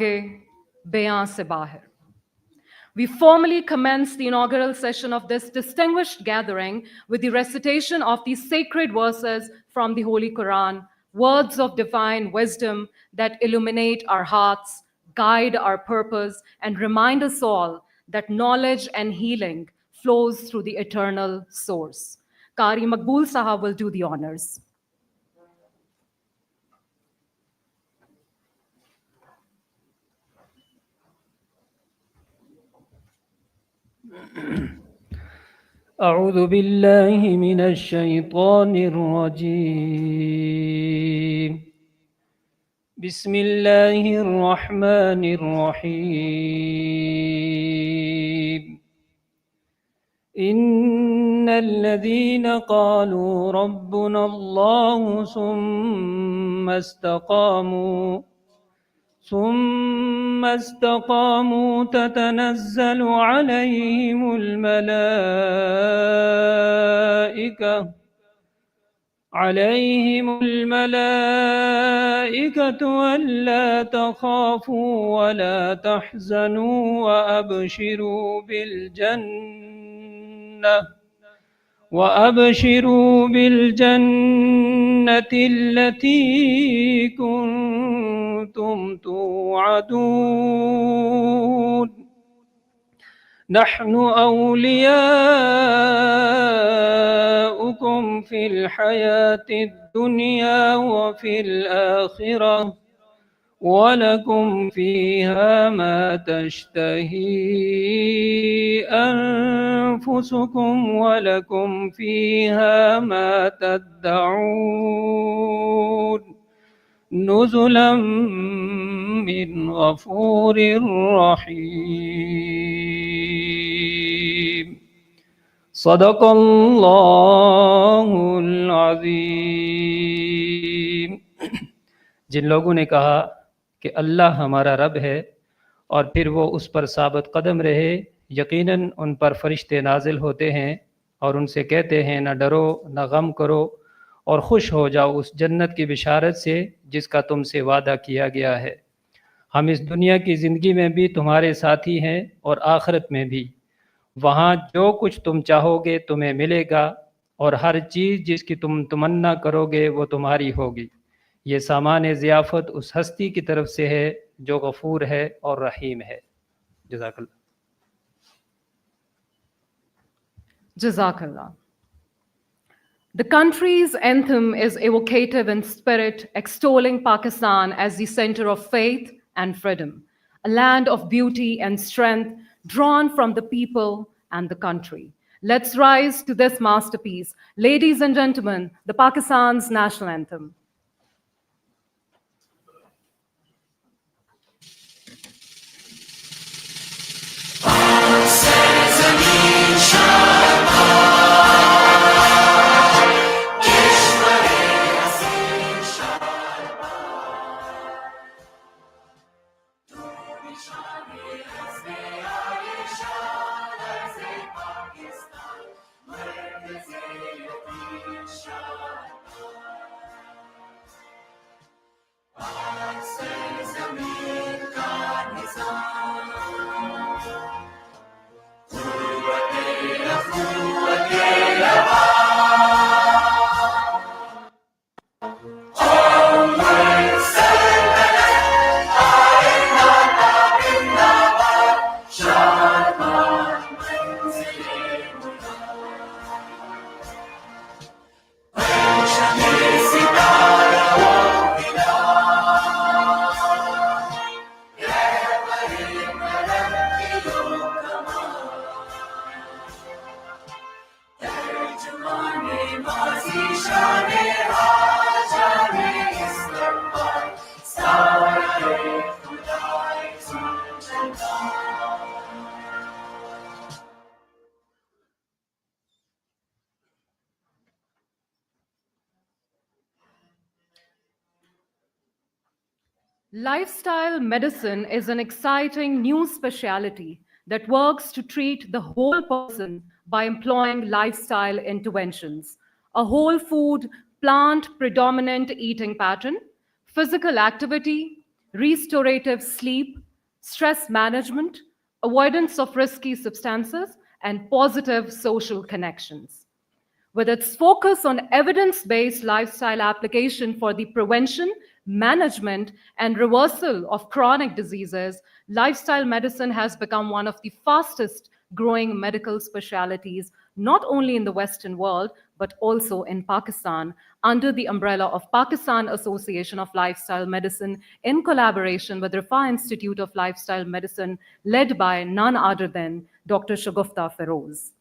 आगे, बेयां से बाहर. We formally commence the inaugural session of this distinguished gathering with the recitation of these sacred verses from the Holy Quran, words of divine wisdom that illuminate our hearts, guide our purpose, and remind us all that knowledge and healing flows through the eternal source. Qari Maqbool Sahab will do the honors. أعوذ بالله من الشيطان الرجيم. بسم الله الرحمن الرحيم. إن الذين قالوا ربنا الله ثم استقاموا تتنزل عليهم الملائكة ألا تخافوا ولا تحزنوا وأبشروا بالجنة التي كنتم توعدون. نحن أولياؤكم في الحياة الدنيا وفي الآخرة ولكم فيها ما تشتهي أنفسكم ولكم فيها ما تدعون نزلا من غفور رحيم. صدق الله العظيम. जिन लोगों ने कहा कि अल्लाह हमारा रब है और फिर वो उस पर साबित कदम रहे, यकीनन उन पर फरिश्ते नाजिल होते हैं और उनसे कहते हैं न डरो न गम करो और खुश हो जाओ उस जन्नत की बिशारत से जिसका तुमसे वादा किया गया है. हम इस दुनिया की ज़िंदगी में भी तुम्हारे साथी हैं और आखिरत में भी. वहाँ जो कुछ तुम चाहोगे तुम्हें मिलेगा और हर चीज़ जिसकी तुम तमन्ना करोगे वो तुम्हारी होगी. ये सामान ज़ियाफ़त उस हस्ती की तरफ से है जो गफ़ूर है और रहीम है. जज़ाकल्लाह. Jazakallah. The country's anthem is evocative in spirit, extolling Pakistan as the center of faith and freedom, a land of beauty and strength drawn from the people and the country. Let's rise to this masterpiece. Ladies and gentlemen, the Pakistan's national anthem. Lifestyle medicine is an exciting new specialty that works to treat the whole person by employing lifestyle interventions. A whole food, plant predominant eating pattern, physical activity, restorative sleep, stress management, avoidance of risky substances, and positive social connections. With its focus on evidence-based lifestyle application for the prevention, management, and reversal of chronic diseases, lifestyle medicine has become one of the fastest growing medical specialties, not only in the Western world, but also in Pakistan, under the umbrella of Pakistan Association of Lifestyle Medicine in collaboration with Rafa Institute of Lifestyle Medicine, led by none other than Dr. Shagufta Feroz.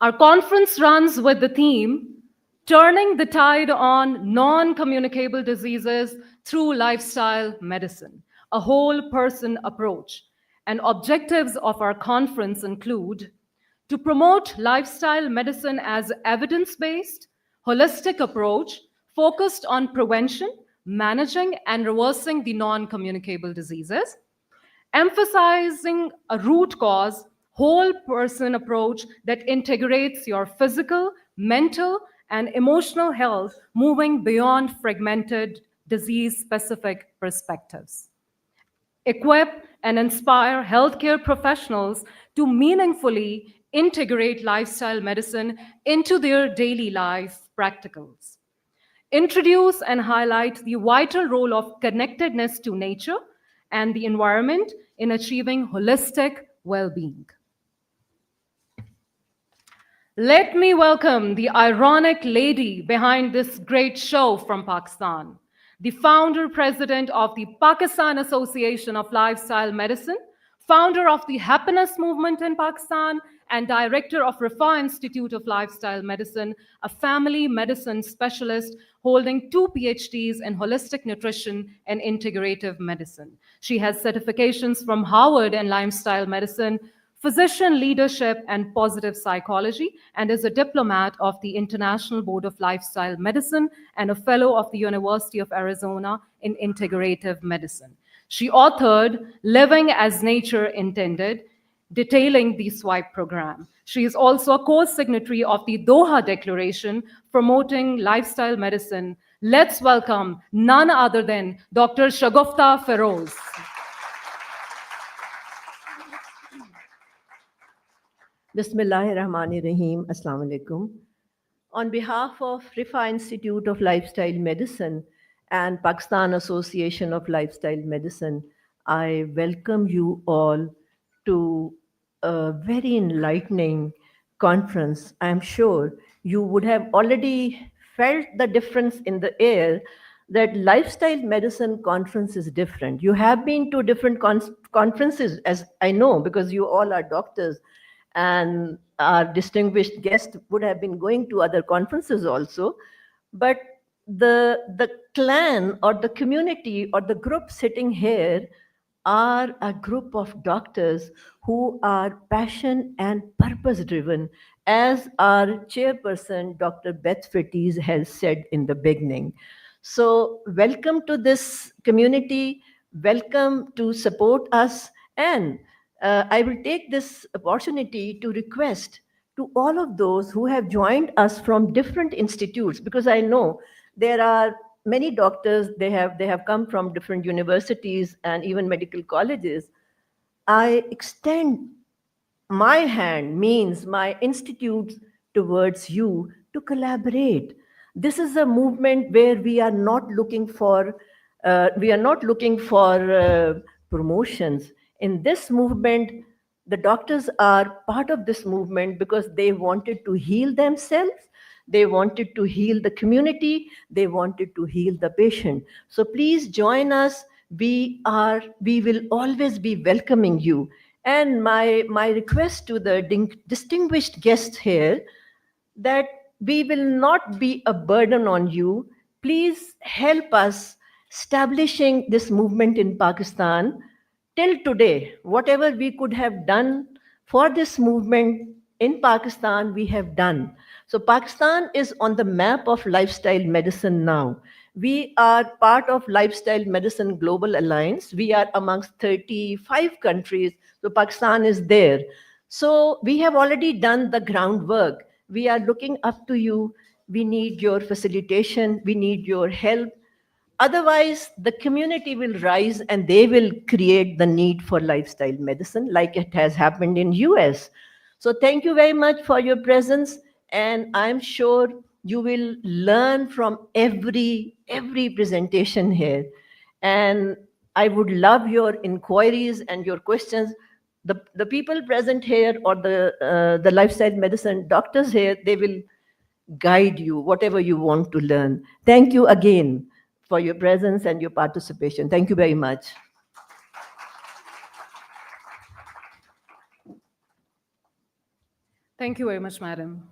Our conference runs with the theme, Turning the Tide on Non-Communicable Diseases Through Lifestyle Medicine, a whole person approach. And objectives of our conference include to promote lifestyle medicine as evidence-based, holistic approach focused on prevention, managing, and reversing the non-communicable diseases, emphasizing a root cause, whole person approach that integrates your physical, mental, and emotional health, moving beyond fragmented disease specific perspectives. Equip and inspire healthcare professionals to meaningfully integrate lifestyle medicine into their daily life practicals. Introduce and highlight the vital role of connectedness to nature and the environment in achieving holistic well-being. Let me welcome the ironic lady behind this great show from Pakistan, the founder president of the Pakistan Association of Lifestyle Medicine, founder of the Happiness Movement in Pakistan, and director of Rafa Institute of Lifestyle Medicine, a family medicine specialist holding 2 PhDs in holistic nutrition and integrative medicine. She has certifications from Harvard and Lifestyle Medicine, physician leadership and positive psychology, and is a diplomat of the International Board of Lifestyle Medicine and a fellow of the University of Arizona in integrative medicine. She authored Living as Nature Intended, detailing the SWIPE program. She is also a co-signatory of the Doha Declaration promoting lifestyle medicine. Let's welcome none other than Dr. Shagufta Feroz. Bismillahirrahmanirrahim. Assalamu alaikum. On behalf of Rifa Institute of Lifestyle Medicine and Pakistan Association of Lifestyle Medicine, I welcome you all to a very enlightening conference. I'm sure you would have already felt the difference in the air that lifestyle medicine conference is different. You have been to different conferences, as I know, because you all are doctors, and our distinguished guest would have been going to other conferences also. But the clan or the community or the group sitting here are a group of doctors who are passion and purpose driven, as our chairperson, Dr. Beth Fitties, has said in the beginning. So welcome to this community, welcome to support us, and I will take this opportunity to request to all of those who have joined us from different institutes, because I know there are many doctors, they have come from different universities and even medical colleges. I extend my hand, means my institute, towards you to collaborate. This is a movement where we are not looking for promotions. In this movement, the doctors are part of this movement because they wanted to heal themselves, they wanted to heal the community, they wanted to heal the patient. So please join us. We will always be welcoming you. And my request to the distinguished guests here, that we will not be a burden on you. Please help us establishing this movement in Pakistan. Till today, whatever we could have done for this movement in Pakistan, we have done. So Pakistan is on the map of lifestyle medicine now. We are part of Lifestyle Medicine Global Alliance. We are amongst 35 countries. So Pakistan is there. So we have already done the groundwork. We are looking up to you. We need your facilitation. We need your help. Otherwise, the community will rise and they will create the need for lifestyle medicine like it has happened in US. So thank you very much for your presence, and I'm sure you will learn from every presentation here. And I would love your inquiries and your questions. The people present here, or the lifestyle medicine doctors here, they will guide you whatever you want to learn. Thank you again for your presence and your participation. Thank you very much. Thank you very much, madam.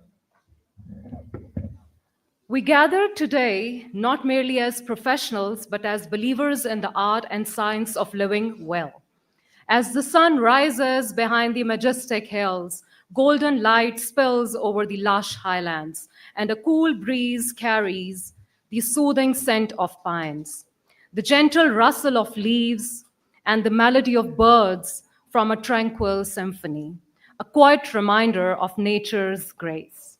We gather today not merely as professionals, but as believers in the art and science of living well. As the sun rises behind the majestic hills, golden light spills over the lush highlands, and a cool breeze carries the soothing scent of pines, the gentle rustle of leaves, and the melody of birds from a tranquil symphony, a quiet reminder of nature's grace.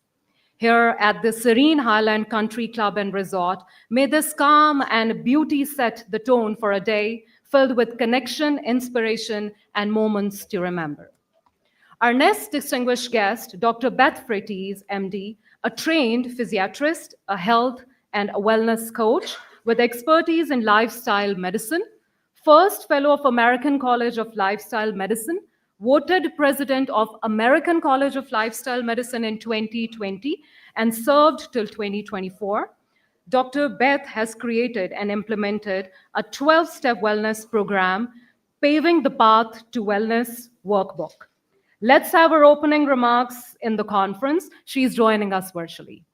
Here at the serene Highland Country Club and Resort, may this calm and beauty set the tone for a day filled with connection, inspiration, and moments to remember. Our next distinguished guest, Dr. Beth Freites, MD, a trained physiatrist, a health and a wellness coach with expertise in lifestyle medicine, first fellow of American College of Lifestyle Medicine, voted president of American College of Lifestyle Medicine in 2020, and served till 2024. Dr. Beth has created and implemented a 12-step wellness program, paving the path to wellness workbook. Let's have her opening remarks in the conference. She's joining us virtually.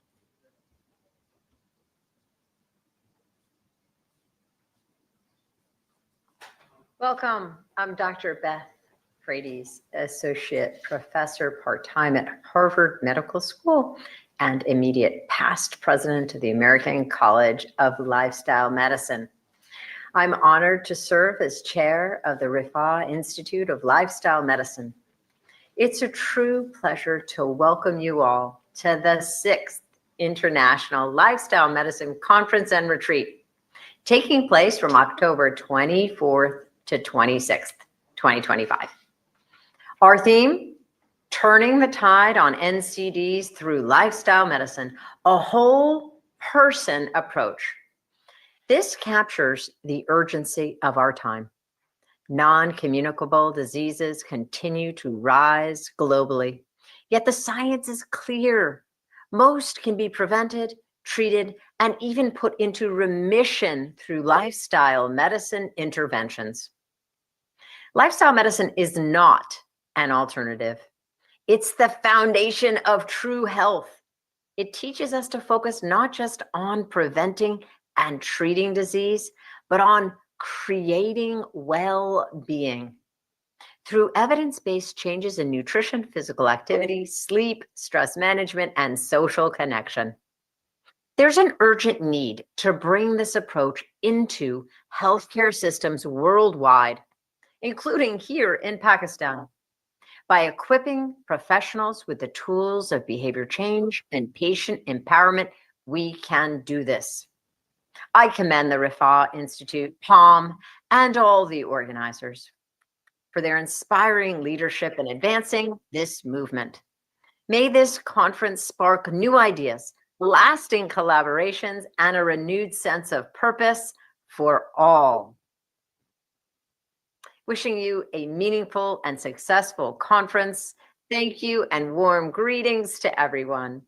Welcome. I'm Dr. Beth Freites, Associate Professor part-time at Harvard Medical School and immediate past president of the American College of Lifestyle Medicine. I'm honored to serve as chair of the Rifa Institute of Lifestyle Medicine. It's a true pleasure to welcome you all to the 6th International Lifestyle Medicine Conference and Retreat, taking place from October 24th to 26th, 2025. Our theme, Turning the Tide on NCDs Through Lifestyle Medicine, a whole person approach. This captures the urgency of our time. Non-communicable diseases continue to rise globally, yet the science is clear. Most can be prevented, treated, and even put into remission through lifestyle medicine interventions. Lifestyle medicine is not an alternative. It's the foundation of true health. It teaches us to focus not just on preventing and treating disease, but on creating well-being through evidence-based changes in nutrition, physical activity, sleep, stress management, and social connection. There's an urgent need to bring this approach into healthcare systems worldwide, including here in Pakistan, by equipping professionals with the tools of behavior change and patient empowerment. We can do this. I commend the Rifa Institute, PALM, and all the organizers for their inspiring leadership in advancing this movement. May this conference spark new ideas, lasting collaborations, and a renewed sense of purpose for all. Wishing you a meaningful and successful conference. Thank you and warm greetings to everyone.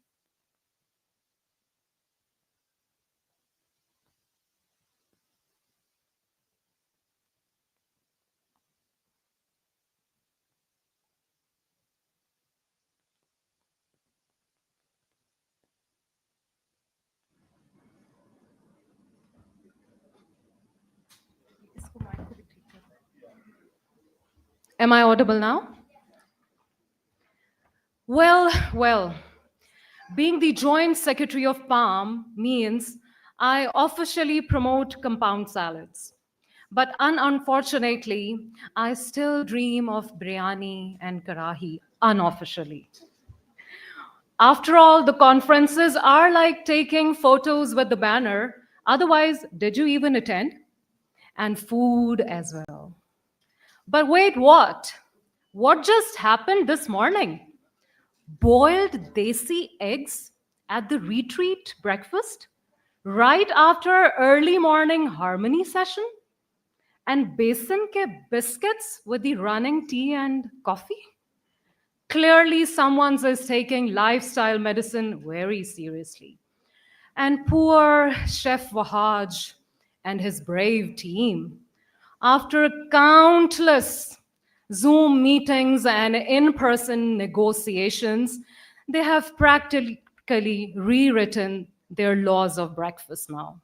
Am I audible now? Well, being the Joint Secretary of PALM means I officially promote compound salads. But unfortunately, I still dream of biryani and karahi unofficially. After all, the conferences are like taking photos with the banner. Otherwise, did you even attend? And food as well. But wait, what? What just happened this morning? Boiled desi eggs at the retreat breakfast? Right after early morning harmony session? And besan ke biscuits with the running tea and coffee? Clearly, someone is taking lifestyle medicine very seriously. And poor Chef Wahaj and his brave team, after countless Zoom meetings and in person negotiations, they have practically rewritten their laws of breakfast now.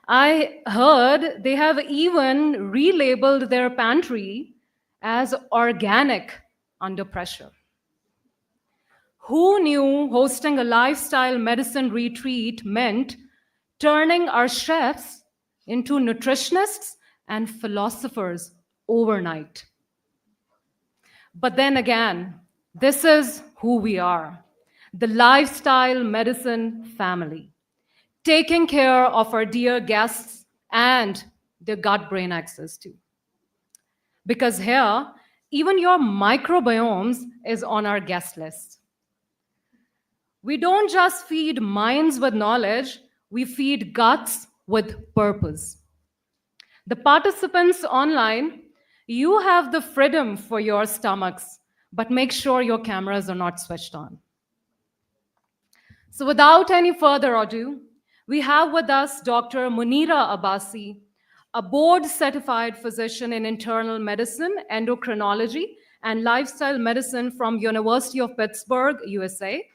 I heard they have even relabeled their pantry as organic under pressure. Who knew hosting a lifestyle medicine retreat meant turning our chefs into nutritionists and philosophers overnight? But then again, this is who we are, the lifestyle medicine family, taking care of our dear guests and their gut-brain axis too. Because here, even your microbiomes is on our guest list. We don't just feed minds with knowledge, we feed guts with purpose. The participants online, you have the freedom for your stomachs, but make sure your cameras are not switched on. So without any further ado, we have with us Dr. Munira Abbasi, a board-certified physician in internal medicine, endocrinology, and lifestyle medicine from University of Pittsburgh, USA,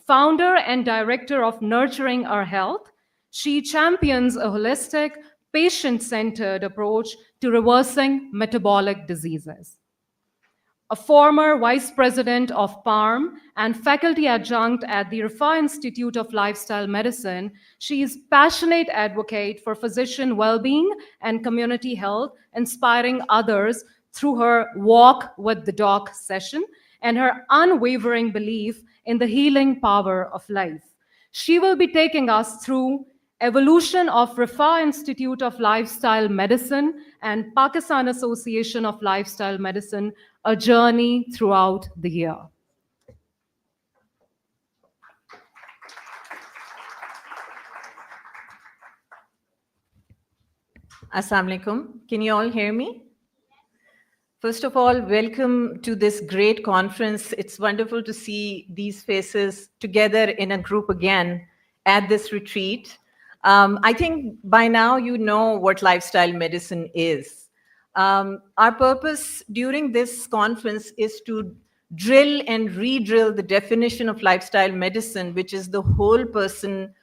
founder and director of Nurturing Our Health. She champions a holistic, patient-centered approach to reversing metabolic diseases. A former vice president of PARM and faculty adjunct at the Rifa Institute of Lifestyle Medicine, she is passionate advocate for physician well-being and community health, inspiring others through her Walk with the Doc session and her unwavering belief in the healing power of life. She will be taking us through evolution of Rifa Institute of Lifestyle Medicine and Pakistan Association of Lifestyle Medicine, a journey throughout the year. Assalamu alaikum. Can you all hear me? First of all, welcome to this great conference. It's wonderful to see these faces together in a group again at this retreat. I think by now you know what lifestyle medicine is. Our purpose during this conference is to drill and re-drill the definition of lifestyle medicine, which is the whole person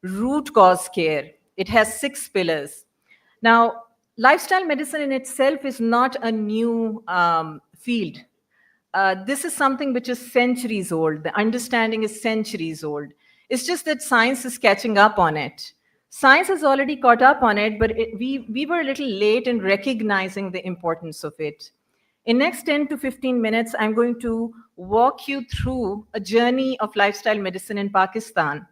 root cause care. It has 6 pillars. Now, lifestyle medicine in itself is not a new field. This is something which is centuries old. The understanding is centuries old. It's just that science is catching up on it. Science has already caught up on it, but we were a little late in recognizing the importance of it. In next 10 to 15 minutes, I'm going to walk you through a journey of lifestyle medicine in Pakistan.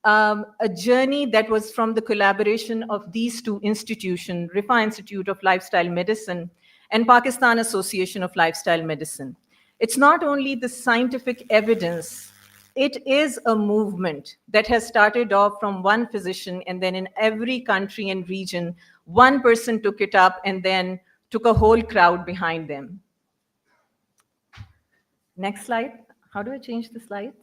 A journey that was from the collaboration of these 2 institutions, Rifa Institute of Lifestyle Medicine and Pakistan Association of Lifestyle Medicine. It's not only the scientific evidence, it is a movement that has started off from one physician, and then in every country and region, one person took it up and then took a whole crowd behind them. Next slide. How do I change the slides?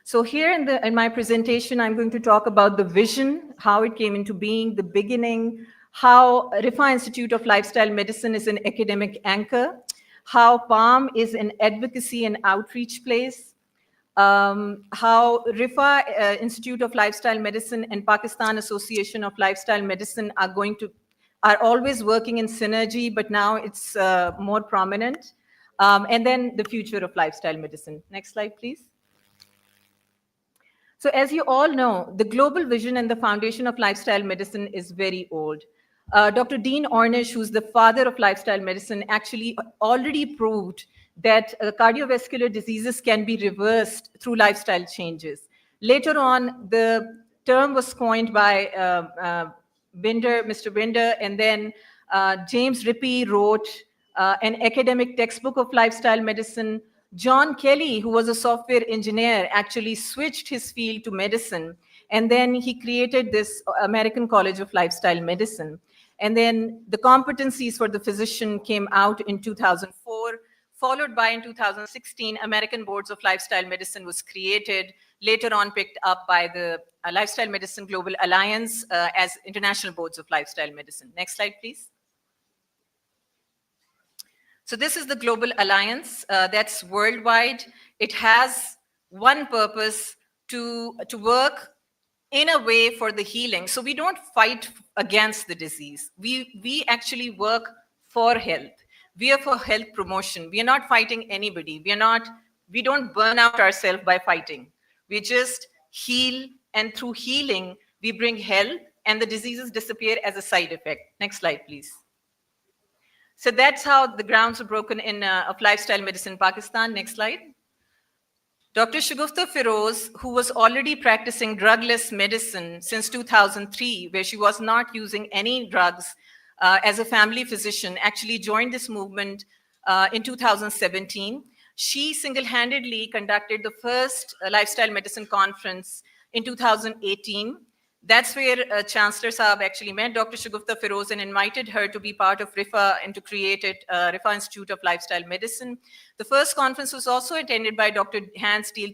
So here in my presentation, I'm going to talk about the vision, how it came into being, the beginning, how Rifa Institute of Lifestyle Medicine is an academic anchor, how PALM is an advocacy and outreach place, how Rifa Institute of Lifestyle Medicine and Pakistan Association of Lifestyle Medicine are always working in synergy, but now it's more prominent, and then the future of lifestyle medicine. Next slide, please. So as you all know, the global vision and the foundation of lifestyle medicine is very old. Dr. Dean Ornish, who's the father of lifestyle medicine, actually already proved that cardiovascular diseases can be reversed through lifestyle changes. Later on, the term was coined by Mr. Binder, and then James Rippey wrote an academic textbook of lifestyle medicine. John Kelly, who was a software engineer, actually switched his field to medicine, and then he created this American College of Lifestyle Medicine. And then the competencies for the physician came out in 2004, followed by in 2016, American Boards of Lifestyle Medicine was created, later on picked up by the Lifestyle Medicine Global Alliance as International Boards of Lifestyle Medicine. Next slide, please. So this is the Global Alliance that's worldwide. It has one purpose to work in a way for the healing. So we don't fight against the disease. We actually work for health. We are for health promotion. We are not fighting anybody. We don't burn out ourselves by fighting. We just heal, and through healing, we bring health, and the diseases disappear as a side effect. Next slide, please. So that's how the grounds are broken in of lifestyle medicine in Pakistan. Next slide. Dr. Shagufta Feroz, who was already practicing drugless medicine since 2003, where she was not using any drugs as a family physician, actually joined this movement in 2017. She single-handedly conducted the first lifestyle medicine conference in 2018. That's where Chancellor Saab actually met Dr. Shagufta Feroz and invited her to be part of RIFA and to create it, RIFA Institute of Lifestyle Medicine. The first conference was also attended by Dr. Hans Steele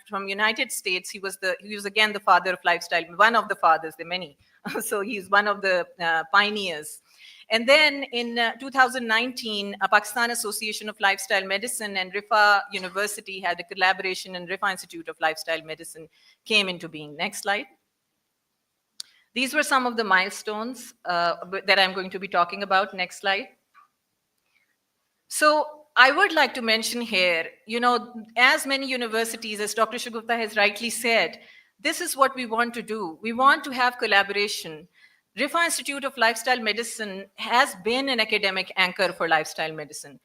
from United States. He was again the father of lifestyle, one of the fathers, there are many. So he's one of the pioneers. And then in 2019, a Pakistan Association of Lifestyle Medicine and RIFA University had a collaboration, and RIFA Institute of Lifestyle Medicine came into being. Next slide. These were some of the milestones that I'm going to be talking about. Next slide. So I would like to mention here, as many universities, as Dr. Shagufta has rightly said, this is what we want to do. We want to have collaboration. RIFA Institute of Lifestyle Medicine has been an academic anchor for lifestyle medicine.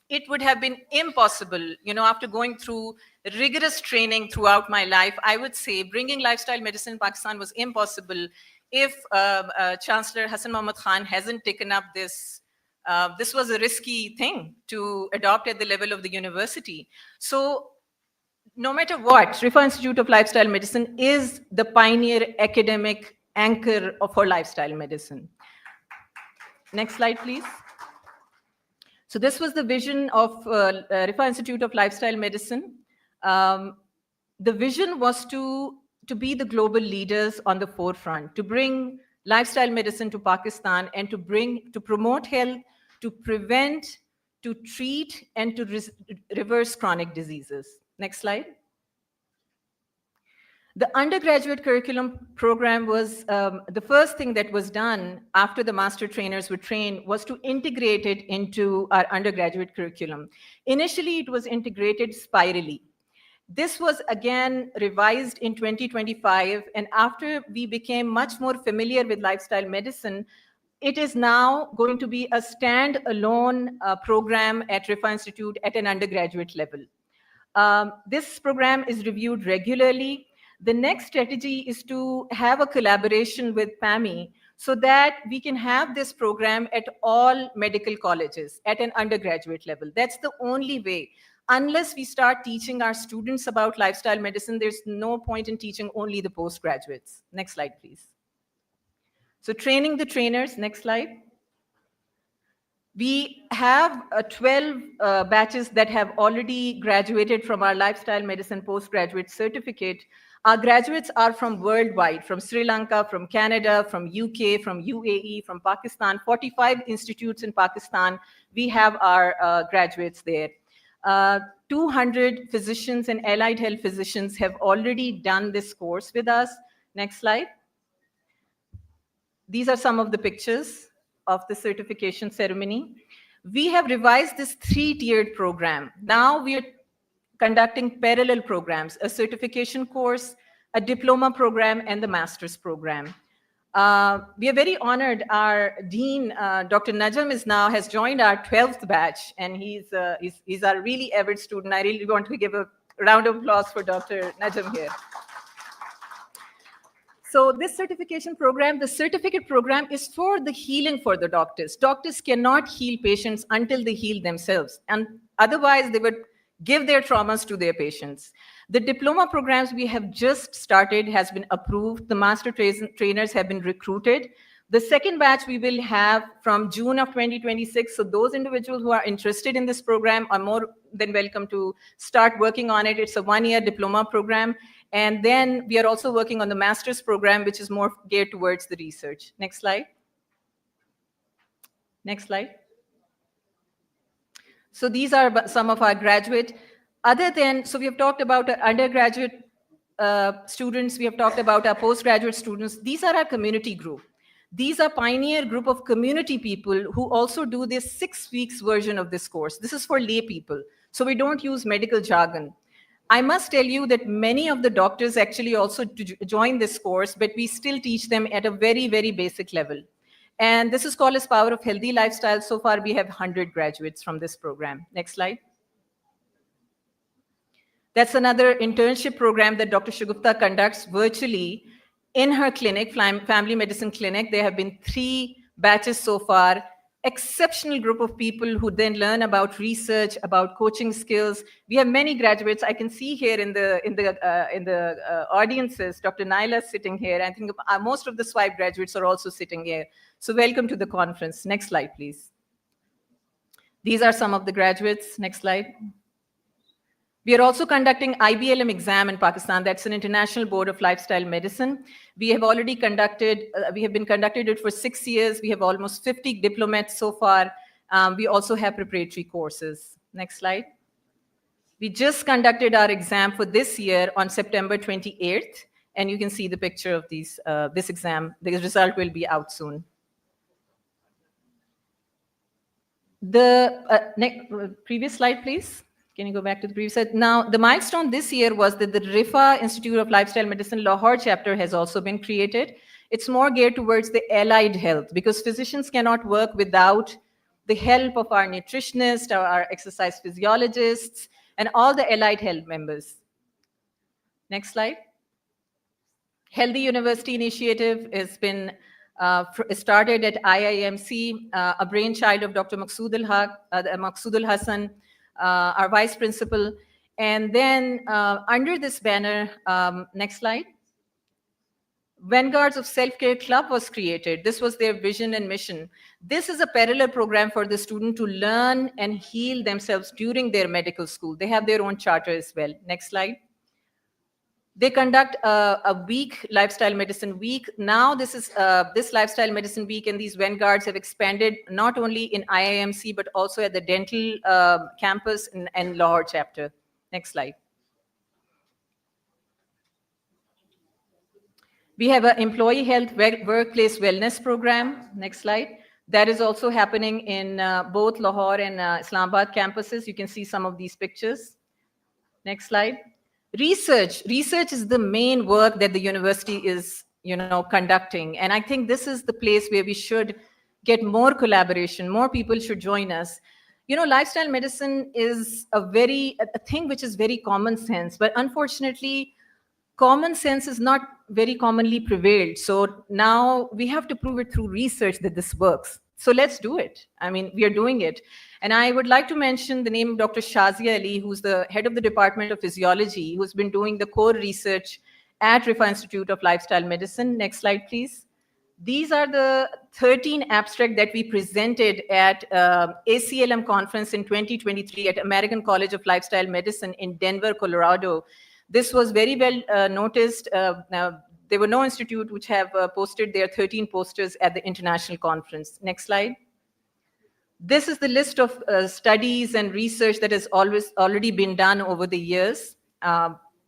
It would have been impossible, after going through rigorous training throughout my life, I would say bringing lifestyle medicine in Pakistan was impossible if Chancellor Hassan Mohammed Khan hasn't taken up this. This was a risky thing to adopt at the level of the university. So no matter what, RIFA Institute of Lifestyle Medicine is the pioneer academic anchor for lifestyle medicine. Next slide, please. So this was the vision of RIFA Institute of Lifestyle Medicine. The vision was to be the global leaders on the forefront, to bring lifestyle medicine to Pakistan and to promote health, to prevent, to treat, and to reverse chronic diseases. Next slide. The undergraduate curriculum program was the first thing that was done after the master trainers were trained was to integrate it into our undergraduate curriculum. Initially, it was integrated spirally. This was again revised in 2025, and after we became much more familiar with lifestyle medicine, it is now going to be a stand-alone program at RIFA Institute at an undergraduate level. This program is reviewed regularly. The next strategy is to have a collaboration with PAMI so that we can have this program at all medical colleges at an undergraduate level. That's the only way. Unless we start teaching our students about lifestyle medicine, there's no point in teaching only the postgraduates. Next slide, please. So training the trainers, next slide. We have 12 batches that have already graduated from our lifestyle medicine postgraduate certificate. Our graduates are from worldwide, from Sri Lanka, from Canada, from UK, from UAE, from Pakistan, 45 institutes in Pakistan. We have our graduates there. 200 physicians and allied health physicians have already done this course with us. Next slide. These are some of the pictures of the certification ceremony. We have revised this 3-tiered program. Now we are conducting parallel programs, a certification course, a diploma program, and the master's program. We are very honored. Our dean, Dr. Najam, has joined our 12th batch, and he's a really avid student. I really want to give a round of applause for Dr. Najam here. So this certification program, the certificate program is for the healing for the doctors. Doctors cannot heal patients until they heal themselves. And otherwise, they would give their traumas to their patients. The diploma programs we have just started has been approved. The master trainers have been recruited. The second batch we will have from June of 2026. So those individuals who are interested in this program are more than welcome to start working on it. It's a one-year diploma program. And then we are also working on the master's program, which is more geared towards the research. Next slide. Next slide. So these are some of our graduate. So we have talked about our undergraduate students, we have talked about our postgraduate students. These are our community group. These are pioneer group of community people who also do this 6 weeks version of this course. This is for lay people. So we don't use medical jargon. I must tell you that many of the doctors actually also join this course, but we still teach them at a very, very basic level. And this is called as Power of Healthy Lifestyle. So far, we have 100 graduates from this program. Next slide. That's another internship program that Dr. Shagufta conducts virtually in her clinic, family medicine clinic. There have been 3 batches so far. Exceptional group of people who then learn about research, about coaching skills. We have many graduates. I can see here in the audiences, Dr. Naila sitting here. I think most of the SWIPE graduates are also sitting here. So welcome to the conference. Next slide, please. These are some of the graduates. Next slide. We are also conducting IBLM exam in Pakistan. That's an International Board of Lifestyle Medicine. We have already conducted, we have been conducted it for 6 years. We have almost 50 diplomats so far. We also have preparatory courses. Next slide. We just conducted our exam for this year on September 28th. And you can see the picture of this exam. The result will be out soon. The previous slide, please. Can you go back to the previous slide? Now, the milestone this year was that the RIFA Institute of Lifestyle Medicine Lahore chapter has also been created. It's more geared towards the allied health because physicians cannot work without the help of our nutritionists, our exercise physiologists, and all the allied health members. Next slide. Healthy University Initiative has been started at IIMC, a brainchild of Dr. Maqsood Hassan, our vice principal. And then under this banner, next slide, Vanguards of Self-Care Club was created. This was their vision and mission. This is a parallel program for the student to learn and heal themselves during their medical school. They have their own charter as well. Next slide. They conduct a week, Lifestyle Medicine Week. Now this Lifestyle Medicine Week and these Vanguards have expanded not only in IIMC, but also at the dental campus and Lahore chapter. Next slide. We have an employee health workplace wellness program. Next slide. That is also happening in both Lahore and Islamabad campuses. You can see some of these pictures. Next slide. Research is the main work that the university is, conducting. And I think this is the place where we should get more collaboration. More people should join us. Lifestyle medicine is a thing which is very common sense, but unfortunately, common sense is not very commonly prevailed. So now we have to prove it through research that this works. So let's do it. I mean, we are doing it. And I would like to mention the name of Dr. Shazia Ali, who's the head of the Department of Physiology, who's been doing the core research at RIFA Institute of Lifestyle Medicine. Next slide, please. These are the 13 abstracts that we presented at ICLM conference in 2023 at American College of Lifestyle Medicine in Denver, Colorado. This was very well noticed. Now, there were no institute which have posted their 13 posters at the international conference. Next slide. This is the list of studies and research that has already been done over the years.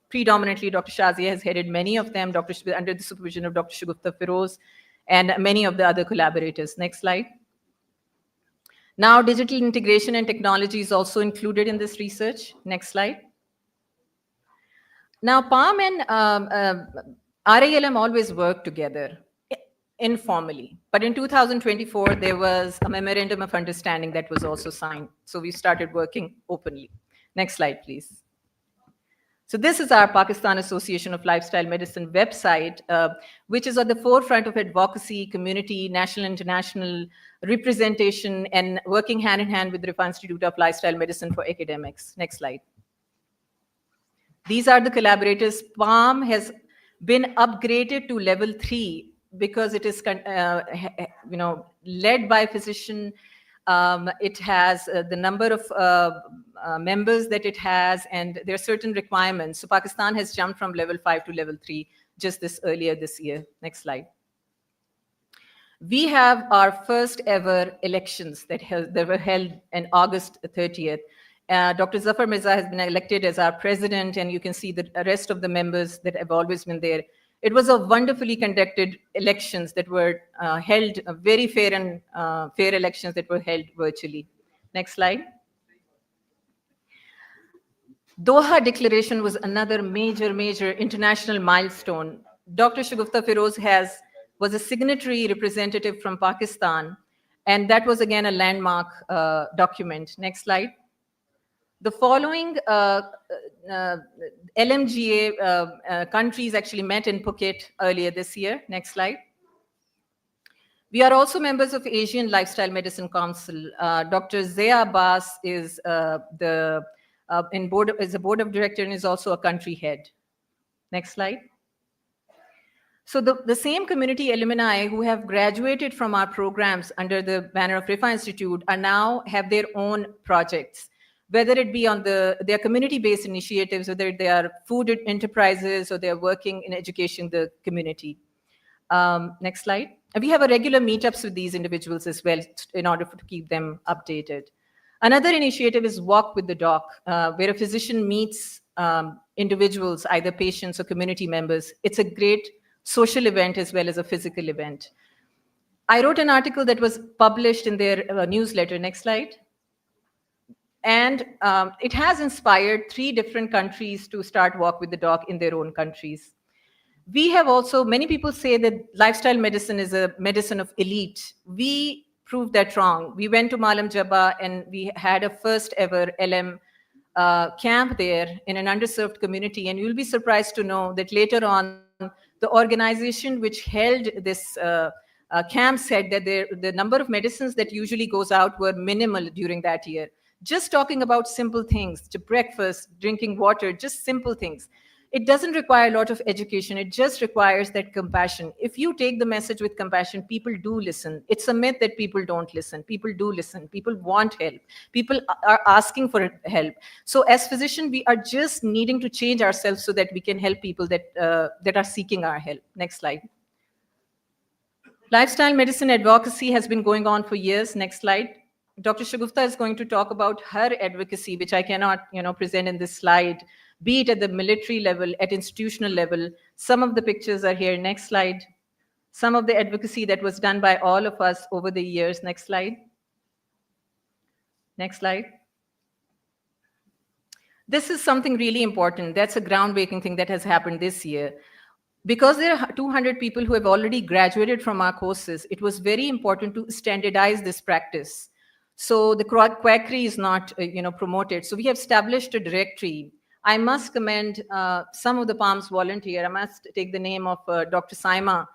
Predominantly, Dr. Shazia has headed many of them under the supervision of Dr. Shagufta Feroz and many of the other collaborators. Next slide. Now, digital integration and technology is also included in this research. Next slide. Now, PALM and RILM always work together informally. But in 2024, there was a memorandum of understanding that was also signed. So we started working openly. Next slide, please. So this is our Pakistan Association of Lifestyle Medicine website, which is at the forefront of advocacy, community, national, international representation, and working hand in hand with the Rifa Institute of Lifestyle Medicine for academics. Next slide. These are the collaborators. PALM has been upgraded to level 3 because it is led by a physician. It has the number of members that it has, and there are certain requirements. So Pakistan has jumped from level 5 to level 3 just earlier this year. Next slide. We have our first ever elections that were held on August 30th. Dr. Zafar Mirza has been elected as our president, and you can see the rest of the members that have always been there. It was a wonderfully conducted elections that were held, very fair and fair elections that were held virtually. Next slide. Doha Declaration was another major international milestone. Dr. Shagufta Feroz was a signatory representative from Pakistan, and that was again a landmark document. Next slide. The following LMGA countries actually met in Phuket earlier this year. Next slide. We are also members of Asian Lifestyle Medicine Council. Dr. Zia Abbas is a board of director and is also a country head. Next slide. So the same community alumni who have graduated from our programs under the banner of Rifa Institute are now have their own projects, whether it be on their community-based initiatives, whether they are food enterprises or they're working in education the community. Next slide. We have a regular meetups with these individuals as well in order to keep them updated. Another initiative is Walk with the Doc, where a physician meets individuals, either patients or community members. It's a great social event as well as a physical event. I wrote an article that was published in their newsletter. Next slide. And it has inspired 3 different countries to start Walk with the Doc in their own countries. We have also, many people say that lifestyle medicine is a medicine of elite. We proved that wrong. We went to Malam Jabba and we had a first ever LM camp there in an underserved community. And you'll be surprised to know that later on, the organization which held this camp said that the number of medicines that usually goes out were minimal during that year. Just talking about simple things, to breakfast, drinking water, just simple things. It doesn't require a lot of education. It just requires that compassion. If you take the message with compassion, people do listen. It's a myth that people don't listen. People do listen. People want help. People are asking for help. So as physicians, we are just needing to change ourselves so that we can help people that are seeking our help. Next slide. Lifestyle medicine advocacy has been going on for years. Next slide. Dr. Shagufta is going to talk about her advocacy, which I cannot present in this slide, be it at the military level, at institutional level. Some of the pictures are here. Next slide. Some of the advocacy that was done by all of us over the years. Next slide. Next slide. This is something really important. That's a groundbreaking thing that has happened this year. Because there are 200 people who have already graduated from our courses, it was very important to standardize this practice. So the quackery is not promoted. So we have established a directory. I must commend some of the PALM's volunteers. I must take the name of Dr. Saima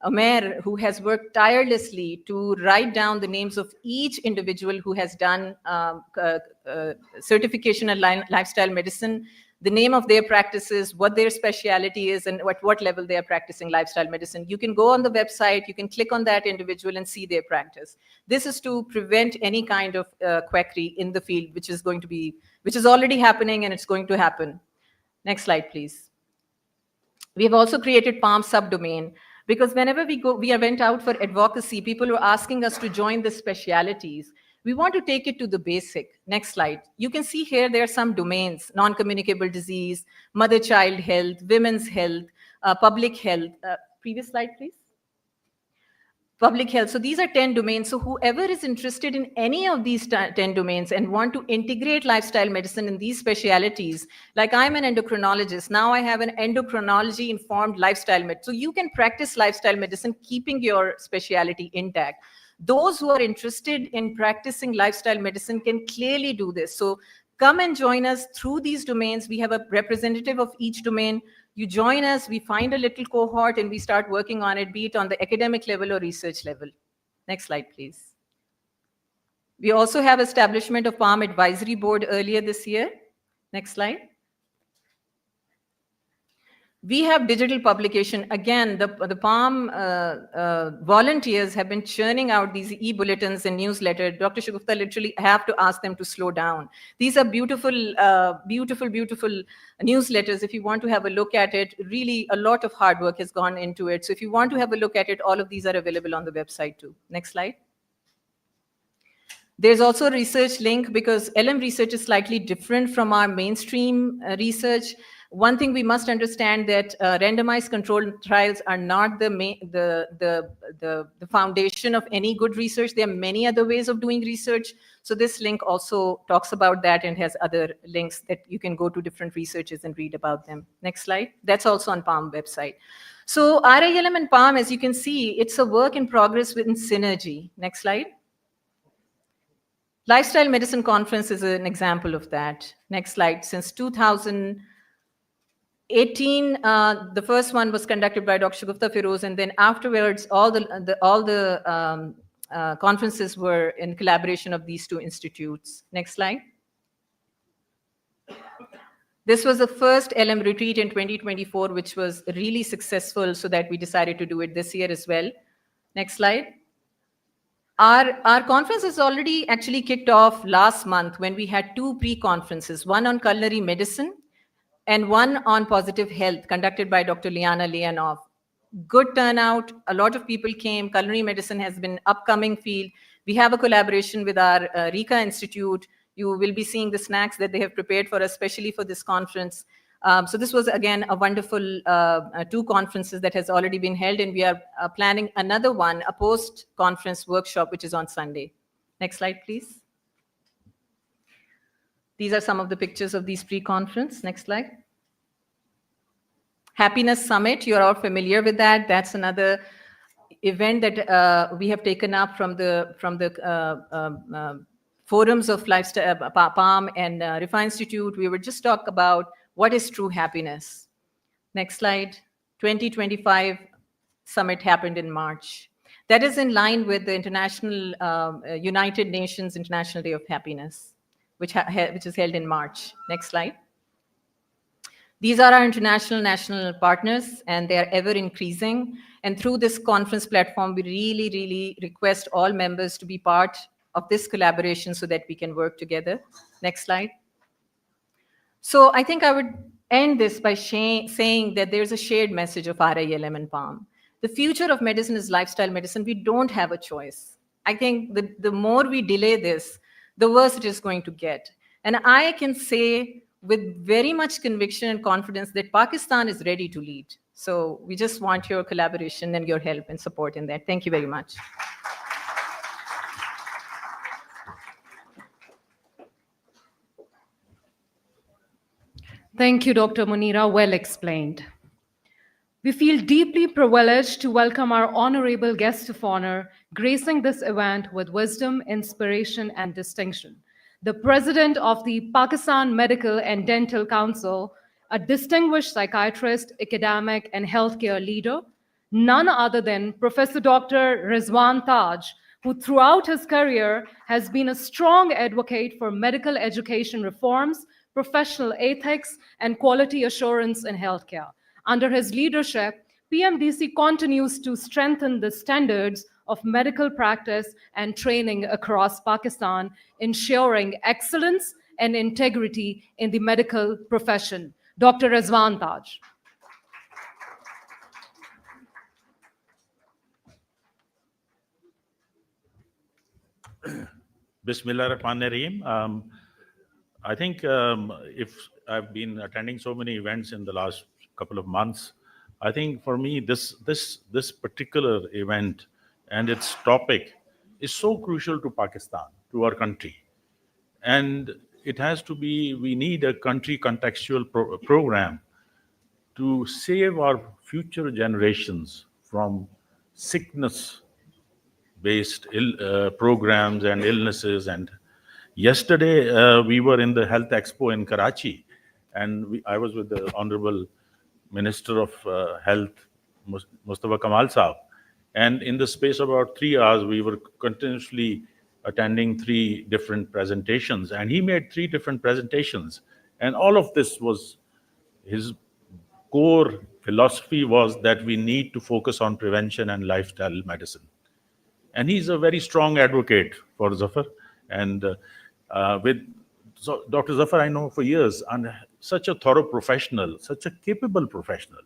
Amer, who has worked tirelessly to write down the names of each individual who has done certification in lifestyle medicine, the name of their practices, what their specialty is, and at what level they are practicing lifestyle medicine. You can go on the website, you can click on that individual and see their practice. This is to prevent any kind of quackery in the field, which is already happening and it's going to happen. Next slide, please. We have also created PALM subdomain because whenever we went out for advocacy, people were asking us to join the specialities. We want to take it to the basic. Next slide. You can see here there are some domains: non-communicable disease, mother-child health, women's health, public health. Previous slide, please. Public health. So these are 10 domains. So whoever is interested in any of these 10 domains and want to integrate lifestyle medicine in these specialities, like I'm an endocrinologist, now I have an endocrinology-informed lifestyle medicine. So you can practice lifestyle medicine keeping your specialty intact. Those who are interested in practicing lifestyle medicine can clearly do this. So Come and join us through these domains. We have a representative of each domain. You join us, we find a little cohort, and we start working on it, be it on the academic level or research level. Next slide, please. We also have establishment of PALM Advisory Board earlier this year. Next slide. We have digital publication. Again, the PALM volunteers have been churning out these e-bulletins and newsletters. Dr. Shagufta literally have to ask them to slow down. These are beautiful, beautiful, beautiful newsletters. If you want to have a look at it, really a lot of hard work has gone into it. So if you want to have a look at it, all of these are available on the website too. Next slide. There's also a research link because LM research is slightly different from our mainstream research. One thing we must understand that randomized controlled trials are not the foundation of any good research. There are many other ways of doing research. So this link also talks about that and has other links that you can go to different researches and read about them. Next slide. That's also on PALM website. So ICLM and PALM, as you can see, it's a work in progress within synergy. Next slide. Lifestyle Medicine Conference is an example of that. Next slide. Since 2018, the first one was conducted by Dr. Shagufta Feroz, and then afterwards, all the conferences were in collaboration of these two institutes. Next slide. This was the first LM retreat in 2024, which was really successful, so that we decided to do it this year as well. Next slide. Our conference has already actually kicked off last month when we had two pre-conferences, one on culinary medicine and one on positive health, conducted by Dr. Liana Leonov. Good turnout, a lot of people came. Culinary medicine has been an upcoming field. We have a collaboration with our Rika Institute. You will be seeing the snacks that they have prepared for us, especially for this conference. So this was, again, a wonderful two conferences that has already been held, and we are planning another one, a post-conference workshop, which is on Sunday. Next slide, please. These are some of the pictures of these pre-conference. Next slide. Happiness Summit, you're all familiar with that. That's another event that we have taken up from the forums of Lifestyle, PALM and Rifa Institute. We were just talk about what is true happiness. Next slide. 2025 summit happened in March. That is in line with the International United Nations International Day of Happiness, which is held in March. Next slide. These are our international national partners, and they are ever increasing. And through this conference platform, we really, really request all members to be part of this collaboration so that we can work together. Next slide. So I think I would end this by saying that there's a shared message of ICLM and PALM. The future of medicine is lifestyle medicine. We don't have a choice. I think the more we delay this, the worse it is going to get. And I can say with very much conviction and confidence that Pakistan is ready to lead. So we just want your collaboration and your help and support in that. Thank you very much. Thank you, Dr. Munira. Well explained. We feel deeply privileged to welcome our honorable guest of honor, gracing this event with wisdom, inspiration, and distinction. The President of the Pakistan Medical and Dental Council, a distinguished psychiatrist, academic, and healthcare leader, none other than Professor Dr. Rizwan Taj, who throughout his career has been a strong advocate for medical education reforms, professional ethics, and quality assurance in healthcare. Under his leadership, PMDC continues to strengthen the standards of medical practice and training across Pakistan, ensuring excellence and integrity in the medical profession. Dr. Rizwan Taj. Bismillahirrahmanirrahim. I think if I've been attending so many events in the last couple of months, I think for me this particular event and its topic is so crucial to Pakistan, to our country. And it has to be, we need a country contextual program to save our future generations from sickness-based programs and illnesses. And Yesterday, we were in the Health Expo in Karachi, and I was with the Honorable Minister of Health, Mustafa Kamal Saab. And in the space of about 3 hours, we were continuously attending 3 different presentations. And he made 3 different presentations. And all of this was, his core philosophy was that we need to focus on prevention and lifestyle medicine. And he's a very strong advocate for Zafar. And so Dr. Zafar, I know for years, and such a thorough professional, such a capable professional.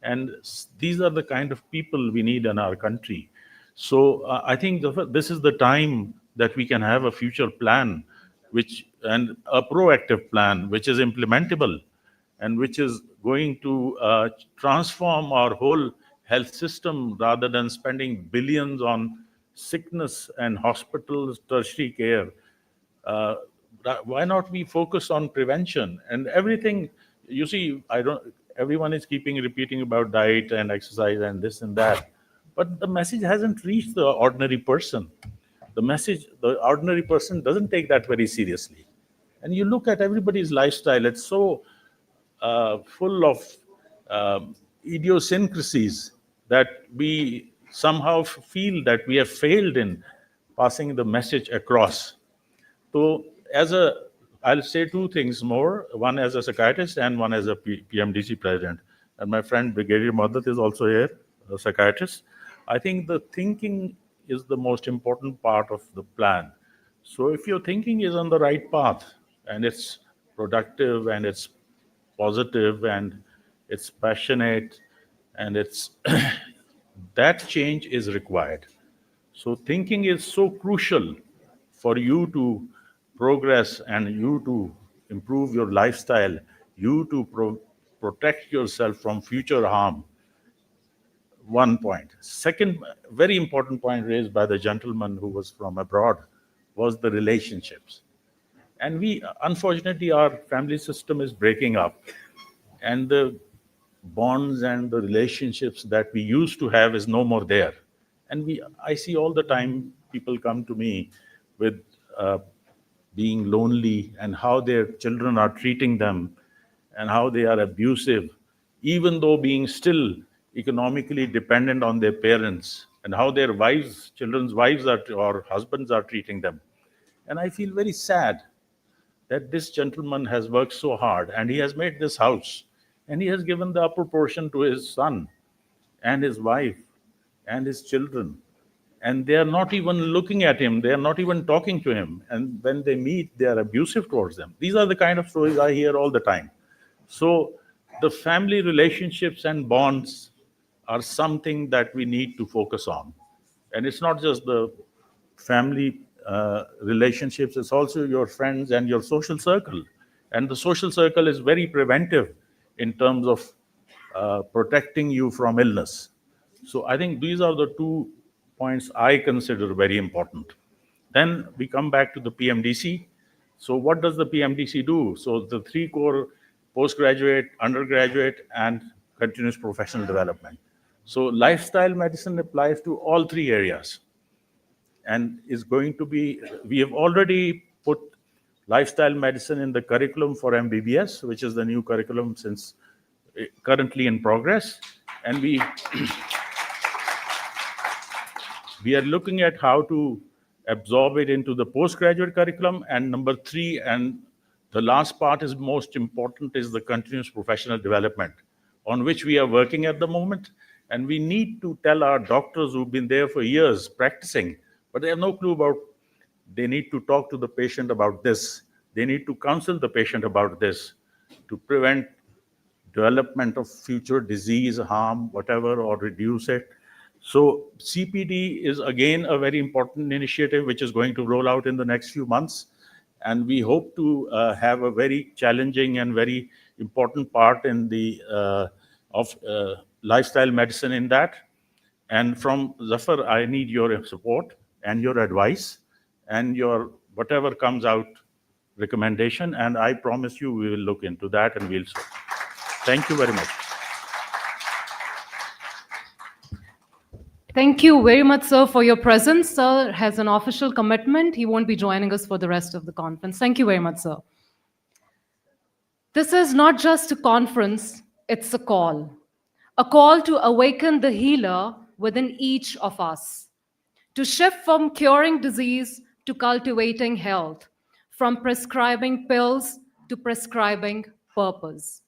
And these are the kind of people we need in our country. So I think Zafar, this is the time that we can have a future plan, and a proactive plan, which is implementable and which is going to transform our whole health system rather than spending billions on sickness and hospitals, tertiary care. Why not we focus on prevention and everything? You see, everyone is repeating about diet and exercise and this and that, but the message hasn't reached the ordinary person. The ordinary person doesn't take that very seriously. And you look at everybody's lifestyle, it's so full of idiosyncrasies that we somehow feel that we have failed in passing the message across. So, I'll say 2 things more, one as a psychiatrist and one as a PMDC president. And my friend Brigadier Madhat is also here, a psychiatrist. I think the thinking is the most important part of the plan. So if your thinking is on the right path and it's productive and it's positive and it's passionate and it's that change is required. So thinking is so crucial for you to progress and you to improve your lifestyle, you to protect yourself from future harm. One point. Second, very important point raised by the gentleman who was from abroad was the relationships. And unfortunately, our family system is breaking up. And the bonds and the relationships that we used to have is no more there. And I see all the time people come to me with being lonely and how their children are treating them and how they are abusive, even though being still economically dependent on their parents, and how their children's wives or husbands are treating them. And I feel very sad that this gentleman has worked so hard and he has made this house and he has given the upper portion to his son and his wife and his children. And they are not even looking at him. They are not even talking to him. And when they meet, they are abusive towards them. These are the kind of stories I hear all the time. So the family relationships and bonds are something that we need to focus on. And it's not just the family relationships, it's also your friends and your social circle. And the social circle is very preventive in terms of protecting you from illness. So I think these are the 2 points I consider very important. Then we come back to the PMDC. So what does the PMDC do? So the 3 core: postgraduate, undergraduate, and continuous professional development. So lifestyle medicine applies to all 3 areas. And we have already put lifestyle medicine in the curriculum for MBBS, which is the new curriculum since currently in progress. And we are looking at how to absorb it into the postgraduate curriculum. And number 3, and the last part is most important, is the continuous professional development, on which we are working at the moment. And we need to tell our doctors who've been there for years practicing, but they have no clue about, they need to talk to the patient about this. They need to counsel the patient about this to prevent development of future disease, harm, whatever, or reduce it. So CPD is again a very important initiative which is going to roll out in the next few months. And we hope to have a very challenging and very important part in the lifestyle medicine in that. And from Zafar, I need your support and your advice and your whatever comes out recommendation. And I promise you we will look into that and we'll support. Thank you very much. Thank you very much, sir, for your presence. Sir has an official commitment. He won't be joining us for the rest of the conference. Thank you very much, sir. This is not just a conference, it's a call to awaken the healer within each of us, to shift from curing disease to cultivating health, from prescribing pills to prescribing purpose.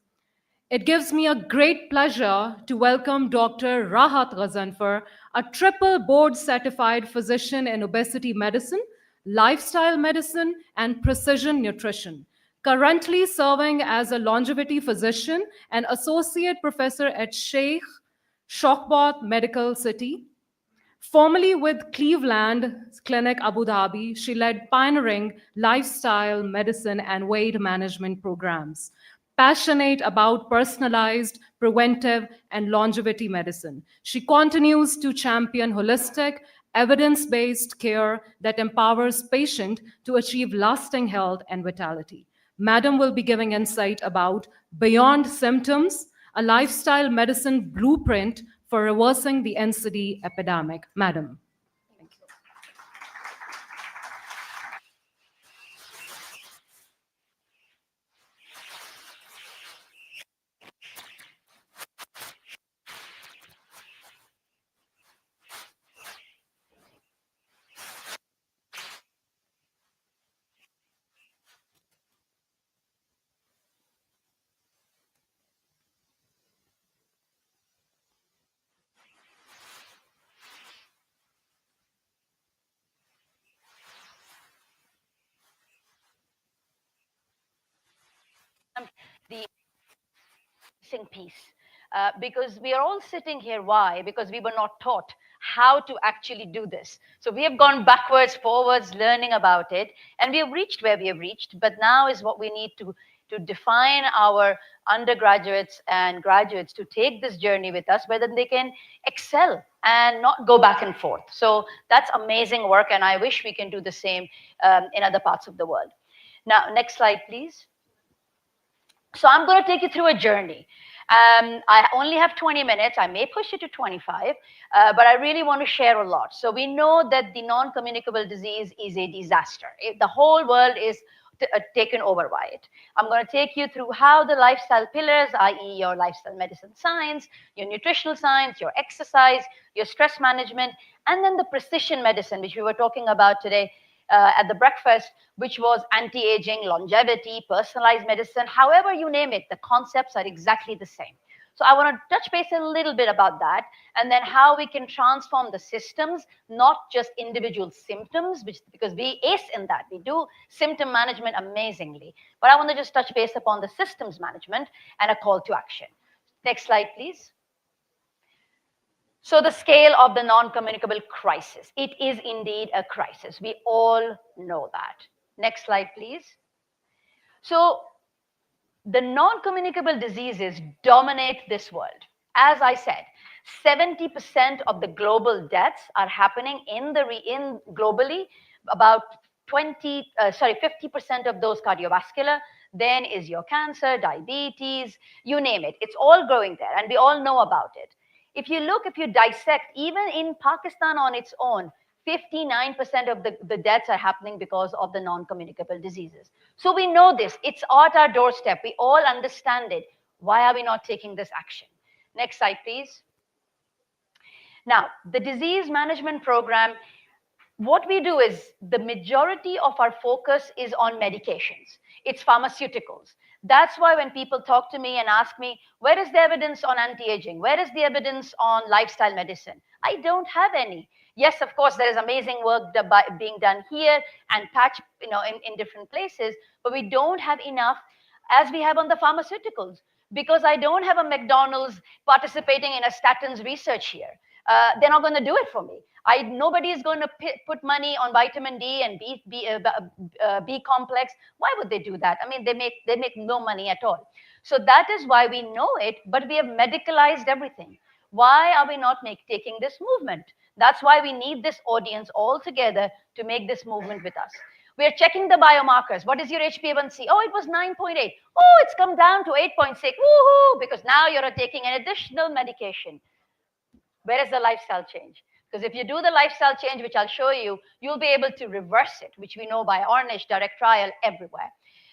It gives me a great pleasure to welcome Dr. Rahat Ghazanfar, a triple board certified physician in obesity medicine, lifestyle medicine, and precision nutrition. Currently serving as a longevity physician and associate professor at Sheikh Shokbat Medical City. Formerly with Cleveland Clinic Abu Dhabi, she led pioneering lifestyle medicine and weight management programs. Passionate about personalized, preventive, and longevity medicine, she continues to champion holistic, evidence-based care that empowers patients to achieve lasting health and vitality. Madam will be giving insight about Beyond Symptoms, a lifestyle medicine blueprint for reversing the NCD epidemic. Madam. The missing piece. Because we are all sitting here. Why? Because we were not taught how to actually do this. So we have gone backwards, forwards, learning about it, and we have reached where we have reached. But now is what we need to define our undergraduates and graduates to take this journey with us, where then they can excel and not go back and forth. So that's amazing work, and I wish we can do the same in other parts of the world. Now, next slide, please. So I'm going to take you through a journey. I only have 20 minutes. I may push it to 25, but I really want to share a lot. So we know that the non-communicable disease is a disaster. The whole world is taken over by it. I'm going to take you through how the lifestyle pillars, i.e. your lifestyle medicine science, your nutritional science, your exercise, your stress management, and then the precision medicine, which we were talking about today, at the breakfast, which was anti-aging, longevity, personalized medicine, however you name it, the concepts are exactly the same. So I want to touch base a little bit about that, and then how we can transform the systems, not just individual symptoms, because we ace in that. We do symptom management amazingly. But I want to just touch base upon the systems management and a call to action. Next slide, please. So the scale of the non-communicable crisis. It is indeed a crisis. We all know that. Next slide, please. So the non-communicable diseases dominate this world. As I said, 70% of the global deaths are happening globally. About 50% of those cardiovascular. Then is your cancer, diabetes, you name it. It's all growing there, and we all know about it. If you dissect, even in Pakistan on its own, 59% of the deaths are happening because of the non-communicable diseases. So we know this. It's at our doorstep. We all understand it. Why are we not taking this action? Next slide, please. Now, the disease management program, what we do is the majority of our focus is on medications. It's pharmaceuticals. That's why when people talk to me and ask me, where is the evidence on anti-aging? Where is the evidence on lifestyle medicine? I don't have any. Yes, of course, there is amazing work being done here and patch, in different places, but we don't have enough as we have on the pharmaceuticals, because I don't have a McDonald's participating in a statins research here. They're not going to do it for me. Nobody is going to put money on vitamin D and B complex. Why would they do that? I mean, they make no money at all. So that is why we know it, but we have medicalized everything. Why are we not taking this movement? That's why we need this audience all together to make this movement with us. We are checking the biomarkers. What is your HbA1c? Oh, it was 9.8. Oh, it's come down to 8.6. Woohoo! Because now you're taking an additional medication. Where is the lifestyle change? Because if you do the lifestyle change, which I'll show you, you'll be able to reverse it, which we know by Ornish, direct trial, everywhere.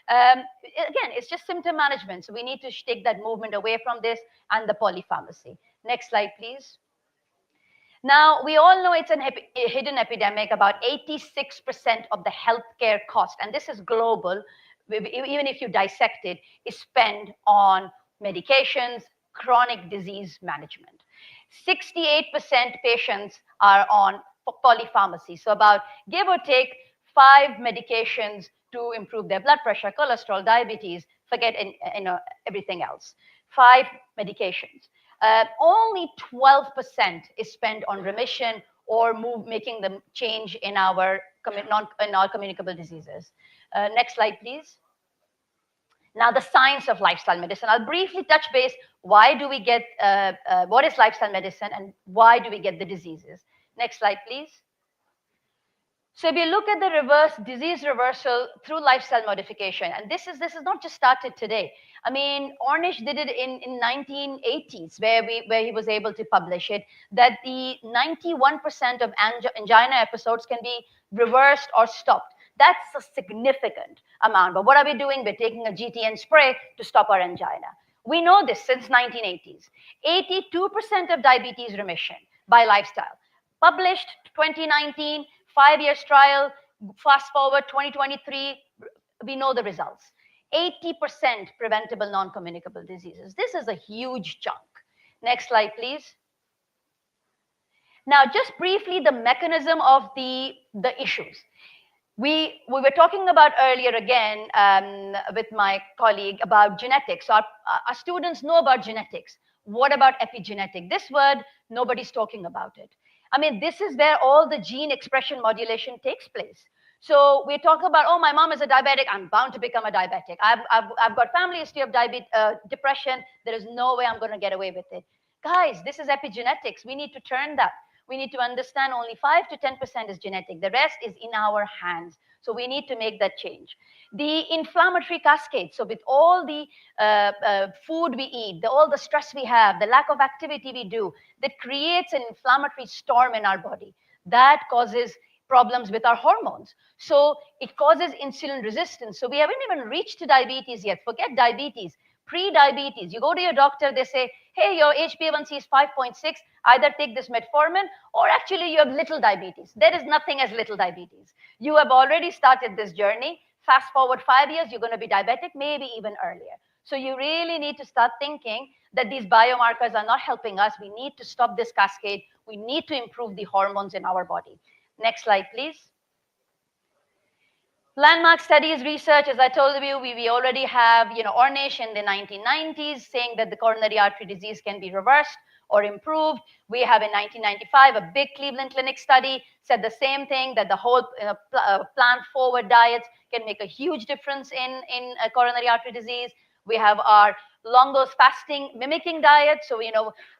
Again, it's just symptom management. So we need to take that movement away from this and the polypharmacy. Next slide, please. Now, we all know it's a hidden epidemic. About 86% of the healthcare cost, and this is global, even if you dissect it, is spent on medications, chronic disease management. 68% patients are on polypharmacy. So about, give or take, 5 medications to improve their blood pressure, cholesterol, diabetes, forget everything else. 5 medications. Only 12% is spent on remission or making the change in our communicable diseases. Next slide, please. Now, the science of lifestyle medicine. I'll briefly touch base. Why do we get, what is lifestyle medicine and why do we get the diseases? Next slide, please. So if you look at the disease reversal through lifestyle modification, and this is not just started today. I mean, Ornish did it in 1980s, where he was able to publish it, that the 91% of angina episodes can be reversed or stopped. That's a significant amount. But what are we doing? We're taking a GTN spray to stop our angina. We know this since 1980s. 82% of diabetes remission by lifestyle. Published 2019, 5 years trial, fast forward 2023, we know the results. 80% preventable non-communicable diseases. This is a huge chunk. Next slide, please. Now, just briefly, the mechanism of the issues. We were talking about earlier again with my colleague about genetics. So our students know about genetics. What about epigenetic? This word, nobody's talking about it. I mean, this is where all the gene expression modulation takes place. So we talk about, oh, my mom is a diabetic. I'm bound to become a diabetic. I've got family history of depression. There is no way I'm going to get away with it. Guys, this is epigenetics. We need to turn that. We need to understand only 5 to 10% is genetic. The rest is in our hands. So we need to make that change. The inflammatory cascade. So with all the food we eat, all the stress we have, the lack of activity we do, that creates an inflammatory storm in our body. That causes problems with our hormones. So it causes insulin resistance. So we haven't even reached to diabetes yet. Forget diabetes. Pre-diabetes, you go to your doctor, they say, hey, your HbA1c is 5.6, either take this metformin or actually you have little diabetes. There is nothing as little diabetes. You have already started this journey. Fast forward 5 years, you're going to be diabetic, maybe even earlier. So you really need to start thinking that these biomarkers are not helping us. We need to stop this cascade. We need to improve the hormones in our body. Next slide, please. Landmark studies research, as I told you, we already have, Ornish in the 1990s saying that the coronary artery disease can be reversed or improved. We have in 1995, a big Cleveland Clinic study said the same thing, that the whole plant-forward diets can make a huge difference in coronary artery disease. We have our Longo's fasting mimicking diet. So,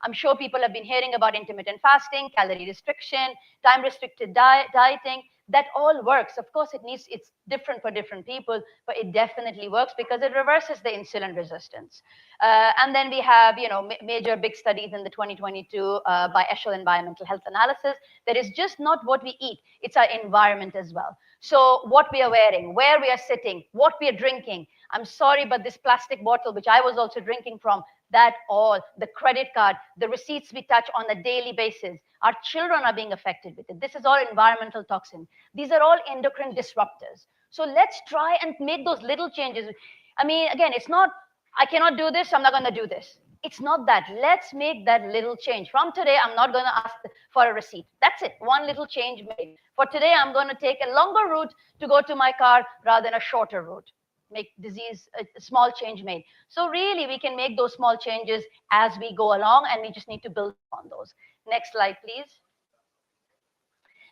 I'm sure people have been hearing about intermittent fasting, calorie restriction, time-restricted dieting. That all works. Of course, it's different for different people, but it definitely works because it reverses the insulin resistance. And then we have, major big studies in the 2022 by Eshel Environmental Health Analysis. That is just not what we eat, it's our environment as well. So what we are wearing, where we are sitting, what we are drinking. I'm sorry, but this plastic bottle, which I was also drinking from, that all, the credit card, the receipts we touch on a daily basis, our children are being affected with it. This is all environmental toxin. These are all endocrine disruptors. So let's try and make those little changes. I mean, again, it's not, I cannot do this, I'm not going to do this. It's not that. Let's make that little change. From today, I'm not going to ask for a receipt. That's it. One little change made. For today, I'm going to take a longer route to go to my car rather than a shorter route. Make a small change made. So really, we can make those small changes as we go along, and we just need to build on those. Next slide, please.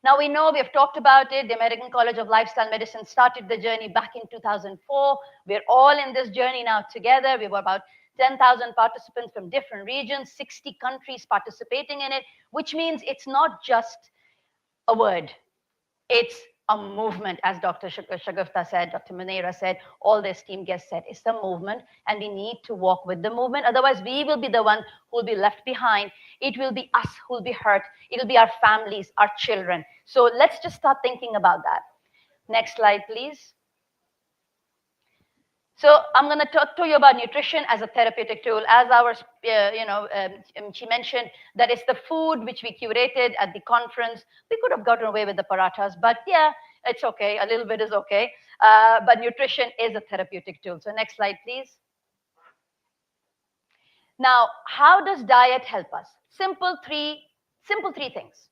Now we know, we have talked about it. The American College of Lifestyle Medicine started the journey back in 2004. We're all in this journey now together. We were about 10,000 participants from different regions, 60 countries participating in it, which means it's not just a word. It's a movement, as Dr. Shagufta said, Dr. Munera said, all the esteemed guests said. It's a movement, and we need to walk with the movement. Otherwise, we will be the one who will be left behind. It will be us who will be hurt. It will be our families, our children. So let's just start thinking about that. Next slide, please. So I'm going to talk to you about nutrition as a therapeutic tool. As our, she mentioned that it's the food which we curated at the conference. We could have gotten away with the parathas, but yeah, it's okay. A little bit is okay. But nutrition is a therapeutic tool. So next slide, please. Now, how does diet help us? Simple three things.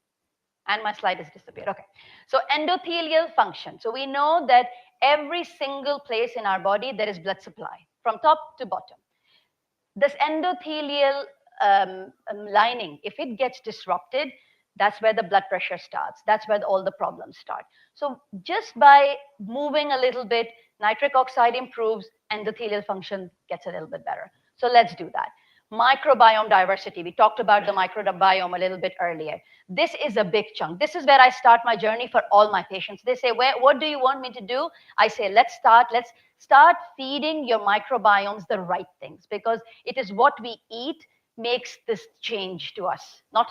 And my slide has disappeared. Okay. So endothelial function. So we know that every single place in our body, there is blood supply from top to bottom. This endothelial lining, if it gets disrupted, that's where the blood pressure starts. That's where all the problems start. So just by moving a little bit, nitric oxide improves, endothelial function gets a little bit better. So let's do that. Microbiome diversity. We talked about the microbiome a little bit earlier. This is a big chunk. This is where I start my journey for all my patients. They say, what do you want me to do? I say, let's start feeding your microbiomes the right things, because it is what we eat makes this change to us, not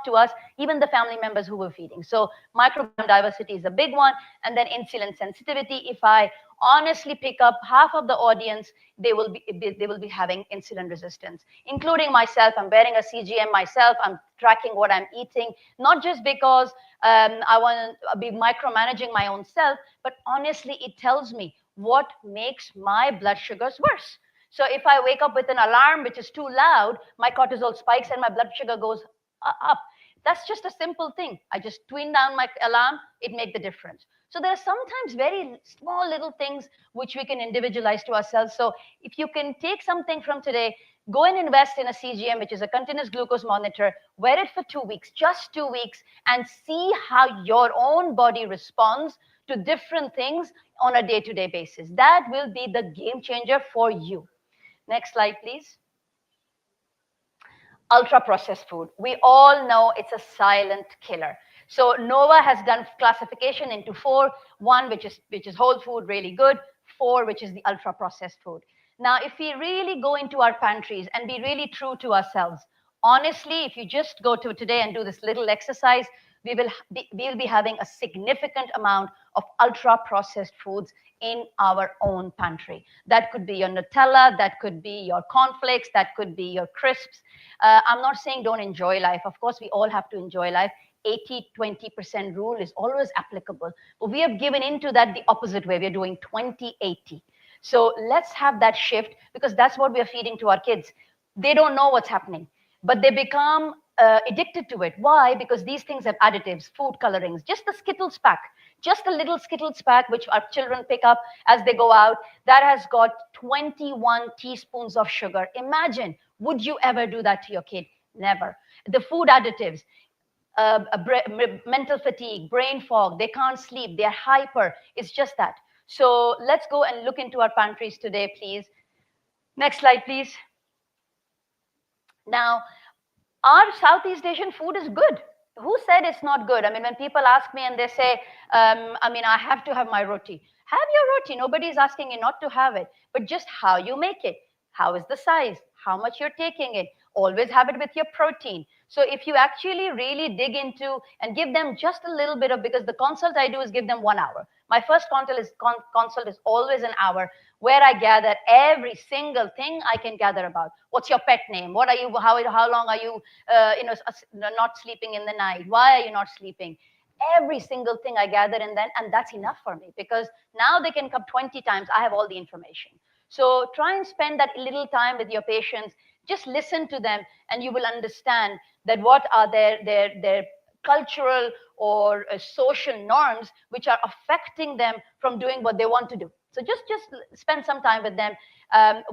to us, even the family members who we're feeding. So microbiome diversity is a big one. And then insulin sensitivity. If I honestly pick up half of the audience, they will be having insulin resistance, including myself. I'm wearing a CGM myself. I'm tracking what I'm eating, not just because I want to be micromanaging my own self, but honestly, it tells me what makes my blood sugars worse. So if I wake up with an alarm which is too loud, my cortisol spikes and my blood sugar goes up. That's just a simple thing. I just tune down my alarm, it makes the difference. So there are sometimes very small little things which we can individualize to ourselves. So if you can take something from today, go and invest in a CGM, which is a continuous glucose monitor, wear it for 2 weeks, just 2 weeks, and see how your own body responds to different things on a day-to-day basis. That will be the game changer for you. Next slide, please. Ultra-processed food. We all know it's a silent killer. So NOVA has done classification into 4. 1, which is whole food, really good. 4, which is the ultra-processed food. Now, if we really go into our pantries and be really true to ourselves, honestly, if you just go to today and do this little exercise, we will be having a significant amount of ultra-processed foods in our own pantry. That could be your Nutella, that could be your cornflakes, that could be your crisps. I'm not saying don't enjoy life. Of course, we all have to enjoy life. 80-20% rule is always applicable. But we have given into that the opposite way. We're doing 20-80. So let's have that shift, because that's what we're feeding to our kids. They don't know what's happening, but they become addicted to it. Why? Because these things have additives, food colorings, just the Skittles pack, just a little Skittles pack, which our children pick up as they go out, that has got 21 teaspoons of sugar. Imagine, would you ever do that to your kid? Never. The food additives, mental fatigue, brain fog, they can't sleep, they're hyper. It's just that. So let's go and look into our pantries today, please. Next slide, please. Now, our Southeast Asian food is good. Who said it's not good? I mean, when people ask me and they say, I have to have my roti. Have your roti. Nobody's asking you not to have it, but just how you make it. How is the size? How much you're taking it? Always have it with your protein. So if you actually really dig into and give them just a little bit of, because the consult I do is give them 1 hour. My first consult is always an hour, where I gather every single thing I can gather about. What's your pet name? What are you? How long are you? Not sleeping in the night? Why are you not sleeping? Every single thing I gather, and that's enough for me, because now they can come 20 times. I have all the information. So try and spend that little time with your patients. Just listen to them, and you will understand that what are their cultural or social norms which are affecting them from doing what they want to do. So just spend some time with them.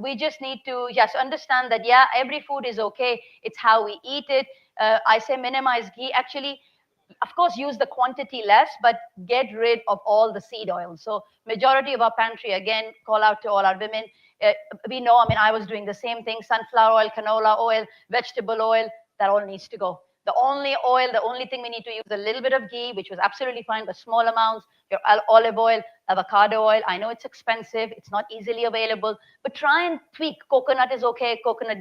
We just need to understand that, every food is okay. It's how we eat it. I say minimize ghee. Actually, of course, use the quantity less, but get rid of all the seed oil. So majority of our pantry, again, call out to all our women. We know, I was doing the same thing: sunflower oil, canola oil, vegetable oil, that all needs to go. The only oil, the only thing we need to use a little bit of ghee, which was absolutely fine, but small amounts, your olive oil, avocado oil. I know it's expensive, it's not easily available, but try and tweak. Coconut is okay, coconut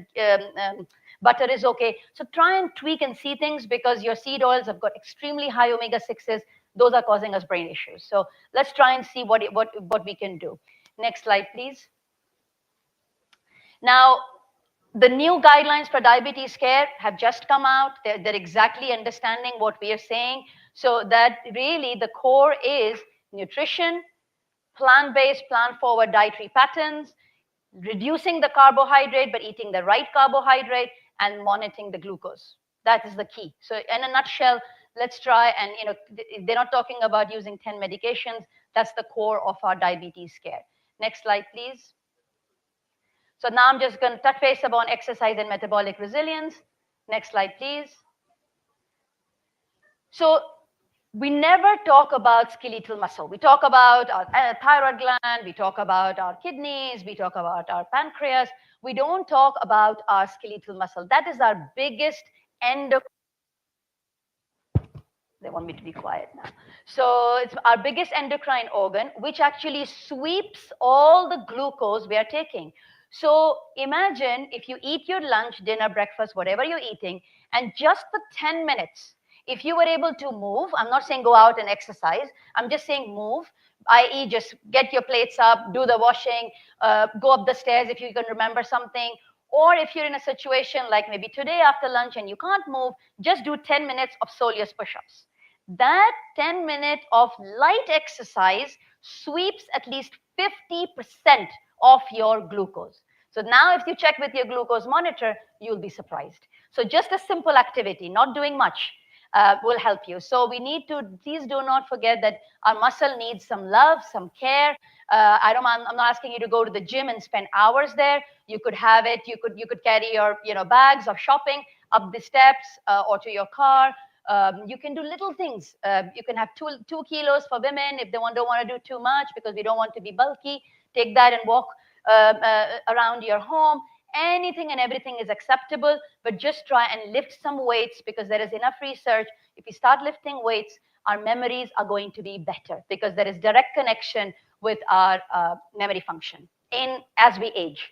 butter is okay. So try and tweak and see things, because your seed oils have got extremely high omega-6s. Those are causing us brain issues. So let's try and see what we can do. Next slide, please. Now, the new guidelines for diabetes care have just come out. They're exactly understanding what we are saying. So that really the core is nutrition, plant-based, plant-forward dietary patterns, reducing the carbohydrate, but eating the right carbohydrate, and monitoring the glucose. That is the key. So in a nutshell, let's try and, they're not talking about using 10 medications. That's the core of our diabetes care. Next slide, please. So now I'm just going to touch base upon exercise and metabolic resilience. Next slide, please. So we never talk about skeletal muscle. We talk about our thyroid gland, we talk about our kidneys, we talk about our pancreas. We don't talk about our skeletal muscle. That is our biggest endocrine. They want me to be quiet now. So it's our biggest endocrine organ, which actually sweeps all the glucose we are taking. So imagine if you eat your lunch, dinner, breakfast, whatever you're eating, and just for 10 minutes, if you were able to move, I'm not saying go out and exercise, I'm just saying move, i.e. just get your plates up, do the washing, go up the stairs if you can remember something. Or if you're in a situation like maybe today after lunch and you can't move, just do 10 minutes of soleus push-ups. That 10 minutes of light exercise sweeps at least 50% of your glucose. So now if you check with your glucose monitor, you'll be surprised. So just a simple activity, not doing much, will help you. So we need to, please do not forget that our muscle needs some love, some care. I'm not asking you to go to the gym and spend hours there. You could have it, you could carry your bags of shopping up the steps or to your car. You can do little things. You can have 2 kilos for women if they don't want to do too much, because we don't want to be bulky. Take that and walk around your home. Anything and everything is acceptable, but just try and lift some weights, because there is enough research. If you start lifting weights, our memories are going to be better, because there is direct connection with our memory function as we age.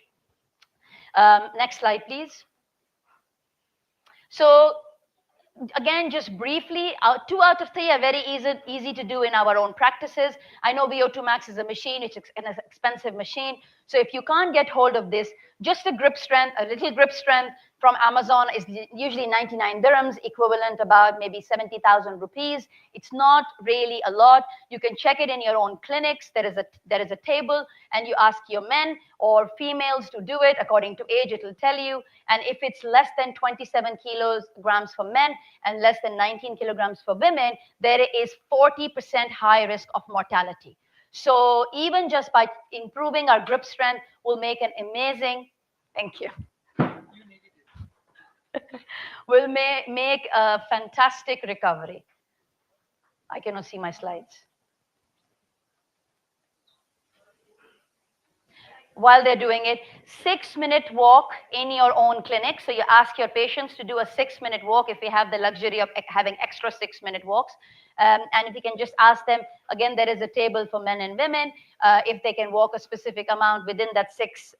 Next slide, please. So again, just briefly, 2 out of 3 are very easy to do in our own practices. I know VO2 Max is a machine, it's an expensive machine. So if you can't get hold of this, just a little grip strength from Amazon is usually 99 dirhams, equivalent about maybe 70,000 rupees. It's not really a lot. You can check it in your own clinics. There is a table, and you ask your men or females to do it according to age. It will tell you. And if it's less than 27 kilograms for men and less than 19 kilograms for women, there is 40% high risk of mortality. So even just by improving our grip strength will make an amazing, thank you, will make a fantastic recovery. I cannot see my slides. While they're doing it, 6-minute walk in your own clinic. So you ask your patients to do a 6-minute walk if we have the luxury of having extra 6-minute walks. And if you can just ask them, again, there is a table for men and women. If they can walk a specific amount within that 6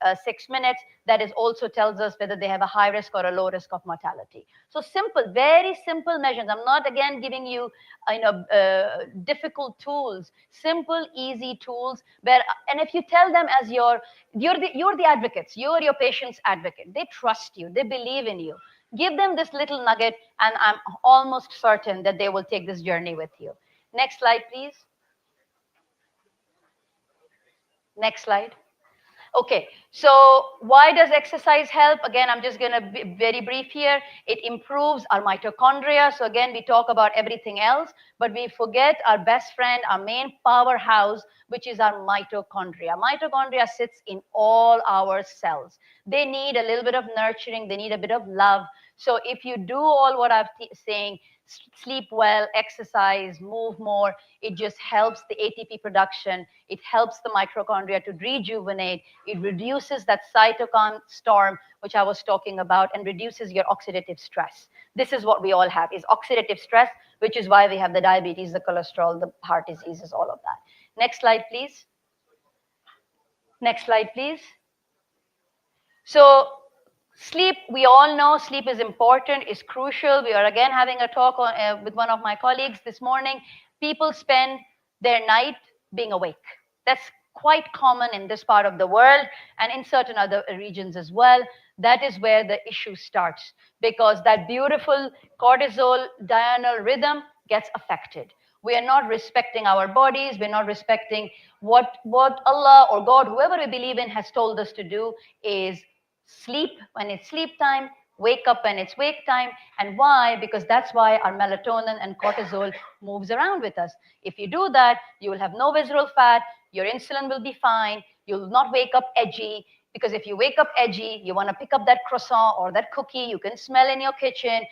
minutes, that is also tells us whether they have a high risk or a low risk of mortality. So simple, very simple measures. I'm not again giving you, difficult tools, simple, easy tools. And if you tell them as you're the advocates, you're your patient's advocate. They trust you, they believe in you. Give them this little nugget, and I'm almost certain that they will take this journey with you. Next slide, please. Next slide. Okay, so why does exercise help? Again, I'm just going to be very brief here. It improves our mitochondria. So again, we talk about everything else, but we forget our best friend, our main powerhouse, which is our mitochondria. Mitochondria sits in all our cells. They need a little bit of nurturing. They need a bit of love. So if you do all what I'm saying, sleep well, exercise, move more. It just helps the ATP production. It helps the mitochondria to rejuvenate. It reduces that cytokine storm, which I was talking about, and reduces your oxidative stress. This is what we all have, is oxidative stress, which is why we have the diabetes, the cholesterol, the heart diseases, all of that. Next slide, please. Next slide, please. So sleep, we all know sleep is important, is crucial. We are again having a talk on, with one of my colleagues this morning. People spend their night being awake. That's quite common in this part of the world and in certain other regions as well. That is where the issue starts, because that beautiful cortisol diurnal rhythm gets affected. We are not respecting our bodies. We're not respecting what Allah or God, whoever we believe in, has told us to do, is sleep when it's sleep time, wake up when it's wake time. And why? Because that's why our melatonin and cortisol moves around with us. If you do that, you will have no visceral fat, your insulin will be fine, you'll not wake up edgy, because if you wake up edgy, you want to pick up that croissant or that cookie you can smell in your kitchen.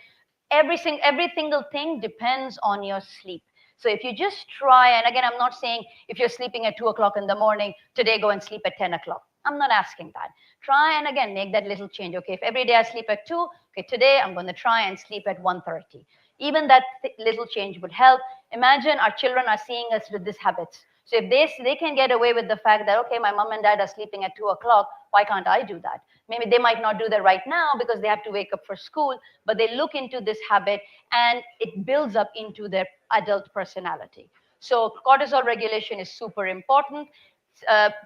Every single thing depends on your sleep. So if you just try, and again, I'm not saying if you're sleeping at 2 o'clock in the morning, today go and sleep at 10 o'clock. I'm not asking that. Try and again, make that little change. Okay, if every day I sleep at 2, okay, today I'm going to try and sleep at 1:30. Even that little change would help. Imagine our children are seeing us with these habits. So if they can get away with the fact that, okay, my mom and dad are sleeping at 2 o'clock, why can't I do that? Maybe they might not do that right now because they have to wake up for school, but they look into this habit and it builds up into their adult personality. So cortisol regulation is super important.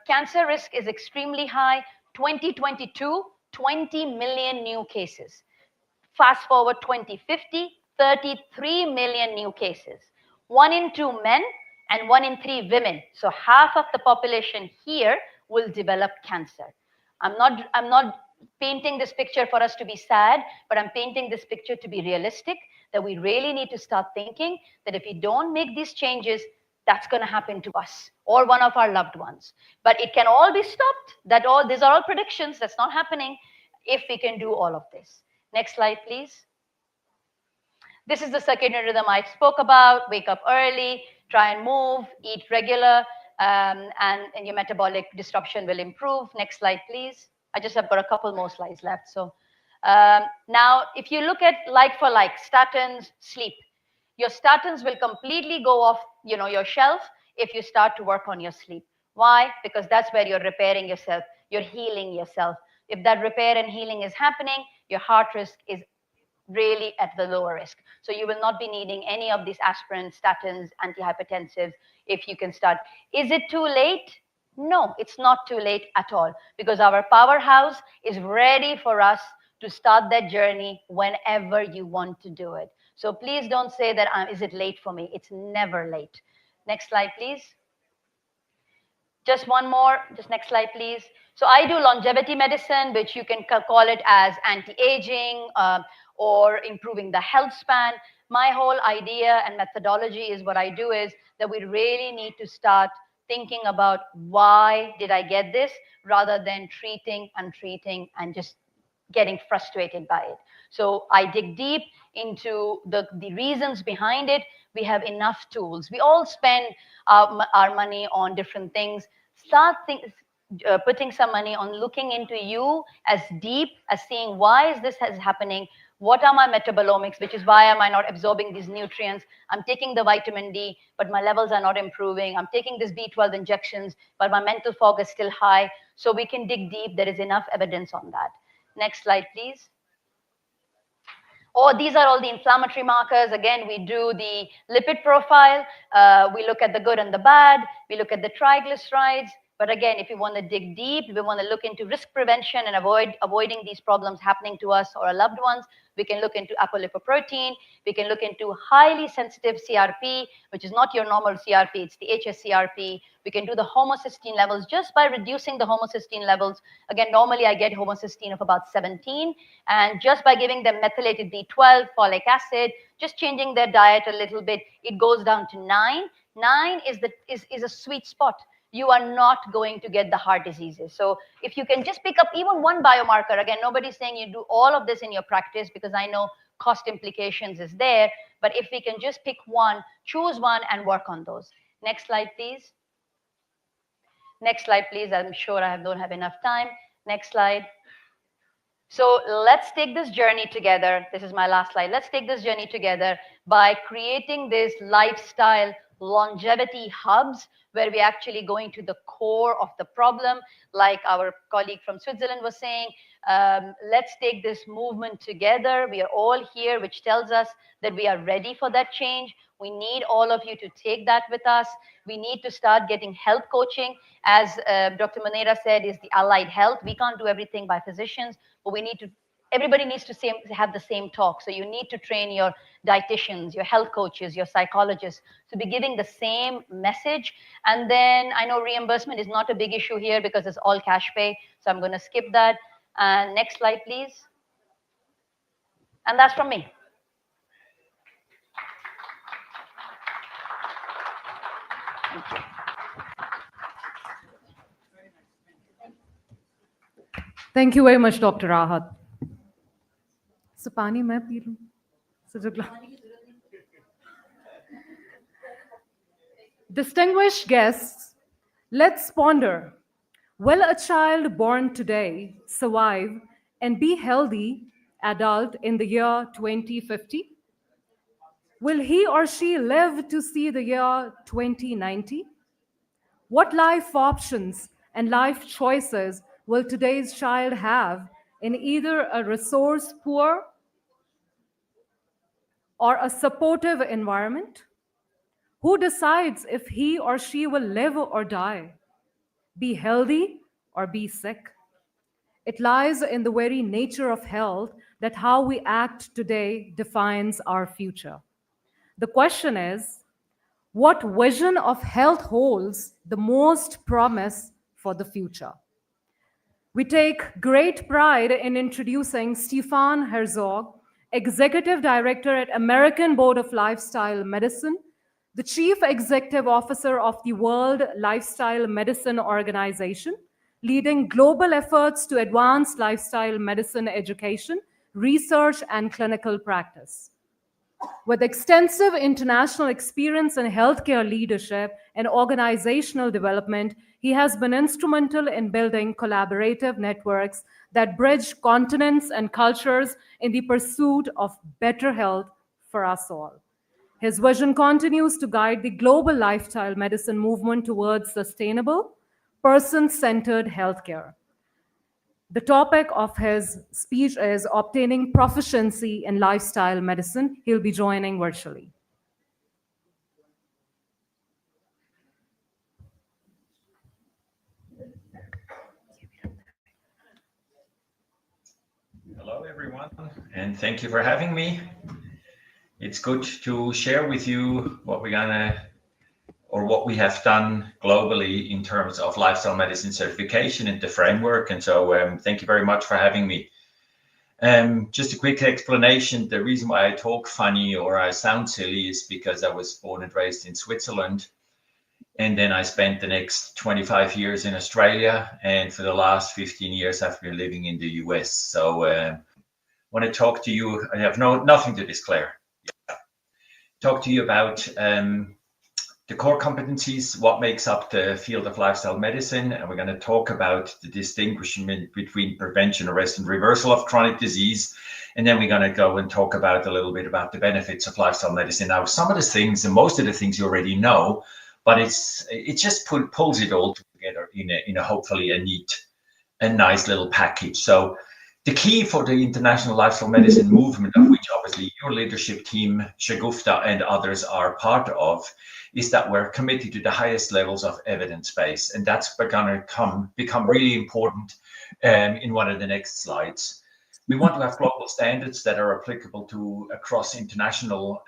Cancer risk is extremely high. 2022, 20 million new cases. Fast forward 2050, 33 million new cases. 1 in 2 men and 1 in 3 women. So half of the population here will develop cancer. I'm not painting this picture for us to be sad, but I'm painting this picture to be realistic, that we really need to start thinking that if we don't make these changes, that's going to happen to us or one of our loved ones. But it can all be stopped. These are all predictions. That's not happening if we can do all of this. Next slide, please. This is the circadian rhythm I spoke about. Wake up early, try and move, eat regular, and your metabolic disruption will improve. Next slide, please. I just have got a couple more slides left. So now, if you look at like for like, statins, sleep, your statins will completely go off, your shelf if you start to work on your sleep. Why? Because that's where you're repairing yourself. You're healing yourself. If that repair and healing is happening, your heart risk is really at the lower risk. So you will not be needing any of these aspirin, statins, antihypertensives if you can start. Is it too late? No, it's not too late at all, because our powerhouse is ready for us to start that journey whenever you want to do it. So please don't say that, is it late for me? It's never late. Next slide, please. Just one more, just next slide, please. So I do longevity medicine, which you can call it as anti-aging or improving the health span. My whole idea and methodology is what I do is that we really need to start thinking about why did I get this, rather than treating and just getting frustrated by it. So I dig deep into the reasons behind it. We have enough tools. We all spend our money on different things. Start putting some money on looking into you as deep as seeing why is this happening? What are my metabolomics, which is why am I not absorbing these nutrients? I'm taking the vitamin D, but my levels are not improving. I'm taking this B12 injections, but my mental fog is still high. So we can dig deep. There is enough evidence on that. Next slide, please. These are all the inflammatory markers. Again, we do the lipid profile. We look at the good and the bad. We look at the triglycerides. But again, if you want to dig deep, we want to look into risk prevention and avoiding these problems happening to us or our loved ones. We can look into apolipoprotein. We can look into highly sensitive CRP, which is not your normal CRP. It's the HSCRP. We can do the homocysteine levels just by reducing the homocysteine levels. Again, normally I get homocysteine of about 17. And just by giving them methylated B12, folic acid, just changing their diet a little bit, it goes down to 9. 9 is a sweet spot. You are not going to get the heart diseases. So if you can just pick up even one biomarker, again, nobody's saying you do all of this in your practice, because I know cost implications is there. But if we can just pick one, choose one and work on those. Next slide, please. Next slide, please. I'm sure I don't have enough time. Next slide. So let's take this journey together. This is my last slide. Let's take this journey together by creating this lifestyle longevity hubs where we're actually going to the core of the problem. Like our colleague from Switzerland was saying, let's take this movement together. We are all here, which tells us that we are ready for that change. We need all of you to take that with us. We need to start getting health coaching. As Dr. Munera said, is the allied health. We can't do everything by physicians, but we need to, everybody needs to have the same talk. So you need to train your dietitians, your health coaches, your psychologists to be giving the same message. And then I know reimbursement is not a big issue here because it's all cash pay. So I'm going to skip that. And next slide, please. And that's from me. Thank you. Thank you very much, Dr. Rahat. So, pani main pee loon. Distinguished guests, let's ponder. Will a child born today survive and be healthy adult in the year 2050? Will he or she live to see the year 2090? What life options and life choices will today's child have in either a resource-poor or a supportive environment? Who decides if he or she will live or die, be healthy or be sick? It lies in the very nature of health that how we act today defines our future. The question is, what vision of health holds the most promise for the future? We take great pride in introducing Stefan Herzog, Executive Director at American Board of Lifestyle Medicine, the Chief Executive Officer of the World Lifestyle Medicine Organization, leading global efforts to advance lifestyle medicine education, research, and clinical practice. With extensive international experience in healthcare leadership and organizational development, he has been instrumental in building collaborative networks that bridge continents and cultures in the pursuit of better health for us all. His vision continues to guide the global lifestyle medicine movement towards sustainable, person-centered healthcare. The topic of his speech is obtaining proficiency in lifestyle medicine. He'll be joining virtually. Hello, everyone, and thank you for having me. It's good to share with you what what we have done globally in terms of lifestyle medicine certification and the framework. And so thank you very much for having me. Just a quick explanation. The reason why I talk funny or I sound silly is because I was born and raised in Switzerland. And then I spent the next 25 years in Australia. And for the last 15 years, I've been living in the US. So when I talk to you, I have nothing to declare. Yeah. Talk to you about the core competencies, what makes up the field of lifestyle medicine. And we're going to talk about the distinguishment between prevention, arrest, and reversal of chronic disease. And then we're going to go and talk about a little bit about the benefits of lifestyle medicine. Now, some of the things and most of the things you already know, but it just pulls it all together in a hopefully a neat and nice little package. So the key for the international lifestyle medicine movement, of which obviously your leadership team, Shagufta and others are part of, is that we're committed to the highest levels of evidence base. And that's going to become really important in one of the next slides. We want to have global standards that are applicable to across international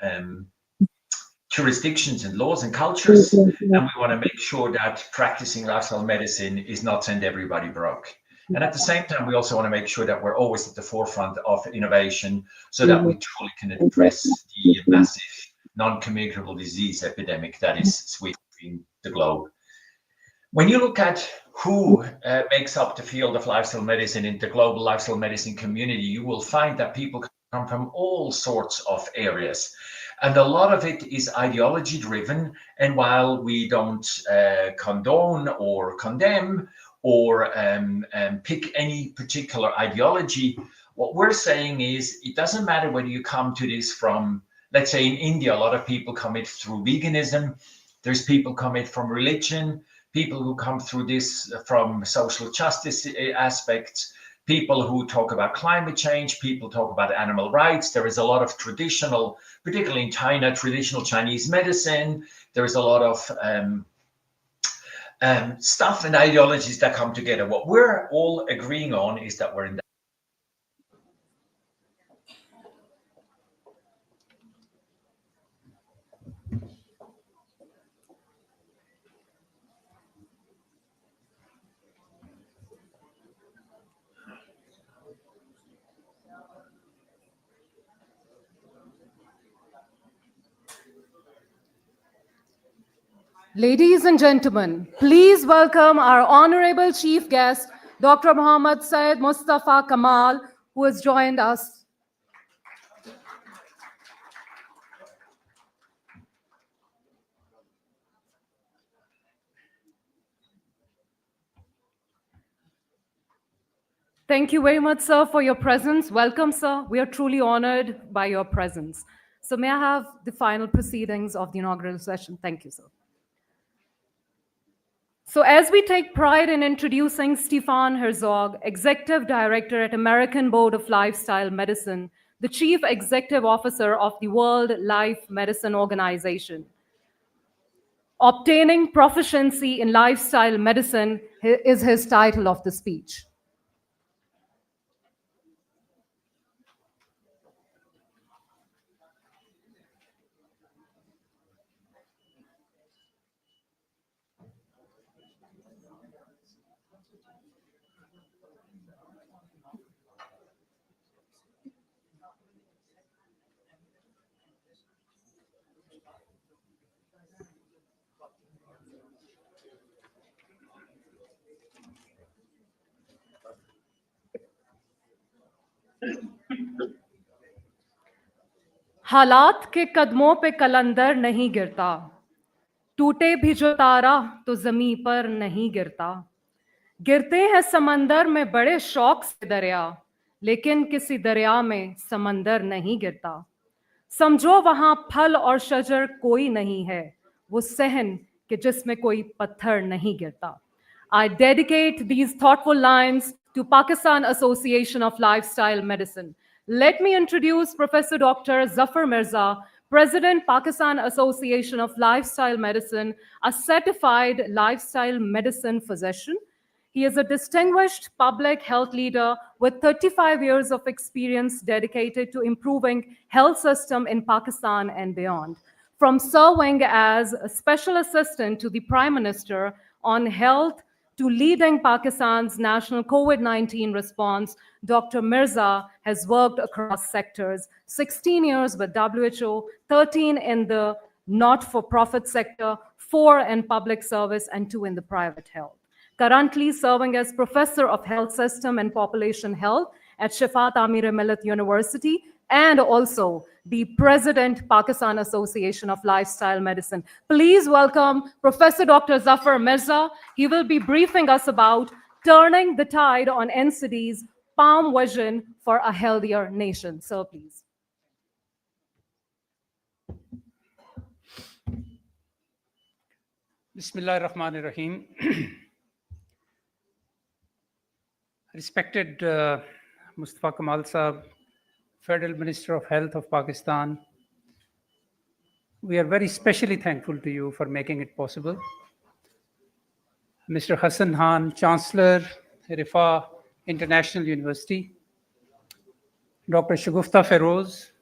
jurisdictions and laws and cultures. And we want to make sure that practicing lifestyle medicine is not send everybody broke. And at the same time, we also want to make sure that we're always at the forefront of innovation so that we truly can address the massive non-communicable disease epidemic that is sweeping the globe. When you look at who makes up the field of lifestyle medicine in the global lifestyle medicine community, you will find that people come from all sorts of areas. And a lot of it is ideology driven. And while we don't condone or condemn or pick any particular ideology, what we're saying is it doesn't matter whether you come to this from, let's say in India, a lot of people come it through veganism. There's people come it from religion, people who come through this from social justice aspects, people who talk about climate change, people talk about animal rights. There is a lot of traditional, particularly in China, traditional Chinese medicine. There is a lot of stuff and ideologies that come together. What we're all agreeing on is that we're in that. Ladies and gentlemen, please welcome our honorable chief guest, Dr. Muhammad Syed Mustafa Kamal, who has joined us. Thank you very much, sir, for your presence. Welcome, sir. We are truly honored by your presence. So may I have the final proceedings of the inaugural session? Thank you, sir. So as we take pride in introducing Stefan Herzog, Executive Director at American Board of Lifestyle Medicine, the Chief Executive Officer of the World Life Medicine Organization. Obtaining proficiency in lifestyle medicine is his title of the speech. हालात के कदमों पे कलंदर नहीं गिरता, टूटे भी जो तारा तो जमी पर नहीं गिरता, गिरते हैं समंदर में बड़े शौक से दरिया, लेकिन किसी दरिया में समंदर नहीं गिरता, समझो वहां फल और शजर कोई नहीं है, वो सहन कि जिसमें कोई पत्थर नहीं गिरता. I dedicate these thoughtful lines to Pakistan Association of Lifestyle Medicine. Let me introduce Professor Dr. Zafar Mirza, President, Pakistan Association of Lifestyle Medicine, a certified lifestyle medicine physician. He is a distinguished public health leader with 35 years of experience dedicated to improving health system in Pakistan and beyond. From serving as a special assistant to the Prime Minister on health to leading Pakistan's national COVID-19 response, Dr. Mirza has worked across sectors, 16 years with WHO, 13 in the not-for-profit sector, 4 in public service, and 2 in the private health. Currently serving as Professor of Health System and Population Health at Shifat Amir Millat University, and also the President, Pakistan Association of Lifestyle Medicine. Please welcome Professor Dr. Zafar Mirza. He will be briefing us about turning the tide on NCD's Palm Vision for a Healthier Nation. Sir, please. Bismillah ar-Rahman ar-Rahim. Respected Mustafa Kamal Sahab, Federal Minister of Health of Pakistan, we are very specially thankful to you for making it possible. Mr. Hassan Khan, Chancellor, Rifa International University, Dr. Shagufta Feroz,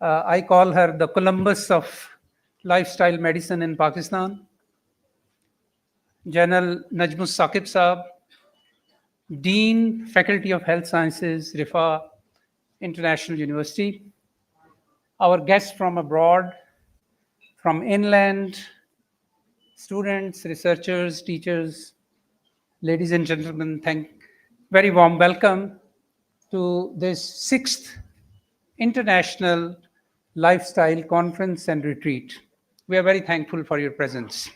I call her the Columbus of lifestyle medicine in Pakistan, General Najmus Saqib Saab, Dean, Faculty of Health Sciences, Rifa International University, our guests from abroad, from inland, students, researchers, teachers, ladies and gentlemen, very warm welcome. to this 6th International Lifestyle Conference and Retreat. We are very thankful for your presence.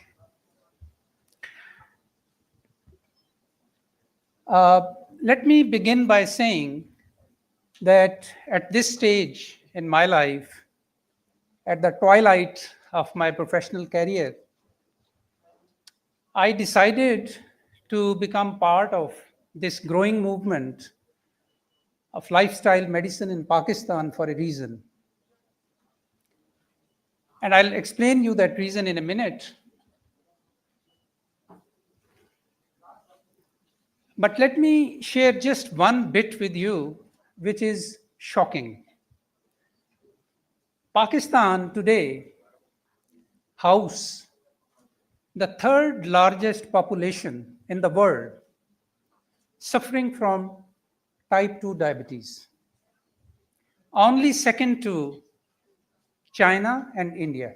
Let me begin by saying that at this stage in my life, at the twilight of my professional career, I decided to become part of this growing movement of lifestyle medicine in Pakistan for a reason. And I'll explain you that reason in a minute. But let me share just one bit with you, which is shocking. Pakistan today houses the third largest population in the world suffering from type 2 diabetes, only second to China and India.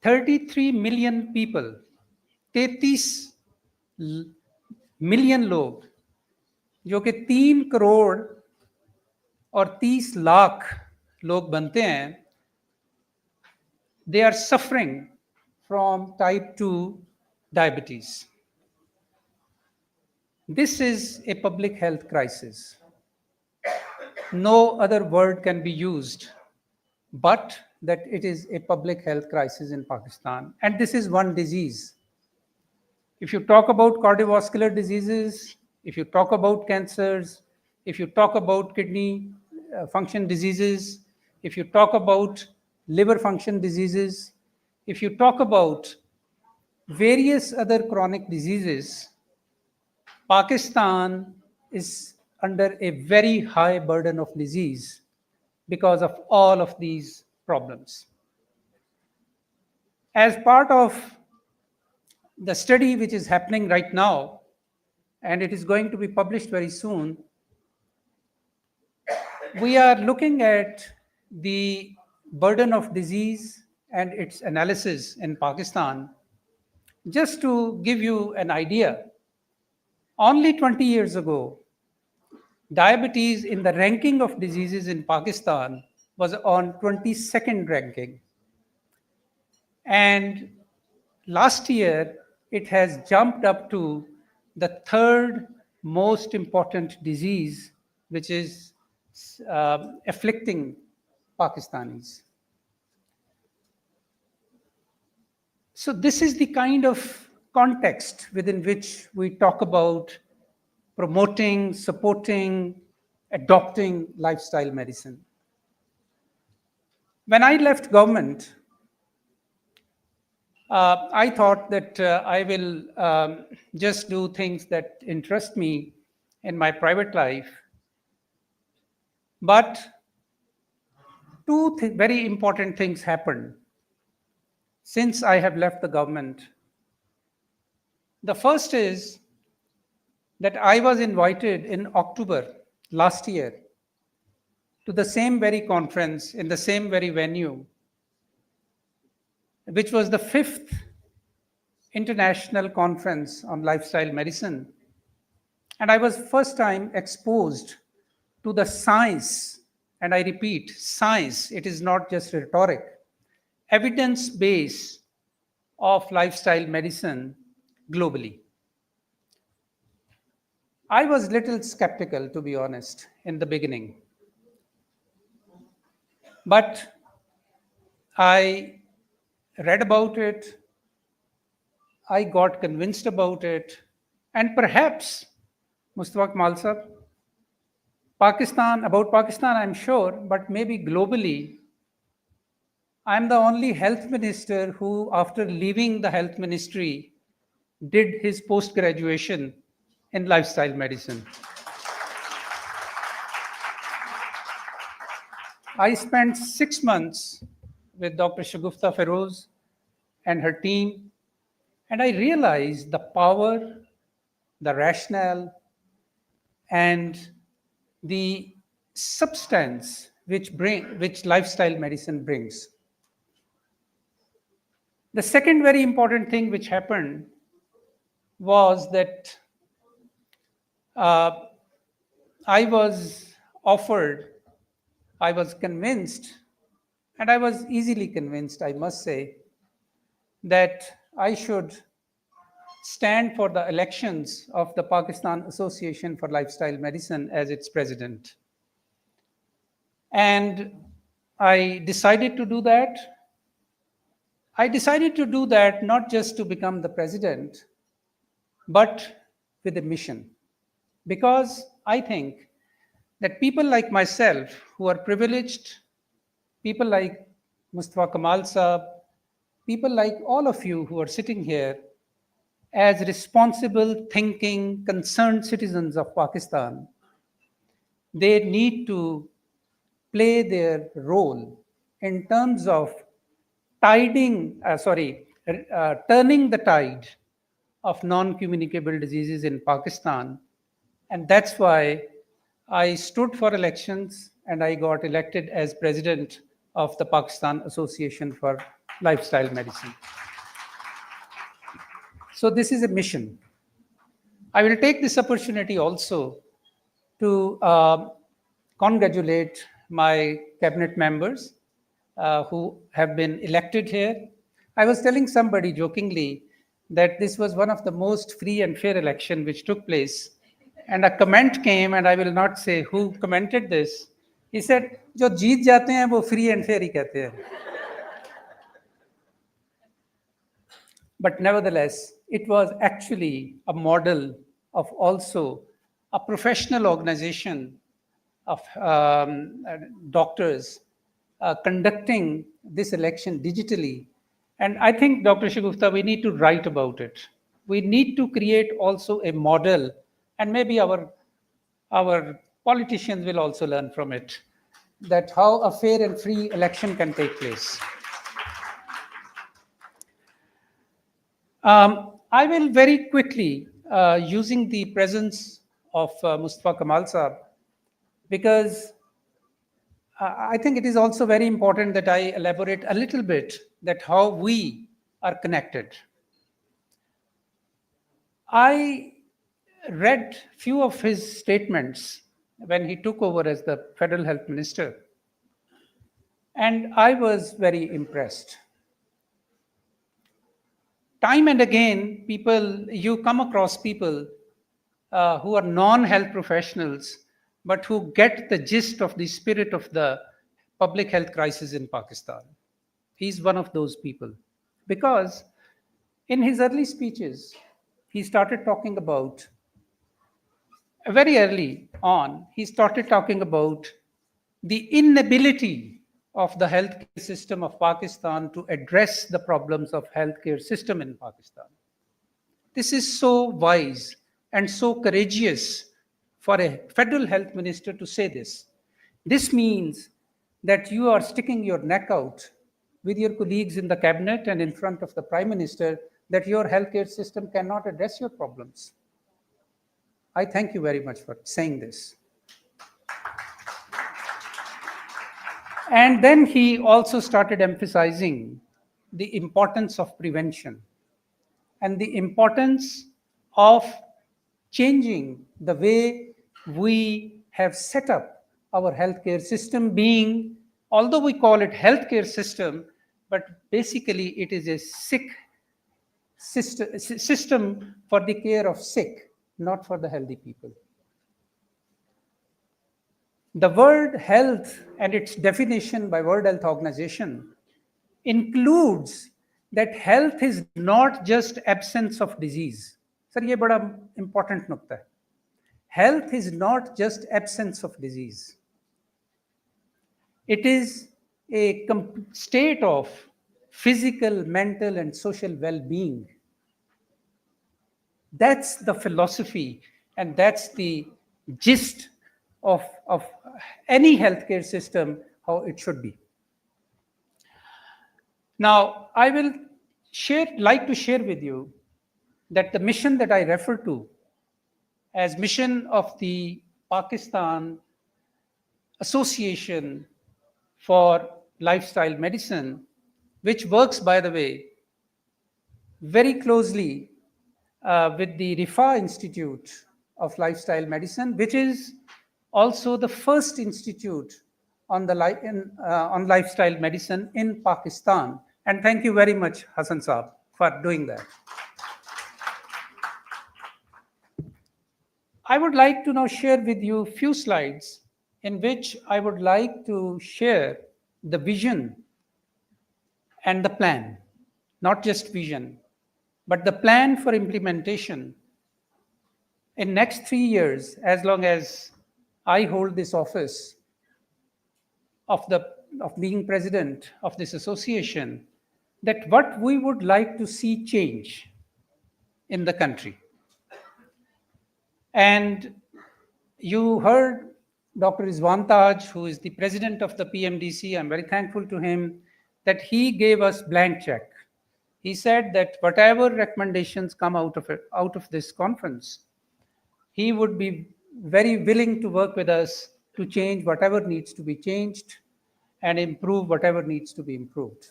33 million people, 33 million लोग जो कि 3 करोड़ और 30 लाख लोग बनते हैं, they are suffering from type 2 diabetes. This is a public health crisis. No other word can be used but that it is a public health crisis in Pakistan. And this is one disease. If you talk about cardiovascular diseases, if you talk about cancers, if you talk about kidney function diseases, if you talk about liver function diseases, if you talk about various other chronic diseases, Pakistan is under a very high burden of disease because of all of these problems. As part of the study which is happening right now, and it is going to be published very soon, we are looking at the burden of disease and its analysis in Pakistan. Just to give you an idea, only 20 years ago, diabetes in the ranking of diseases in Pakistan was on 22nd ranking. And last year, it has jumped up to the third most important disease, which is afflicting Pakistanis. So this is the kind of context within which we talk about promoting, supporting, adopting lifestyle medicine. When I left government, I thought that I will just do things that interest me in my private life. But two very important things happened since I have left the government. The first is that I was invited in October last year to the same very conference in the same very venue, which was the 5th International Conference on Lifestyle Medicine. And I was first time exposed to the science, and I repeat, science, it is not just rhetoric, evidence base of lifestyle medicine globally. I was little skeptical, to be honest, in the beginning. But I read about it, I got convinced about it, and perhaps, Mustafa Kamal sahab, about Pakistan, I'm sure, but maybe globally, I'm the only health minister who, after leaving the health ministry, did his post-graduation in lifestyle medicine. I spent 6 months with Dr. Shagufta Feroz and her team, and I realized the power, the rationale, and the substance which lifestyle medicine brings. The second very important thing which happened was that I was offered, I was convinced, and I was easily convinced, I must say, that I should stand for the elections of the Pakistan Association for Lifestyle Medicine as its president. And I decided to do that. I decided to do that not just to become the president, but with a mission. Because I think that people like myself who are privileged, people like Mustafa Kamal Saab, people like all of you who are sitting here as responsible, thinking, concerned citizens of Pakistan, they need to play their role in terms of turning the tide of non-communicable diseases in Pakistan. And that's why I stood for elections and I got elected as president of the Pakistan Association for Lifestyle Medicine. So this is a mission. I will take this opportunity also to congratulate my cabinet members who have been elected here. I was telling somebody jokingly that this was one of the most free and fair election which took place. And a comment came, and I will not say who commented this. He said, "Jo jeet jate hain, wo free and fair hi kehte hain." But nevertheless, it was actually a model of also a professional organization of doctors conducting this election digitally. And I think, Dr. Shagufta, we need to write about it. We need to create also a model, and maybe our politicians will also learn from it, that how a fair and free election can take place. I will very quickly, using the presence of Mustafa Kamal Saab, because I think it is also very important that I elaborate a little bit that how we are connected. I read few of his statements when he took over as the Federal Health Minister, and I was very impressed. Time and again, you come across people who are non-health professionals, but who get the gist of the spirit of the public health crisis in Pakistan. He's one of those people. Because in his early speeches, he started talking about, very early on, he started talking about the inability of the healthcare system of Pakistan to address the problems of healthcare system in Pakistan. This is so wise and so courageous for a federal health minister to say this. This means that you are sticking your neck out with your colleagues in the cabinet and in front of the prime minister that your healthcare system cannot address your problems. I thank you very much for saying this. And then he also started emphasizing the importance of prevention and the importance of changing the way we have set up our healthcare system, being, although we call it healthcare system, but basically it is a sick system for the care of sick, not for the healthy people. The word health and its definition by World Health Organization includes that health is not just absence of disease. Sir, ये बड़ा important नुक्ता है. Health is not just absence of disease. It is a state of physical, mental, and social well-being. That's the philosophy, and that's the gist of any healthcare system, how it should be. Now, I will like to share with you that the mission that I refer to as mission of the Pakistan Association for Lifestyle Medicine, which works, by the way, very closely with the Rifa Institute of Lifestyle Medicine, which is also the first institute on on lifestyle medicine in Pakistan. And thank you very much, Hassan Saab, for doing that. I would like to now share with you a few slides in which I would like to share the vision and the plan, not just vision, but the plan for implementation in next 3 years, as long as I hold this office of being president of this association, that what we would like to see change in the country. And you heard Dr. Rizwan Taj, who is the president of the PMDC. I'm very thankful to him that he gave us blank check. He said that whatever recommendations come out of this conference, he would be very willing to work with us to change whatever needs to be changed and improve whatever needs to be improved.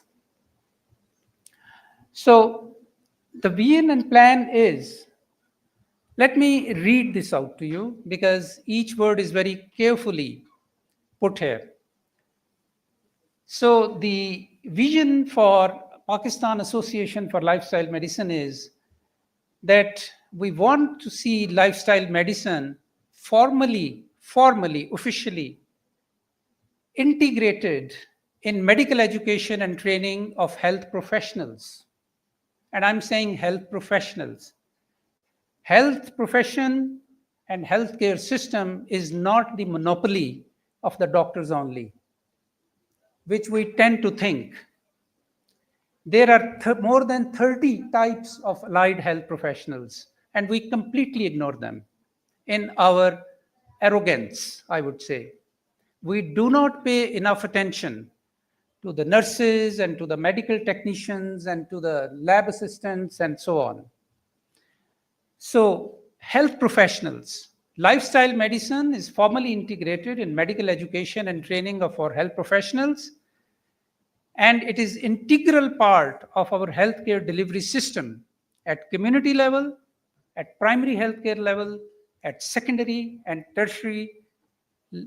So the vision and plan is, let me read this out to you because each word is very carefully put here. So the vision for Pakistan Association for Lifestyle Medicine is that we want to see lifestyle medicine formally, officially integrated in medical education and training of health professionals. And I'm saying health professionals. Health profession and healthcare system is not the monopoly of the doctors only, which we tend to think. There are more than 30 types of allied health professionals, and we completely ignore them in our arrogance, I would say. We do not pay enough attention to the nurses and to the medical technicians and to the lab assistants and so on. So, health professionals. Lifestyle medicine is formally integrated in medical education and training of our health professionals, and it is integral part of our healthcare delivery system at community level, at primary healthcare level, at secondary and tertiary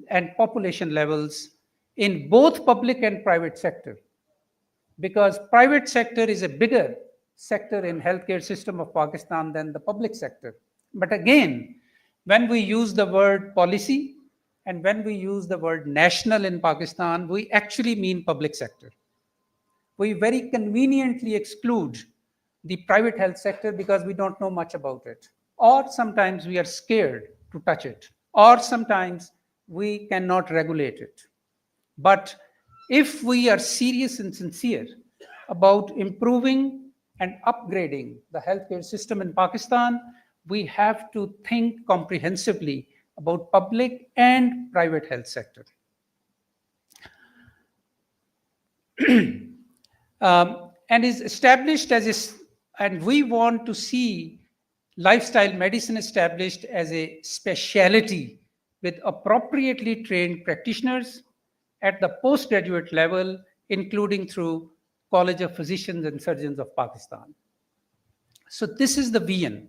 and population levels in both public and private sector. Because private sector is a bigger sector in healthcare system of Pakistan than the public sector. But again, when we use the word policy and when we use the word national in Pakistan, we actually mean public sector. We very conveniently exclude the private health sector because we don't know much about it. Or sometimes we are scared to touch it. Or sometimes we cannot regulate it. But if we are serious and sincere about improving and upgrading the healthcare system in Pakistan, we have to think comprehensively about public and private health sector. And is established and we want to see lifestyle medicine established as a specialty with appropriately trained practitioners at the postgraduate level, including through College of Physicians and Surgeons of Pakistan. So this is the vision.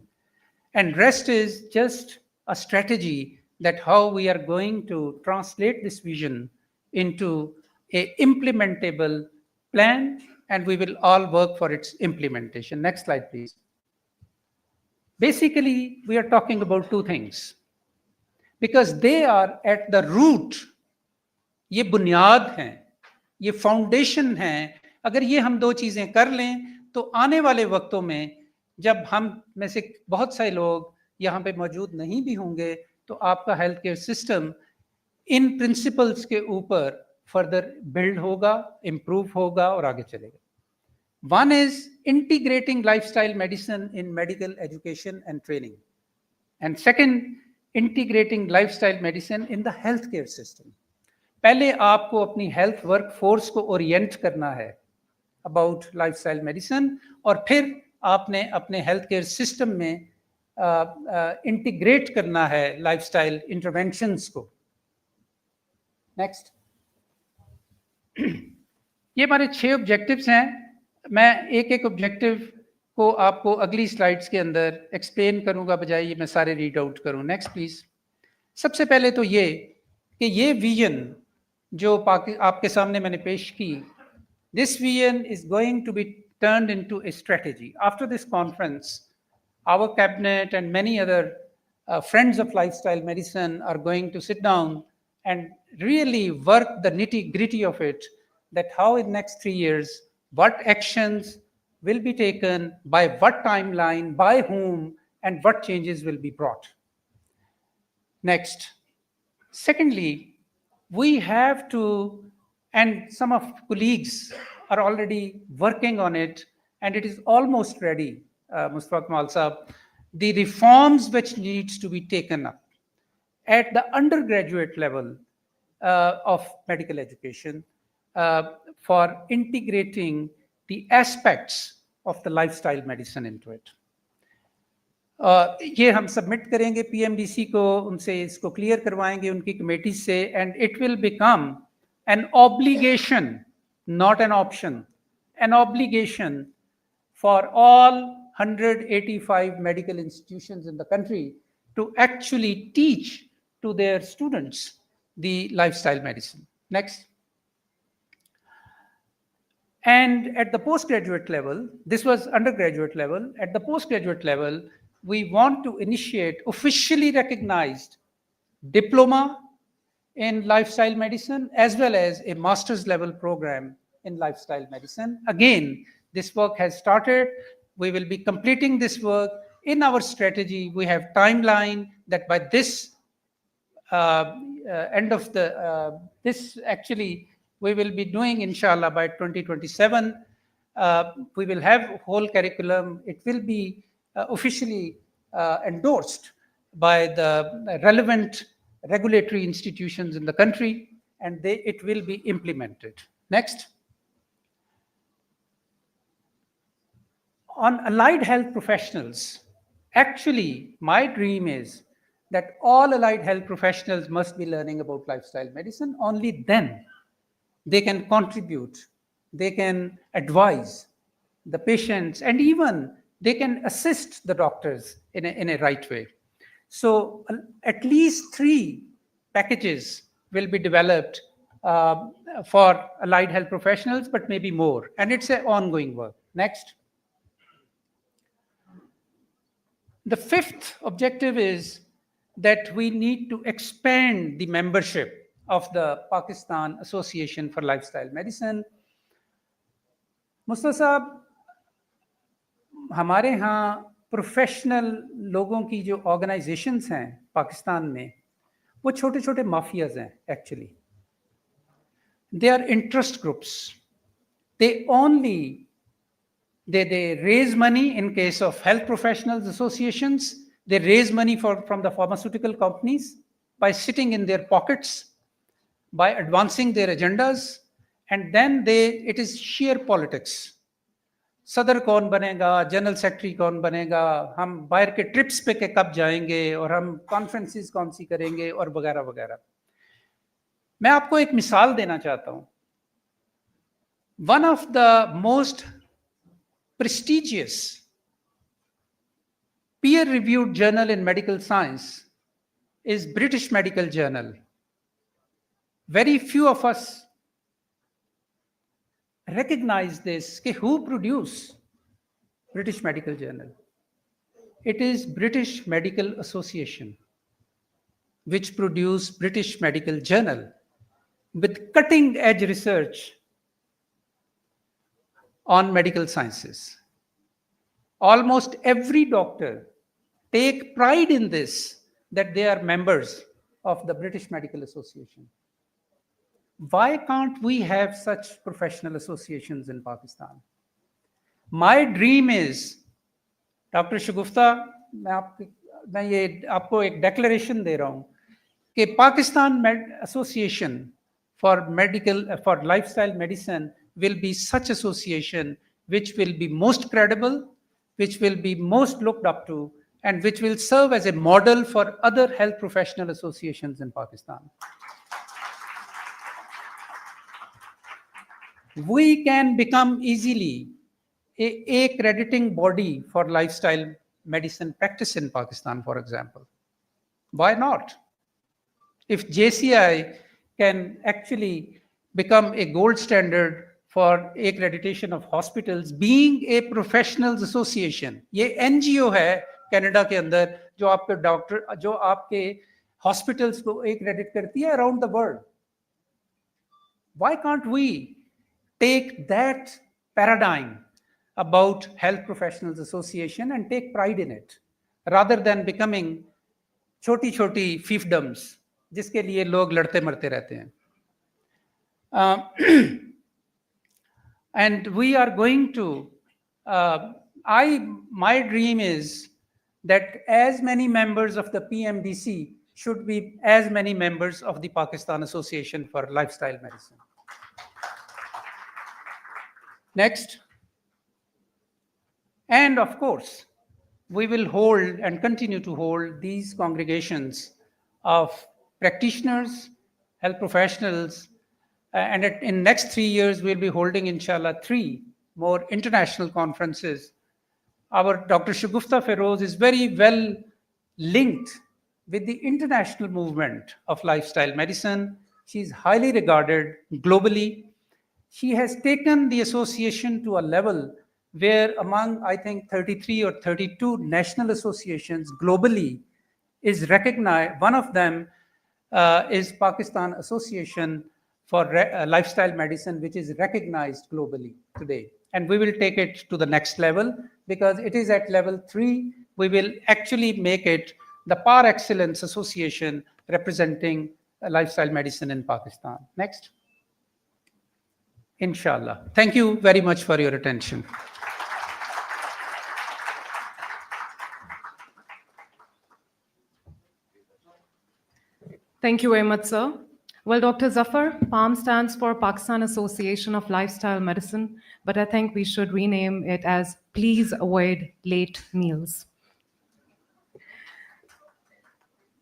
And rest is just a strategy that how we are going to translate this vision into a implementable plan, and we will all work for its implementation. Next slide, please. Basically, we are talking about two things because they are at the root. ये बुनियाद हैं, ये foundation हैं. अगर ये हम दो चीजें कर लें तो आने वाले वक्तों में जब हम में से बहुत सारे लोग यहाँ पे मौजूद नहीं भी होंगे तो आपका health care system in principles के ऊपर फर्दर बिल्ड होगा, इम्प्रूव होगा और आगे चलेगा. One is integrating lifestyle medicine in medical education and training. And second, integrating lifestyle medicine in the healthcare system. पहले आपको अपनी हेल्थ वर्क फोर्स को ओरिएंट करना है अबाउट लाइफस्टाइल मेडिसिन और फिर आपने अपने हेल्थ केयर सिस्टम में इंटीग्रेट करना है लाइफस्टाइल इंटरवेंशंस को. नेक्स्ट. ये हमारे 6 ऑब्जेक्टिव्स हैं. मैं एक एक ऑब्जेक्टिव को आपको अगली स्लाइड्स के अंदर एक्सप्लेन करूंगा बजाय ये मैं सारे रीड आउट करूं. Next please. सबसे पहले तो ये कि ये विजन जो आपके सामने मैंने पेश की, this vision is going to be turned into a strategy. After this conference, our cabinet and many other friends of lifestyle medicine are going to sit down and really work the nitty-gritty of it, that how in next 3 years, what actions will be taken, by what timeline, by whom, and what changes will be brought. Next. Secondly, we have to, and some of colleagues are already working on it, and it is almost ready, Mustafa Kamal Saab, the reforms which needs to be taken up at the undergraduate level of medical education for integrating the aspects of the lifestyle medicine into it. ये हम submit करेंगे PMDC को, उनसे इसको clear करवाएंगे उनकी committee से, and it will become an obligation, not an option, an obligation for all 185 medical institutions in the country to actually teach to their students the lifestyle medicine. Next. And at the postgraduate level, this was undergraduate level, at the postgraduate level, we want to initiate officially recognized diploma in lifestyle medicine as well as a master's level program in lifestyle medicine. Again, this work has started. We will be completing this work. In our strategy, we have timeline that by this end of the, this actually, we will be doing inshallah by 2027. We will have whole curriculum. It will be officially endorsed by the relevant regulatory institutions in the country, and it will be implemented. Next. On allied health professionals, actually, my dream is that all allied health professionals must be learning about lifestyle medicine. Only then they can contribute, they can advise the patients, and even they can assist the doctors in a right way. So at least 3 packages will be developed for allied health professionals, but maybe more. And it's an ongoing work. Next. The 5th objective is that we need to expand the membership of the Pakistan Association for Lifestyle Medicine. Mustafa साहब, हमारे यहाँ professional लोगों की जो organisations हैं पाकिस्तान में, वो छोटे छोटे माफियाज हैं actually. They are interest groups. They only they raise money in case of health professionals associations. They raise money from the pharmaceutical companies by sitting in their pockets, by advancing their agendas, and then it is sheer politics. सदर कौन बनेगा, general secretary कौन बनेगा, हम बाहर के trips पे के कब जाएंगे, और हम कॉन्फ्रेंसेस कौन सी करेंगे, और वगैरह वगैरह. मैं आपको एक मिसाल देना चाहता हूं. One of the most prestigious peer-reviewed journal in medical science is British Medical Journal. Very few of us recognize this. Who produced British Medical Journal? It is British Medical Association, which produced British Medical Journal with cutting-edge research on medical sciences. Almost every doctor take pride in this, that they are members of the British Medical Association. Why can't we have such professional associations in Pakistan? My dream is, Dr. Shagufta, मैं ये आपको एक declaration दे रहा हूँ कि Pakistan Association for Lifestyle Medicine will be such association which will be most credible, which will be most looked up to, and which will serve as a model for other health professional associations in Pakistan. We can become easily a accrediting body for lifestyle medicine practice in Pakistan, for example. Why not? if JCI can actually become a gold standard for accreditation of hospitals, being a professionals association, ये NGO है Canada के अंदर जो आपके doctor, जो आपके hospitals को accredit करती है around the world. Why can't we take that paradigm about Health Professionals Association and take pride in it, rather than becoming छोटी-छोटी fiefdoms जिसके लिए लोग लड़ते मरते रहते हैं. And we are going to, my dream is that as many members of the PMDC should be as many members of the Pakistan Association for Lifestyle Medicine. Next. And of course, we will hold and continue to hold these congregations of practitioners, health professionals, and in next 3 years, we'll be holding, inshallah, 3 more international conferences. Our Dr. Shagufta Feroz is very well linked with the international movement of lifestyle medicine. She's highly regarded globally. She has taken the association to a level where among, I think, 33 or 32 national associations globally is recognized. One of them is Pakistan Association for Lifestyle Medicine, which is recognized globally today. And we will take it to the next level because it is at level 3. We will actually make it the par excellence association representing lifestyle medicine in Pakistan. Next. Inshallah. Thank you very much for your attention. Thank you very much, sir. Well, Dr. Zafar, PALM stands for Pakistan Association of Lifestyle Medicine, but I think we should rename it as Please Avoid Late Meals.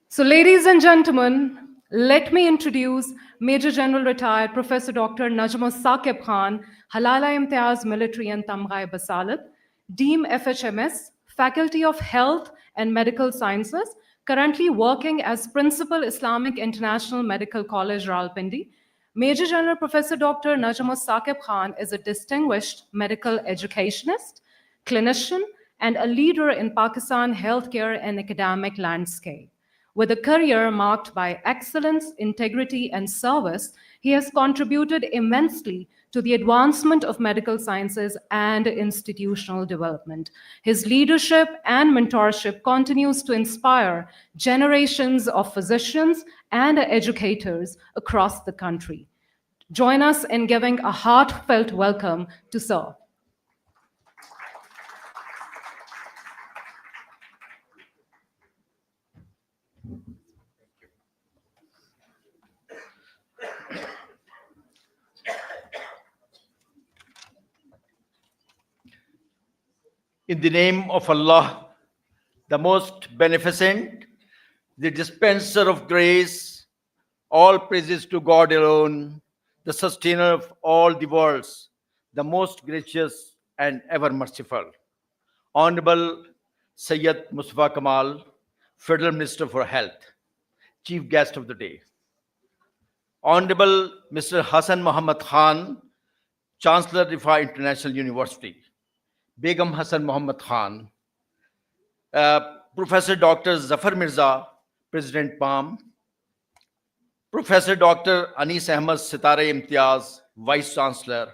So, ladies and gentlemen, let me introduce Major General Retired Professor Dr. Najm Saqib Khan, Halala Imtiaz Military and Tamgha Basalat, Dean FHMS, Faculty of Health and Medical Sciences, currently working as Principal Islamic International Medical College, Rawalpindi. Major General Professor Dr. Najm Saqib Khan is a distinguished medical educationist, clinician, and a leader in Pakistan healthcare and academic landscape. With a career marked by excellence, integrity, and service, he has contributed immensely to the advancement of medical sciences and institutional development. His leadership and mentorship continues to inspire generations of physicians and educators across the country. Join us in giving a heartfelt welcome to Sir. In the name of Allah, the most beneficent, the dispenser of grace, all praises to God alone, the sustainer of all the worlds, the most gracious and ever merciful. Honorable Sayyid Mustafa Kamal, Federal Minister for Health, Chief Guest of the Day. Honorable Mr. Hassan Muhammad Khan, Chancellor Rifa International University. Begum Hassan Muhammad Khan, Professor Dr. Zafar Mirza, President PALM, Professor Dr. Anis Ahmad Sitare Imtiaz, Vice Chancellor,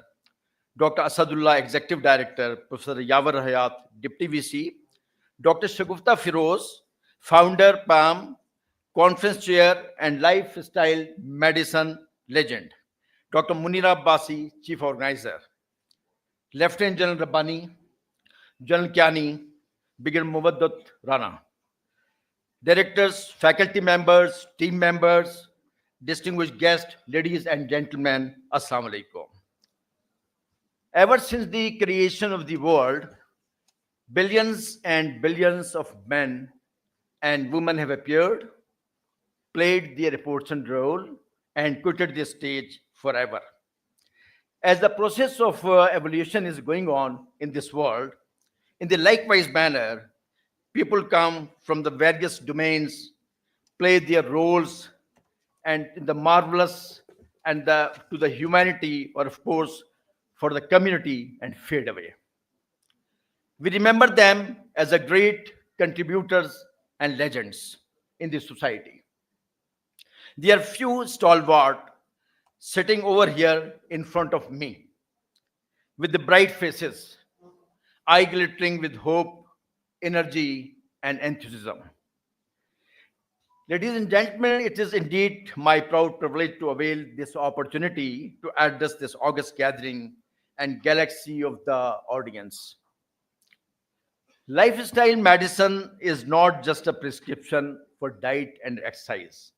Dr. Asadullah, Executive Director, Professor Yawar Hayat, Deputy VC, Dr. Shagufta Feroz, Founder PALM, Conference Chair and Lifestyle Medicine Legend, Dr. Munira Abbasi, Chief Organizer, Lieutenant General Rabbani, General Kiani, Brigadier Muwaddat Rana, directors, faculty members, team members, distinguished guests, ladies and gentlemen, Assalamu alaikum. Ever since the creation of the world, billions and billions of men and women have appeared, played their important role, and quitted the stage forever. As the process of evolution is going on in this world, in the likewise manner, people come from the various domains, play their roles, and the marvelous and to the humanity, or of course, for the community, and fade away. We remember them as a great contributors and legends in the society. There are few stalwart sitting over here in front of me with the bright faces, eye glittering with hope, energy, and enthusiasm. Ladies and gentlemen, it is indeed my proud privilege to avail this opportunity to address this august gathering and galaxy of the audience. Lifestyle medicine is not just a prescription for diet and exercise,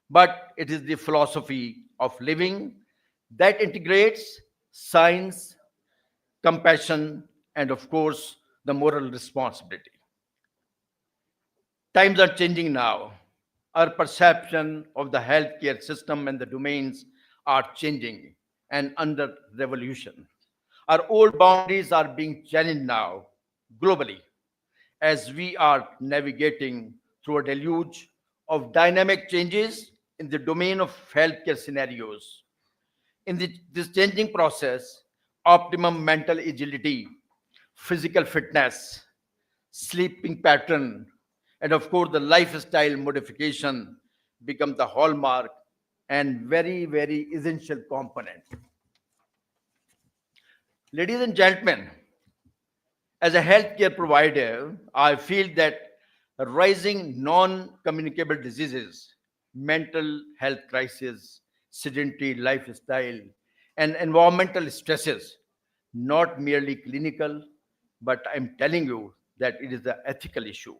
but it is the philosophy of living that integrates science, compassion, and of course, the moral responsibility. Times are changing now. Our perception of the healthcare system and the domains are changing and under revolution. Our old boundaries are being challenged now globally as we are navigating through a deluge of dynamic changes in the domain of healthcare scenarios. In this changing process, optimum mental agility, physical fitness, sleeping pattern, and of course the lifestyle modification become the hallmark and very, very essential component. Ladies and gentlemen, as a healthcare provider, I feel that rising non-communicable diseases, mental health crisis, sedentary lifestyle, and environmental stresses, not merely clinical, but I'm telling you that it is an ethical issue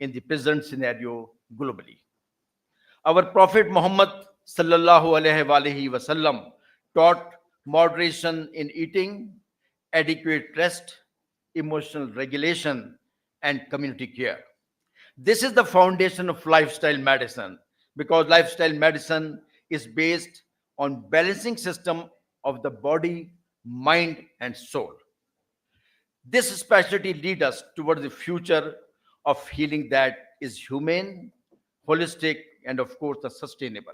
in the present scenario globally. Our Prophet Muhammad sallallahu alaihi wasallam taught moderation in eating, adequate rest, emotional regulation, and community care. This is the foundation of lifestyle medicine because lifestyle medicine is based on balancing system of the body, mind, and soul. This specialty leads us towards the future of healing that is humane, holistic, and of course, sustainable.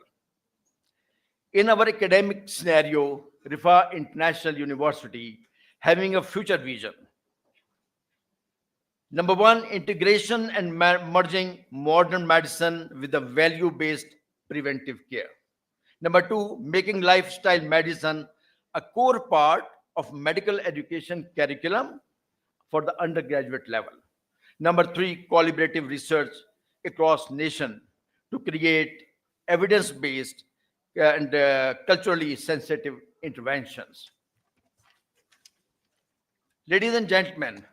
In our academic scenario, Rifa International University having a future vision. Number one, integration and merging modern medicine with a value-based preventive care. Number two, making lifestyle medicine a core part of medical education curriculum for the undergraduate level. Number three, collaborative research across nation to create evidence-based and culturally sensitive interventions. Ladies and gentlemen,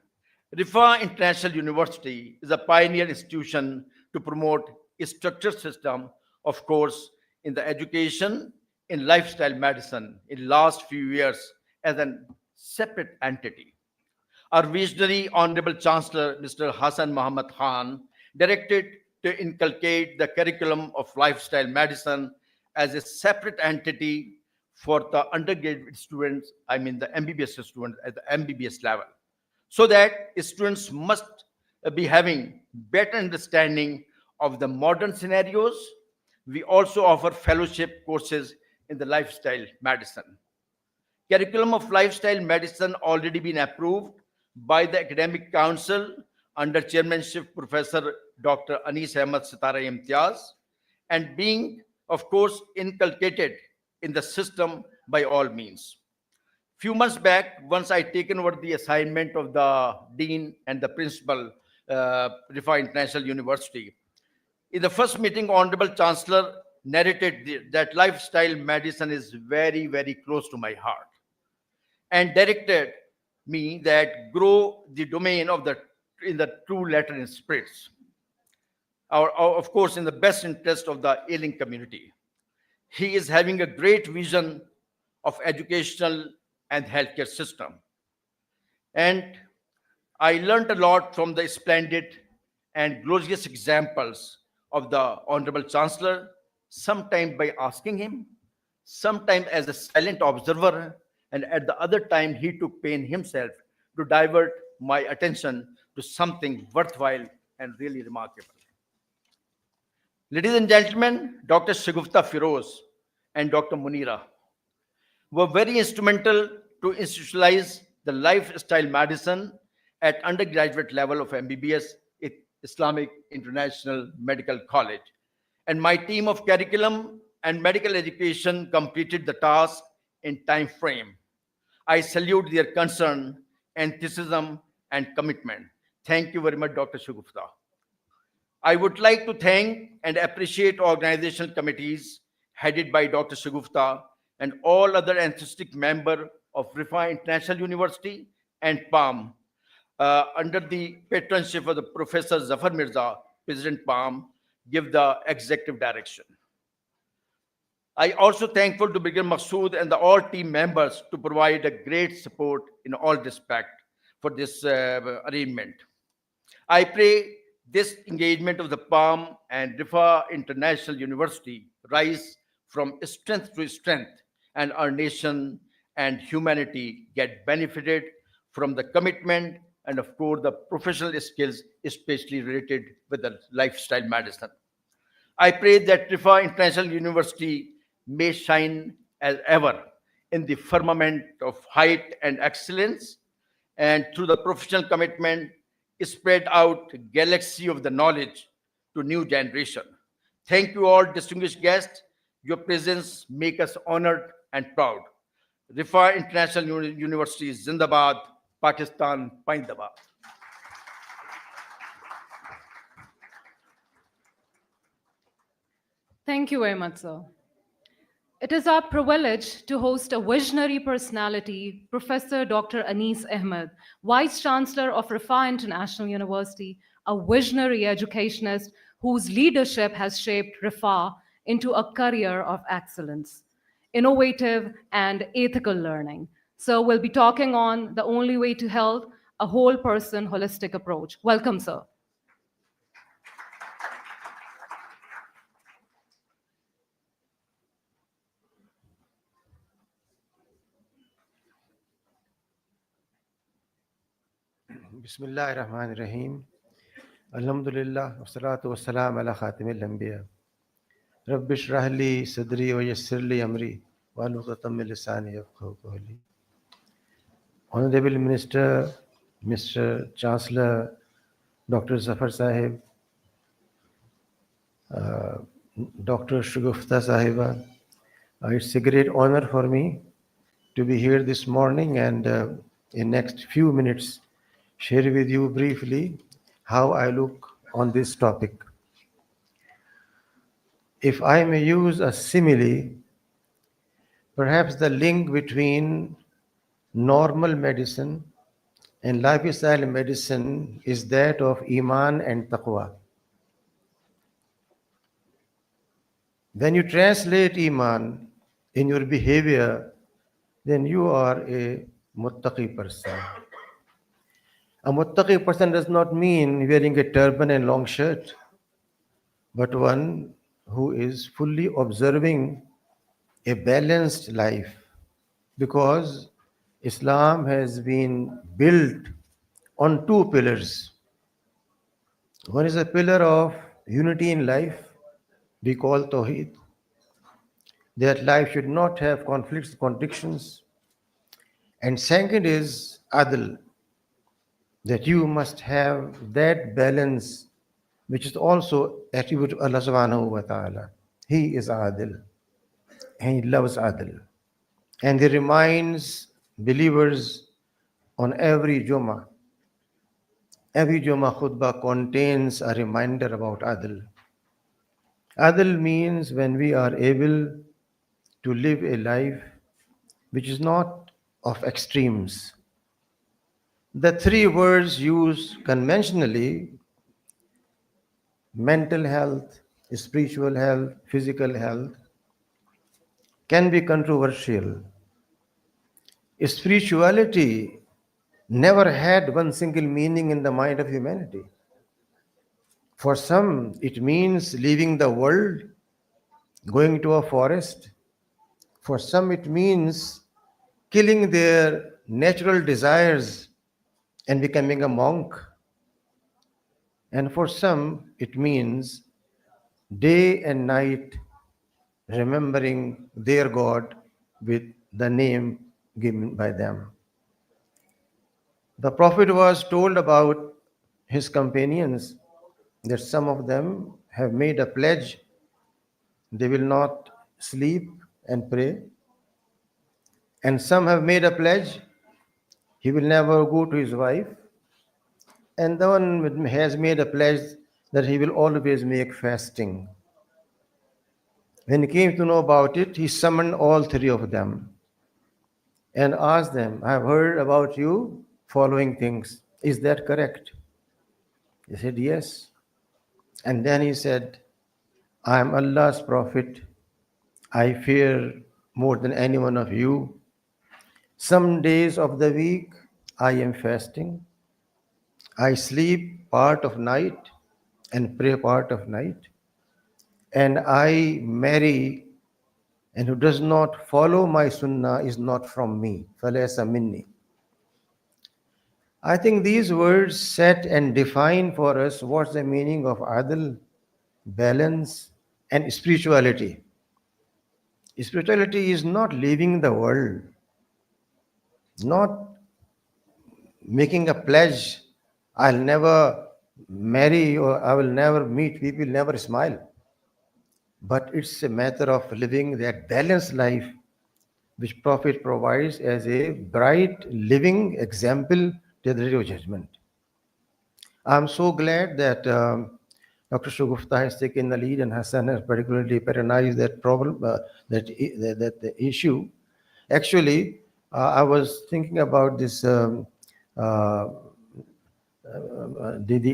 Rifa International University is a pioneer institution to promote a structured system, of course, in the education in lifestyle medicine in last few years as a separate entity. Our visionary Honorable Chancellor, Mr. Hassan Muhammad Khan, directed to inculcate the curriculum of lifestyle medicine as a separate entity for the undergraduate students, I mean the MBBS students at the MBBS level, so that students must be having better understanding of the modern scenarios. We also offer fellowship courses in the lifestyle medicine. Curriculum of lifestyle medicine already been approved by the Academic Council under chairmanship Professor Dr. Anis Ahmed Sitara Imtiaz and being, of course, inculcated in the system by all means. Few months back, once I taken over the assignment of the dean and the principal, Rifa International University, in the first meeting, Honorable Chancellor narrated that lifestyle medicine is very, very close to my heart and directed me that grow the domain of the in the true Latin spirits, of course, in the best interest of the ailing community. He is having a great vision of educational and healthcare system. And I learned a lot from the splendid and glorious examples of the Honorable Chancellor, sometimes by asking him, sometimes as a silent observer, and at the other time he took pain himself to divert my attention to something worthwhile and really remarkable. Ladies and gentlemen, Dr. Shagufta Firoz and Dr. Munira were very instrumental to institutionalize the lifestyle medicine at undergraduate level of MBBS at Islamic International Medical College. And my team of curriculum and medical education completed the task in time frame. I salute their concern, enthusiasm, and commitment. Thank you very much, Dr. Shagufta. I would like to thank and appreciate organizational committees headed by Dr. Shagufta and all other enthusiastic members of Rifa International University and PALM under the patronship of the Professor Zafar Mirza, President PALM, give the executive direction. I also thankful to Brigadier Masood and the all team members to provide a great support in all respect for this arrangement. I pray this engagement of the PALM and Rifa International University rise from strength to strength, and our nation and humanity get benefited from the commitment and, of course, the professional skills, especially related with the lifestyle medicine. I pray that Rifa International University may shine as ever in the firmament of height and excellence, and through the professional commitment, spread out galaxy of the knowledge to new generation. Thank you all, distinguished guests. Your presence make us honored and proud. Rifa International University, Zindabad, Pakistan, Paindabad. Thank you very much, sir. It is our privilege to host a visionary personality, Professor Dr. Anis Ahmed, Vice Chancellor of Rifa International University, a visionary educationist whose leadership has shaped Rifa into a career of excellence, innovative and ethical learning. So we'll be talking on the only way to health, a whole person holistic approach. Welcome, sir. बिस्मिल्लाहिर्रहमानिर्रहीम अल्हम्दुलिल्लाह वस्सलातु वस्सलाम अला खातिमिल अंबिया rabbi इश्रह ली सदरी व यस्सिर ली अमरी वाहलुल उक़दतम मिन लिसानी यफ़क़हू क़ौली. Honorable Minister, Mr. Chancellor, Dr. Zafar Sahib, Dr. Shagufta Sahiba, it's a great honor for me to be here this morning and in next few minutes share with you briefly how I look on this topic. If I may use a simile, perhaps the link between normal medicine and lifestyle medicine is that of Iman and Taqwa. When you translate Iman in your behavior, then you are a muttaqi person. A muttaqi person does not mean wearing a turban and long shirt, but one who is fully observing a balanced life, because Islam has been built on two pillars. One is a pillar of unity in life, we call Tawheed, that life should not have conflicts, contradictions. And second is Adl, that you must have that balance, which is also attribute to Allah subhanahu wa ta'ala. He is Adil, and He loves Adil. And He reminds believers on every Jummah. Every Jummah khutbah contains a reminder about Adil. Adil means when we are able to live a life which is not of extremes. The three words used conventionally, mental health, spiritual health, physical health, can be controversial. Spirituality never had one single meaning in the mind of humanity. For some, it means leaving the world, going to a forest. For some, it means killing their natural desires and becoming a monk. And for some, it means day and night, remembering their God with the name given by them. The Prophet was told about his companions that some of them have made a pledge they will not sleep and pray, and some have made a pledge he will never go to his wife, and the one has made a pledge that he will always make fasting. When he came to know about it, he summoned all three of them and asked them, I have heard about you following things. Is that correct? They said, yes. And then he said, I am Allah's prophet. I fear more than any one of you. Some days of the week I am fasting. I sleep part of night and pray part of night. And I marry, and who does not follow my sunnah is not from me. فَلَيْسَ minni. I think these words set and define for us what's the meaning of adl, balance, and spirituality. Spirituality is not leaving the world, not making a pledge, I'll never marry or I will never meet people, never smile. But it's a matter of living that balanced life which Prophet provides as a bright living example to the day of judgment. I'm so glad that Dr. Shugufta has taken the lead and Hassan has particularly patronized that problem, that issue. Actually, I was thinking about this, the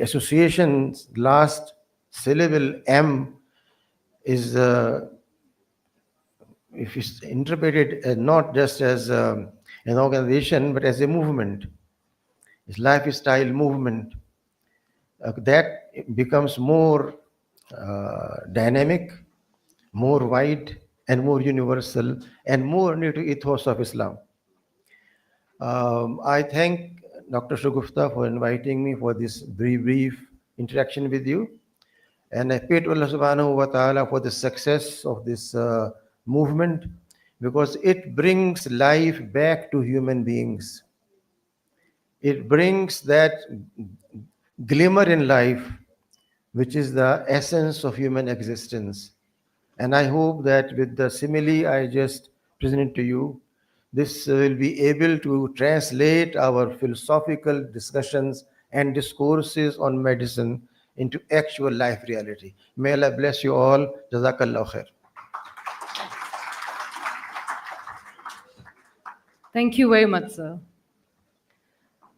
association's last syllable M is, if it's interpreted not just as an organization, but as a movement. It's lifestyle movement. That becomes more dynamic, more wide, and more universal, and more near to ethos of Islam. I thank Dr. Shugufta for inviting me for this brief interaction with you. And I pray to Allah subhanahu wa ta'ala for the success of this movement, because it brings life back to human beings. It brings that glimmer in life, which is the essence of human existence. And I hope that with the simile I just presented to you, this will be able to translate our philosophical discussions and discourses on medicine into actual life reality. May Allah bless you all. Jazakallah khair. Thank you very much, sir.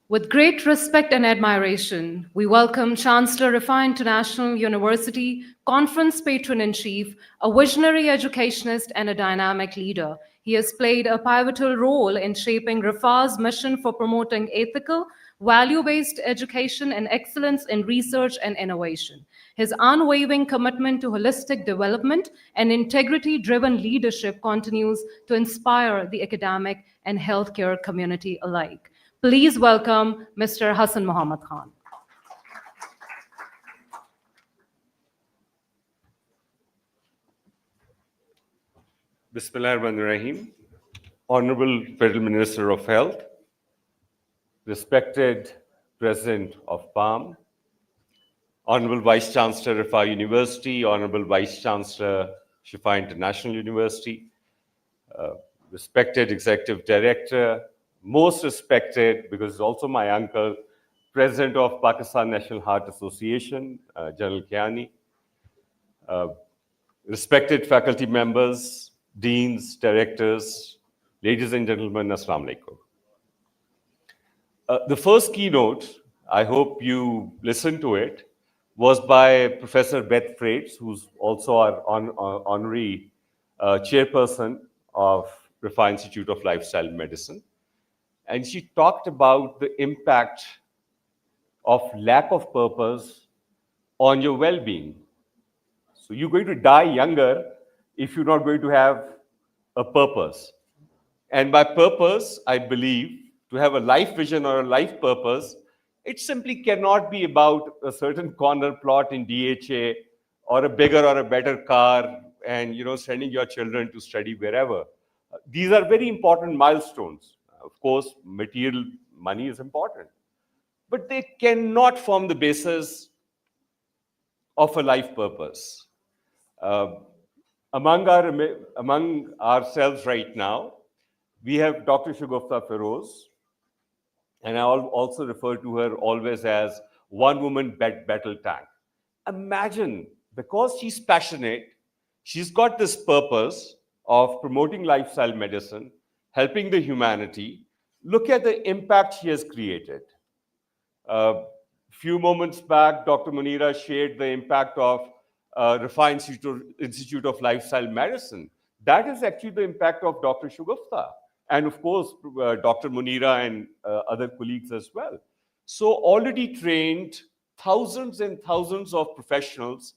With great respect and admiration, we welcome Chancellor Rifa International University, Conference Patron-in-Chief, a visionary educationist and a dynamic leader. He has played a pivotal role in shaping Rifa's mission for promoting ethical, value-based education and excellence in research and innovation. His unwavering commitment to holistic development and integrity-driven leadership continues to inspire the academic and healthcare community alike. Please welcome Mr. Hassan Muhammad Khan. Bismillahirrahmanirrahim. Honorable Federal Minister of Health, respected President of PALM, Honorable Vice Chancellor Rifa University, Honorable Vice Chancellor Shifa International University, respected Executive Director, most respected, because he's also my uncle, President of Pakistan National Heart Association, General Kiani, respected faculty members, deans, directors, ladies and gentlemen, Assalamu alaikum. The first keynote, I hope you listened to it, was by Professor Beth Freites, who's also our honorary chairperson of Rifa Institute of Lifestyle Medicine. And she talked about the impact of lack of purpose on your well-being. So you're going to die younger if you're not going to have a purpose. And by purpose, I believe, to have a life vision or a life purpose, it simply cannot be about a certain corner plot in DHA or a bigger or a better car, and sending your children to study wherever. These are very important milestones. Of course, material money is important, but they cannot form the basis of a life purpose. Among ourselves right now, we have Dr. Shagufta Feroz, and I'll also refer to her always as one woman battle tank. Imagine, because she's passionate, she's got this purpose of promoting lifestyle medicine, helping the humanity. Look at the impact she has created. A few moments back, Dr. Munira shared the impact of Rafa Institute of Lifestyle Medicine. That is actually the impact of Dr. Shagufta, and of course, Dr. Munira and other colleagues as well. So already trained thousands and thousands of professionals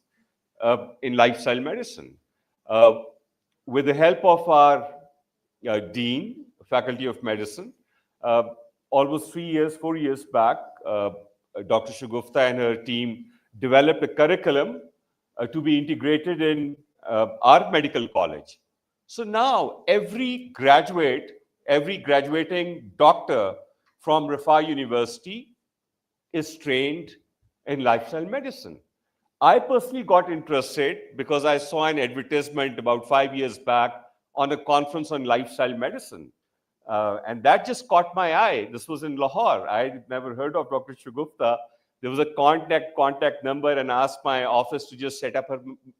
in lifestyle medicine. With the help of our Dean, Faculty of Medicine, almost 4 years back, Dr. Shagufta and her team developed a curriculum to be integrated in our medical college. So now every graduating doctor from Rafa University is trained in lifestyle medicine. I personally got interested because I saw an advertisement about 5 years back on a conference on lifestyle medicine. And that just caught my eye. This was in Lahore. I never heard of Dr. Shagufta. There was a contact number, and asked my office to just set up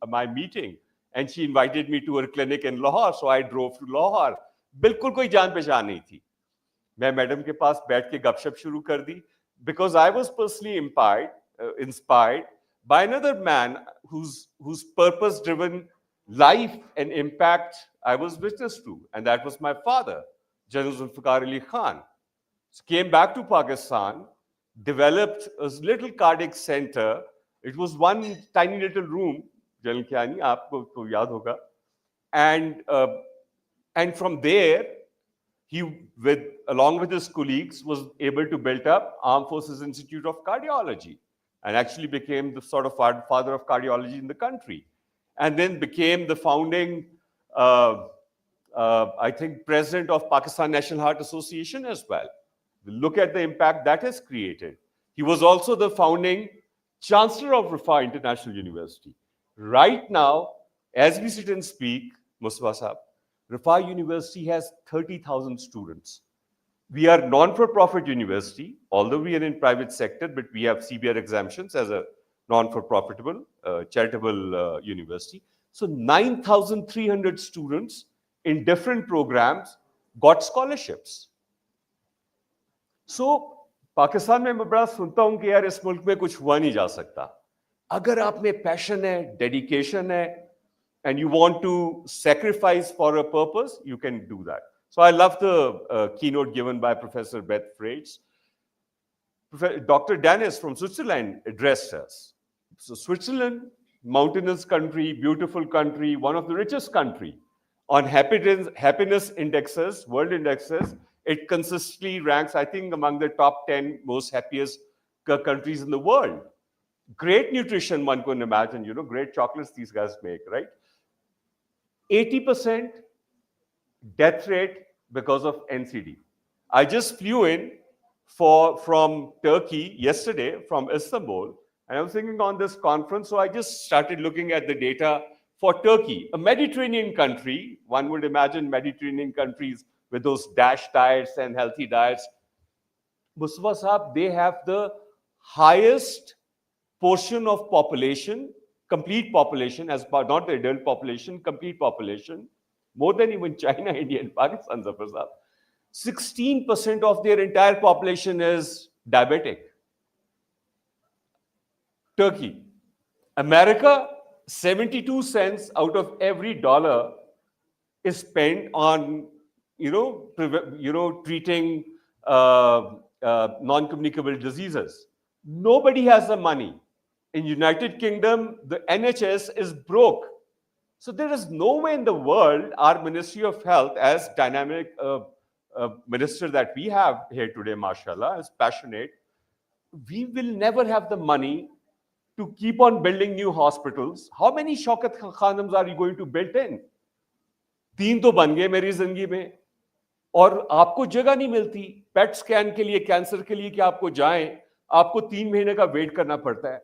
my meeting. And she invited me to her clinic in Lahore. So I drove to Lahore. बिल्कुल कोई जान पहचान नहीं थी. मैं madam के पास बैठ के गपशप शुरू कर दी, because I was personally inspired by another man whose purpose-driven life and impact I was witness to, and that was my father, General Zulfikar Ali Khan. So came back to Pakistan, developed a little cardiac center. It was one tiny little room, General Kiani, aapko to yaad hoga. And from there, he, along with his colleagues, was able to build up Armed Forces Institute of Cardiology, and actually became the sort of father of cardiology in the country. And then became the founding, I think, president of Pakistan National Heart Association as well. Look at the impact that has created. He was also the founding chancellor of Rafa International University. Right now, as we sit and speak, Mustafa Sahab, Rafa University has 30,000 students. We are non-for-profit university, although we are in private sector, but we have CBR exemptions as a non-for-profitable, charitable university. So 9,300 students in different programs got scholarships. So Pakistan में मैं बड़ा सुनता हूं कि यार इस मुल्क में कुछ हुआ नहीं जा सकता. अगर आप में पैशन है, डेडिकेशन है, and you want to sacrifice for a purpose, you can do that. So I love the keynote given by Professor Beth Freites. Dr. Dennis from Switzerland addressed us. So Switzerland, mountainous country, beautiful country, one of the richest country. On happiness indexes, world indexes, it consistently ranks, I think, among the top 10 most happiest countries in the world. Great nutrition, one can imagine, great chocolates these guys make, right? 80% death rate because of NCD. I just flew in from Turkey yesterday, from Istanbul, and I was thinking on this conference, so I just started looking at the data for Turkey, a Mediterranean country. One would imagine Mediterranean countries with those DASH diets and healthy diets. Mustafa Sahab, they have the highest portion of population, complete population, as not the adult population, complete population, more than even China, India, and Pakistan. 16% of their entire population is diabetic. Turkey. America, 72 cents out of every dollar is spent on, treating non-communicable diseases. Nobody has the money. In United Kingdom, the NHS is broke. So there is no way in the world our Ministry of Health, as dynamic minister that we have here today, mashallah, is passionate, we will never have the money to keep on building new hospitals. How many Shaukat Khanums are you going to build in? 3 तो बन गए मेरी जिंदगी में, और आपको जगह नहीं मिलती पेट स्कैन के लिए, कैंसर के लिए कि आपको जाएं, आपको 3 महीने का वेट करना पड़ता है.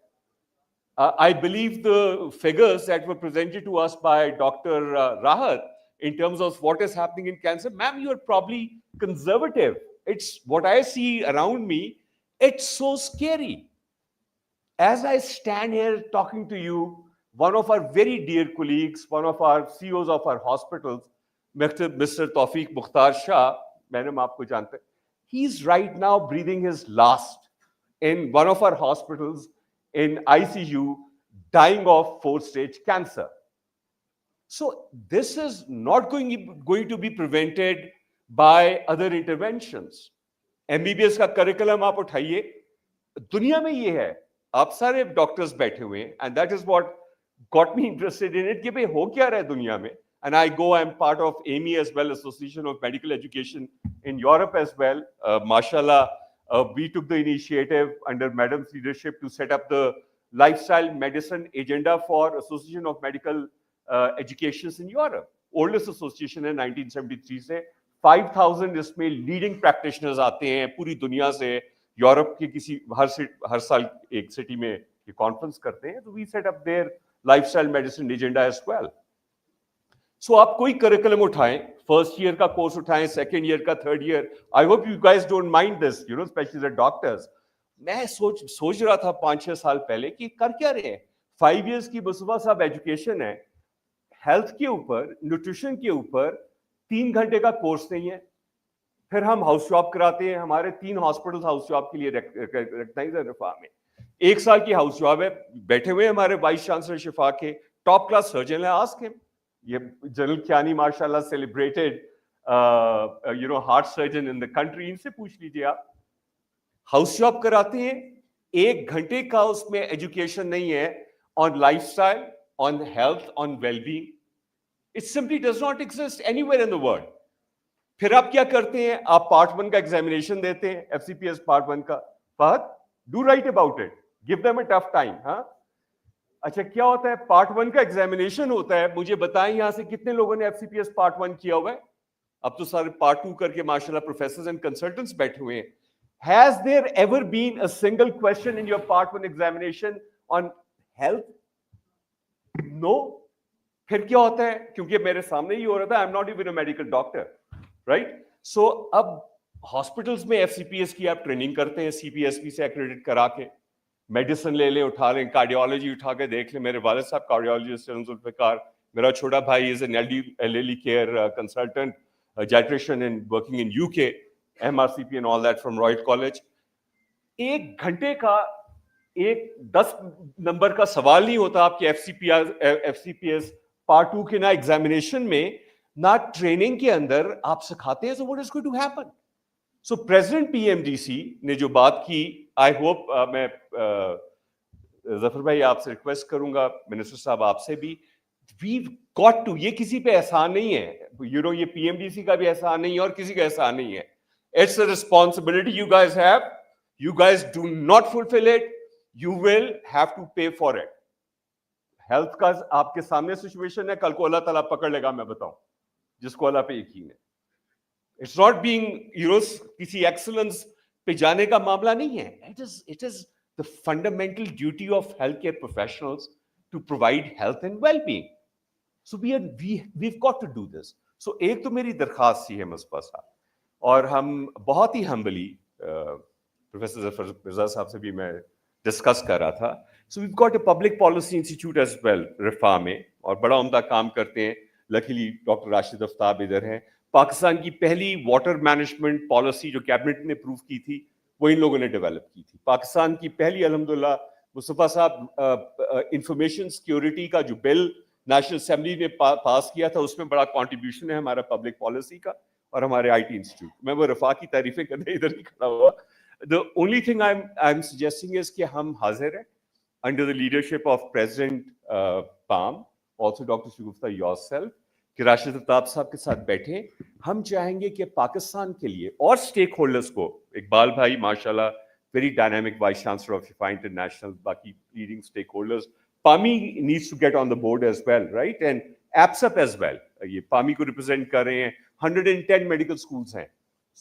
I believe the figures that were presented to us by Dr. Rahat in terms of what is happening in cancer, ma'am, you are probably conservative. It's what I see around me. It's so scary. As I stand here talking to you, one of our very dear colleagues, one of our CEOs of our hospitals, Mr. Tawfiq Mukhtar Shah, madam, aapko jante hain, he's right now breathing his last in one of our hospitals in ICU, dying of 4th-stage cancer. So this is not going to be prevented by other interventions. MBBS का curriculum आप उठाइए, दुनिया में ये है, आप सारे doctors बैठे हुए हैं, and that is what got me interested in it कि भाई हो क्या रहा है दुनिया में. And I'm part of AME as well, Association of Medical Education in Europe as well. Mashallah, we took the initiative under Madam's leadership to set up the lifestyle medicine agenda for Association of Medical Educations in Europe. Oldest association है 1973 से. 5,000 इसमें leading practitioners आते हैं पूरी दुनिया से. Europe के किसी हर साल एक सिटी में ये कॉन्फ्रेंस करते हैं. तो we set up their lifestyle medicine agenda as well. So आप कोई करिकुलम उठाएं, फर्स्ट ईयर का कोर्स उठाएं, सेकंड ईयर का, third year. I hope you guys don't mind this, you know, specially the doctors. मैं सोच रहा था 5-6 साल पहले कि कर क्या रहे हैं. 5 इयर्स की मुस्तफा साहब एजुकेशन है, हेल्थ के ऊपर, न्यूट्रिशन के ऊपर 3 घंटे का कोर्स नहीं है. फिर हम हाउस जॉब कराते हैं. हमारे 3 हॉस्पिटल हाउस जॉब के लिए रिकॉग्नाइज है रिफा में. 1 साल की हाउस जॉब है. बैठे हुए हमारे वाइस चांसलर शिफा के टॉप क्लास सर्जन है. Ask him. ये जनरल ख्यानी माशाल्लाह celebrated you know heart surgeon in the country. इनसे पूछ लीजिए आप. हाउस जॉब कराते हैं, 1 घंटे का उसमें एजुकेशन नहीं है on lifestyle, on health, on wellbeing. It simply does not exist anywhere in the world. फिर आप क्या करते हैं, आप पार्ट 1 का एग्जामिनेशन देते हैं, FCPS पार्ट 1 का. Fahad, do write about it, give them a tough time. हाँ, अच्छा, क्या होता है, पार्ट 1 का एग्जामिनेशन होता है. मुझे बताएं यहां से कितने लोगों ने FCPS पार्ट 1 किया हुआ है. अब तो सारे पार्ट 2 करके माशाल्लाह प्रोफेसर्स एंड कंसल्टेंट्स बैठे हुए हैं. Has there ever been a single question in your part 1 examination on health? No. फिर क्या होता है, क्योंकि मेरे सामने ही हो रहा था. I'm not even a medical doctor, right? So अब हॉस्पिटल्स में FCPS की आप ट्रेनिंग करते हैं, CPSP से एक्रेडिट करा के. मेडिसिन ले लें, उठा लें, कार्डियोलॉजी उठा के देख लें. मेरे वालिद साहब कार्डियोलॉजिस्ट हैं, जुल्फिकार. मेरा छोटा भाई is an LLE care consultant, geriatrician in working in UK, MRCP and all that from Royal College. 1 घंटे का 10 नंबर का सवाल नहीं होता आपके FCPS पार्ट 2 के, ना एग्जामिनेशन में, ना ट्रेनिंग के अंदर आप सिखाते हैं. So what is going to happen? So president PMDC ने जो बात की, आई होप मैं जफर भाई आपसे रिक्वेस्ट करूंगा, मिनिस्टर साहब आपसे भी, we've got to, ये किसी पे एहसान नहीं है, you know, ये PMDC का भी एहसान नहीं है और किसी का एहसान नहीं है. It's a responsibility you guys have. You guys do not fulfill it, you will have to pay for it. Health का आपके सामने सिचुएशन है, कल को अल्लाह ताला पकड़ लेगा. मैं बताऊं, जिसको अल्लाह पे यकीन है. It's not being, you know, किसी एक्सीलेंस पे जाने का मामला नहीं है. It is the fundamental duty of health care professionals to provide health and wellbeing. So we've got to do this. So एक तो मेरी दरखास्त ही है मुस्तफा साहब, और हम बहुत ही हम्बली प्रोफेसर जफर मिर्जा साहब से भी मैं डिस्कस कर रहा था. So we've got a public policy institute as well Riphah में, और बड़ा उम्दा काम करते हैं. लकीली डॉक्टर राशिद आफ्ताब इधर हैं. पाकिस्तान की पहली वाटर मैनेजमेंट पॉलिसी जो कैबिनेट ने अप्रूव की थी, वो इन लोगों ने डेवलप की थी. पाकिस्तान की पहली, अल्हम्दुलिल्लाह, मुस्तफा साहब, इंफॉर्मेशन सिक्योरिटी का जो बिल नेशनल असेंबली ने पास किया था, उसमें बड़ा कॉन्ट्रीब्यूशन है हमारा पब्लिक पॉलिसी का और हमारे IT इंस्टीट्यूट. मैं वो रफा की तारीफें करने इधर ही खड़ा हुआ. The only thing I am suggesting is कि हम हाजिर हैं under the leadership of president palm, also doctor Shagufta yourself, कि राशिद आफ्ताब साहब के साथ बैठे. हम चाहेंगे कि पाकिस्तान के लिए और स्टेक होल्डर्स को, इकबाल भाई माशाल्लाह very dynamic vice chancellor of IFA International, baki leading stakeholders. PAMI needs to get on the board as well, right? And APSAP as well. ये PAMI को represent कर रहे हैं, 110 medical schools हैं.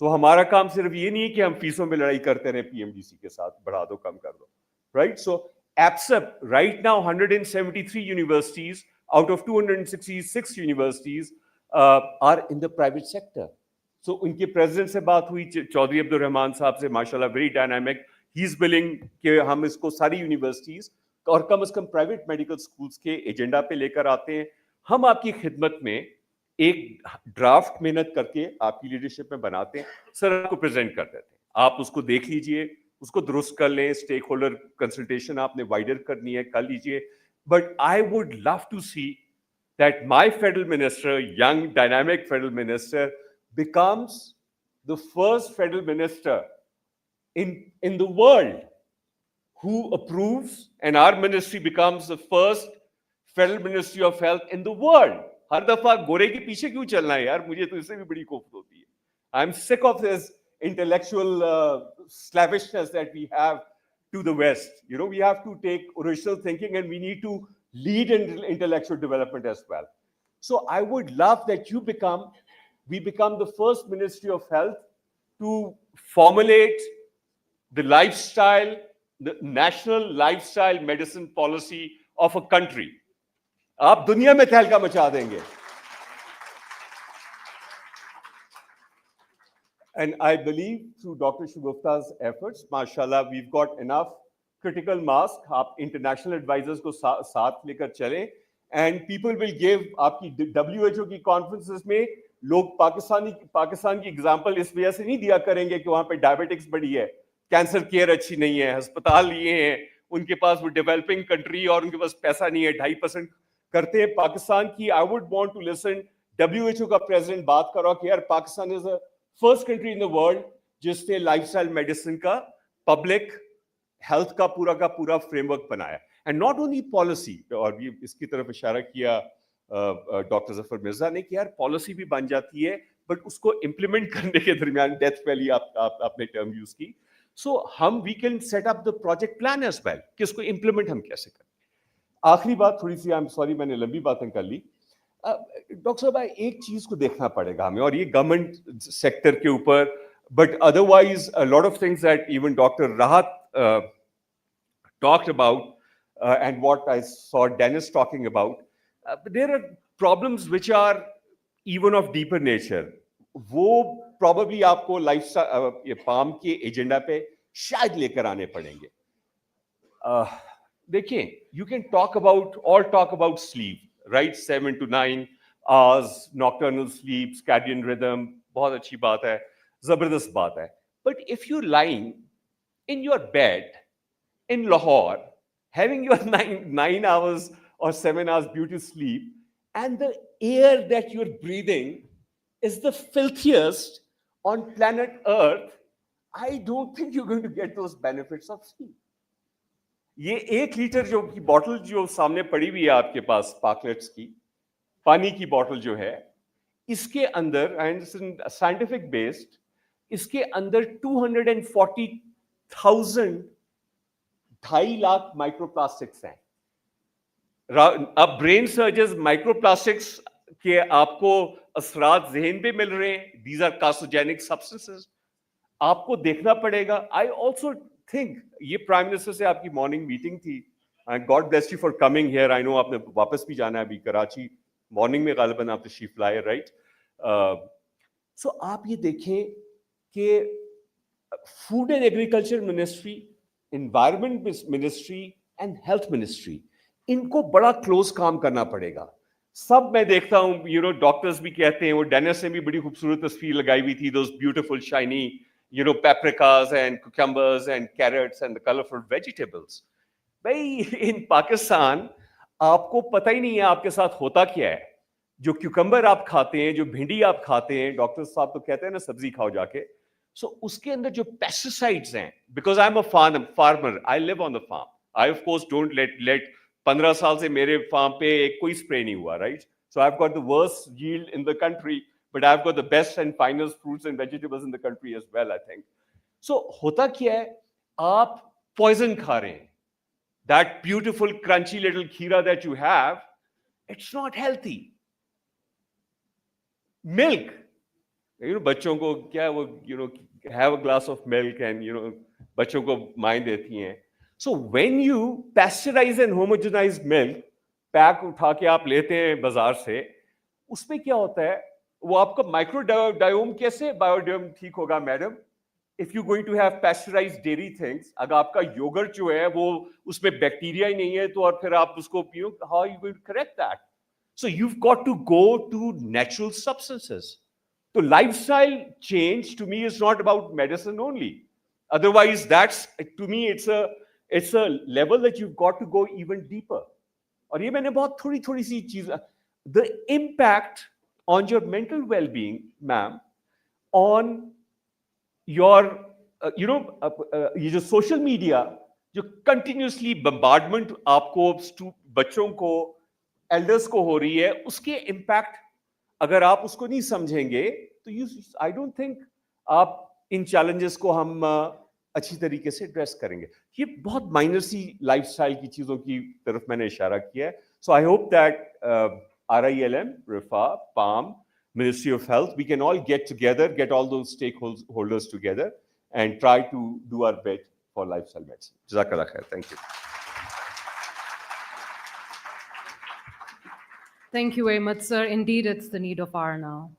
So हमारा काम सिर्फ ये नहीं है कि हम फीसों में लड़ाई करते रहे PMDC के साथ, बढ़ा दो, कम कर दो, right? So APSAP, right now 173 universities out of 266 universities are in the private sector. So उनके president से बात हुई, चौधरी अब्दुल रहमान साहब से, माशाल्लाह very dynamic. He's willing कि हम इसको सारी universities और कम से कम private medical schools के एजेंडा पे लेकर आते हैं. हम आपकी खिदमत में एक ड्राफ्ट मेहनत करके आपकी लीडरशिप में बनाते हैं, सर आपको प्रेजेंट कर देते हैं, आप उसको देख लीजिए, उसको दुरुस्त कर लें, स्टेक होल्डर कंसल्टेशन आपने वाइडर करनी है, कर लीजिए. But I would love to see that my federal minister, young dynamic federal minister, becomes the first federal minister in the world who approves, and our ministry becomes the first federal ministry of health in the world. हर दफा गोरे के पीछे क्यों चलना है यार, मुझे तो इससे भी बड़ी कोफ्त होती है. I'm sick of this intellectual slavishness that we have to the West. You know, we have to take original thinking and we need to lead in intellectual development as well. So I would love that we become the first Ministry of Health to formulate the lifestyle, the national lifestyle medicine policy of a country. आप दुनिया में तहलका मचा देंगे. And I believe through Dr. Shugufta's efforts, mashallah, we've got enough critical mass. आप international advisors को साथ लेकर चलें, and people will give आपकी WHO की conferences में लोग पाकिस्तान की एग्जाम्पल इस वजह से नहीं दिया करेंगे कि वहां पे डायबिटिक्स बढ़ी है, कैंसर केयर अच्छी नहीं है, अस्पताल लिए हैं, उनके पास वो डेवलपिंग कंट्री और उनके पास पैसा नहीं है, 2.5% करते हैं पाकिस्तान की. I would want to listen, WHO का प्रेसिडेंट बात करो कि यार Pakistan is the first country in the world जिसने लाइफस्टाइल मेडिसिन का पब्लिक हेल्थ का पूरा फ्रेमवर्क बनाया. एंड नॉट ओनली पॉलिसी, और ये इसकी तरफ इशारा किया डॉक्टर जफर मिर्जा ने कि यार पॉलिसी भी बन जाती है, बट उसको इंप्लीमेंट करने के दरमियान डेथ वैली आपने टर्म यूज की. सो हम we can set up the project plan as well कि उसको इंप्लीमेंट हम कैसे करें. आखिरी बात थोड़ी सी, आई एम सॉरी मैंने लंबी बातें कर ली. डॉक्टर साहब एक चीज को देखना पड़ेगा हमें, और ये गवर्नमेंट सेक्टर के ऊपर, but otherwise a lot of things that even doctor राहत talked about and what I saw Dennis talking about. There are problems which are even of deeper nature. वो probably आपको लाइफ पाम के agenda पे शायद लेकर आने पड़ेंगे. देखिए, you can talk about sleep, right? 7 to 9 hours nocturnal sleep, circadian rhythm, बहुत अच्छी बात है, जबरदस्त बात है. But if you're lying in your bed in Lahore, having your 9 hours or 7 hours beauty sleep, and the air that you're breathing is the filthiest on planet Earth, I don't think you're going to get those benefits of sleep. ये 1 litre जो की bottle जो सामने पड़ी हुई है आपके पास, पार्कलेट्स की पानी की बॉटल जो है, इसके अंदर, एंड साइंटिफिक बेस्ड, इसके अंदर 240,000 2.5 लाख माइक्रोप्लास्टिक्स हैं. अब ब्रेन सर्जर्स माइक्रोप्लास्टिक्स के आपको असरात जहन पे मिल रहे हैं. These are carcinogenic substances. आपको देखना पड़ेगा. आई ऑल्सो थिंक ये प्राइम मिनिस्टर से आपकी मॉर्निंग मीटिंग थी, and God bless you for coming here. I know आपने वापस भी जाना है अभी कराची, मॉर्निंग में गालिबन आप तशरीफ लाए, राइट? सो आप ये देखें कि food and agriculture ministry, environment ministry and health ministry, इनको बड़ा क्लोज काम करना पड़ेगा. सब मैं देखता हूँ, यू नो, डॉक्टर्स भी कहते हैं, वो डेनिस ने भी बड़ी खूबसूरत तस्वीर लगाई हुई थी, those beautiful shiny, you know, paprikas and cucumbers and carrots and the colourful vegetables. भाई इन पाकिस्तान आपको पता ही नहीं है आपके साथ होता क्या है. जो क्यूकम्बर आप खाते हैं, जो भिंडी आप खाते हैं, डॉक्टर साहब तो कहते हैं ना सब्जी खाओ जाके, सो उसके अंदर जो पेस्टिसाइड्स हैं, because I am a farmer, I live on the farm, I of course don't let 15 साल से मेरे फार्म पे एक कोई स्प्रे नहीं हुआ, right? So I have got the worst yield in the country, but I have got the best and finest fruits and vegetables in the country as well, I think. So होता क्या है, आप poison खा रहे हैं. That beautiful crunchy little kheera that you have, it's not healthy. Milk, बच्चों को क्या वो have a glass of milk and बच्चों को माएं देती हैं. So when you pasteurize and homogenize milk, pack उठा के आप लेते हैं बाजार से, उसमें क्या होता है, वो आपका माइक्रोडायोम कैसे बायोडायोम ठीक होगा madam? If you're going to have pasteurized dairy things, अगर आपका योगर्ट जो है वो उसमें बैक्टीरिया ही नहीं है, तो और फिर आप उसको how are you going to correct that? So you've got to go to natural substances. So lifestyle change to me is not about medicine only. Otherwise, that's to me it's a level that you've got to go even deeper. और ये मैंने बहुत थोड़ी सी चीज, the impact on your mental well-being, ma'am, on your ये जो social media जो continuously bombardment आपको बच्चों को elders को हो रही है, उसके impact अगर आप उसको नहीं समझेंगे तो I don't think आप इन challenges को हम अच्छी तरीके से address करेंगे. ये बहुत minor सी lifestyle की चीजों की तरफ मैंने इशारा किया है. So I hope that RILM, RIFA, PALM, Ministry of Health, we can all get together, get all those stakeholders together and try to do our bit for lifestyle medicine. Jazakallah khair. Thank you. Thank you very much, sir. Indeed, it's the need of hour now.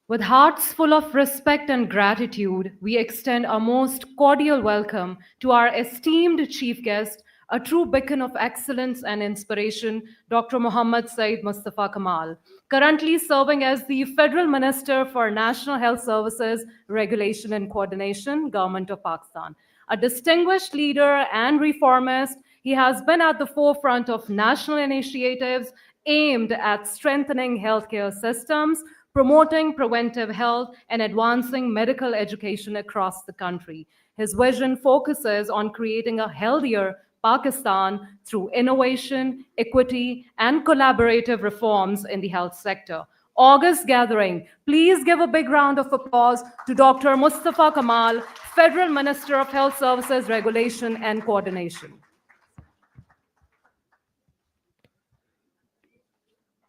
With hearts full of respect and gratitude, we extend our most cordial welcome to our esteemed chief guest, a true beacon of excellence and inspiration, Dr. Muhammad Saeed Mustafa Kamal, currently serving as the Federal Minister for National Health Services, Regulation and Coordination, Government of Pakistan. A distinguished leader and reformist, he has been at the forefront of national initiatives aimed at strengthening healthcare systems, promoting preventive health, and advancing medical education across the country. His vision focuses on creating a healthier Pakistan through innovation, equity, and collaborative reforms in the health sector. August gathering, please give a big round of applause to Dr. Mustafa Kamal, Federal Minister of Health Services, Regulation and Coordination.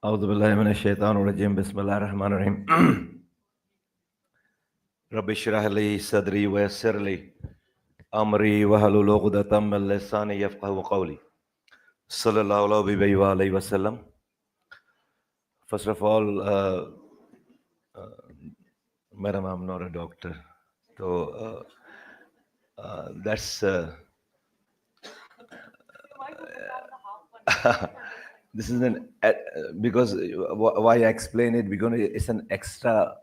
أعوذ بالله من الشيطان الرجيم بسم الله الرحمن الرحيم رب اشرح لي صدري ويسر لي أمري واحلل عقدة من لساني يفقهوا قولي صلى الله عليه وسلم. First of all, Madam, I'm not a doctor, so that's this is because why I explain it, because it's an extra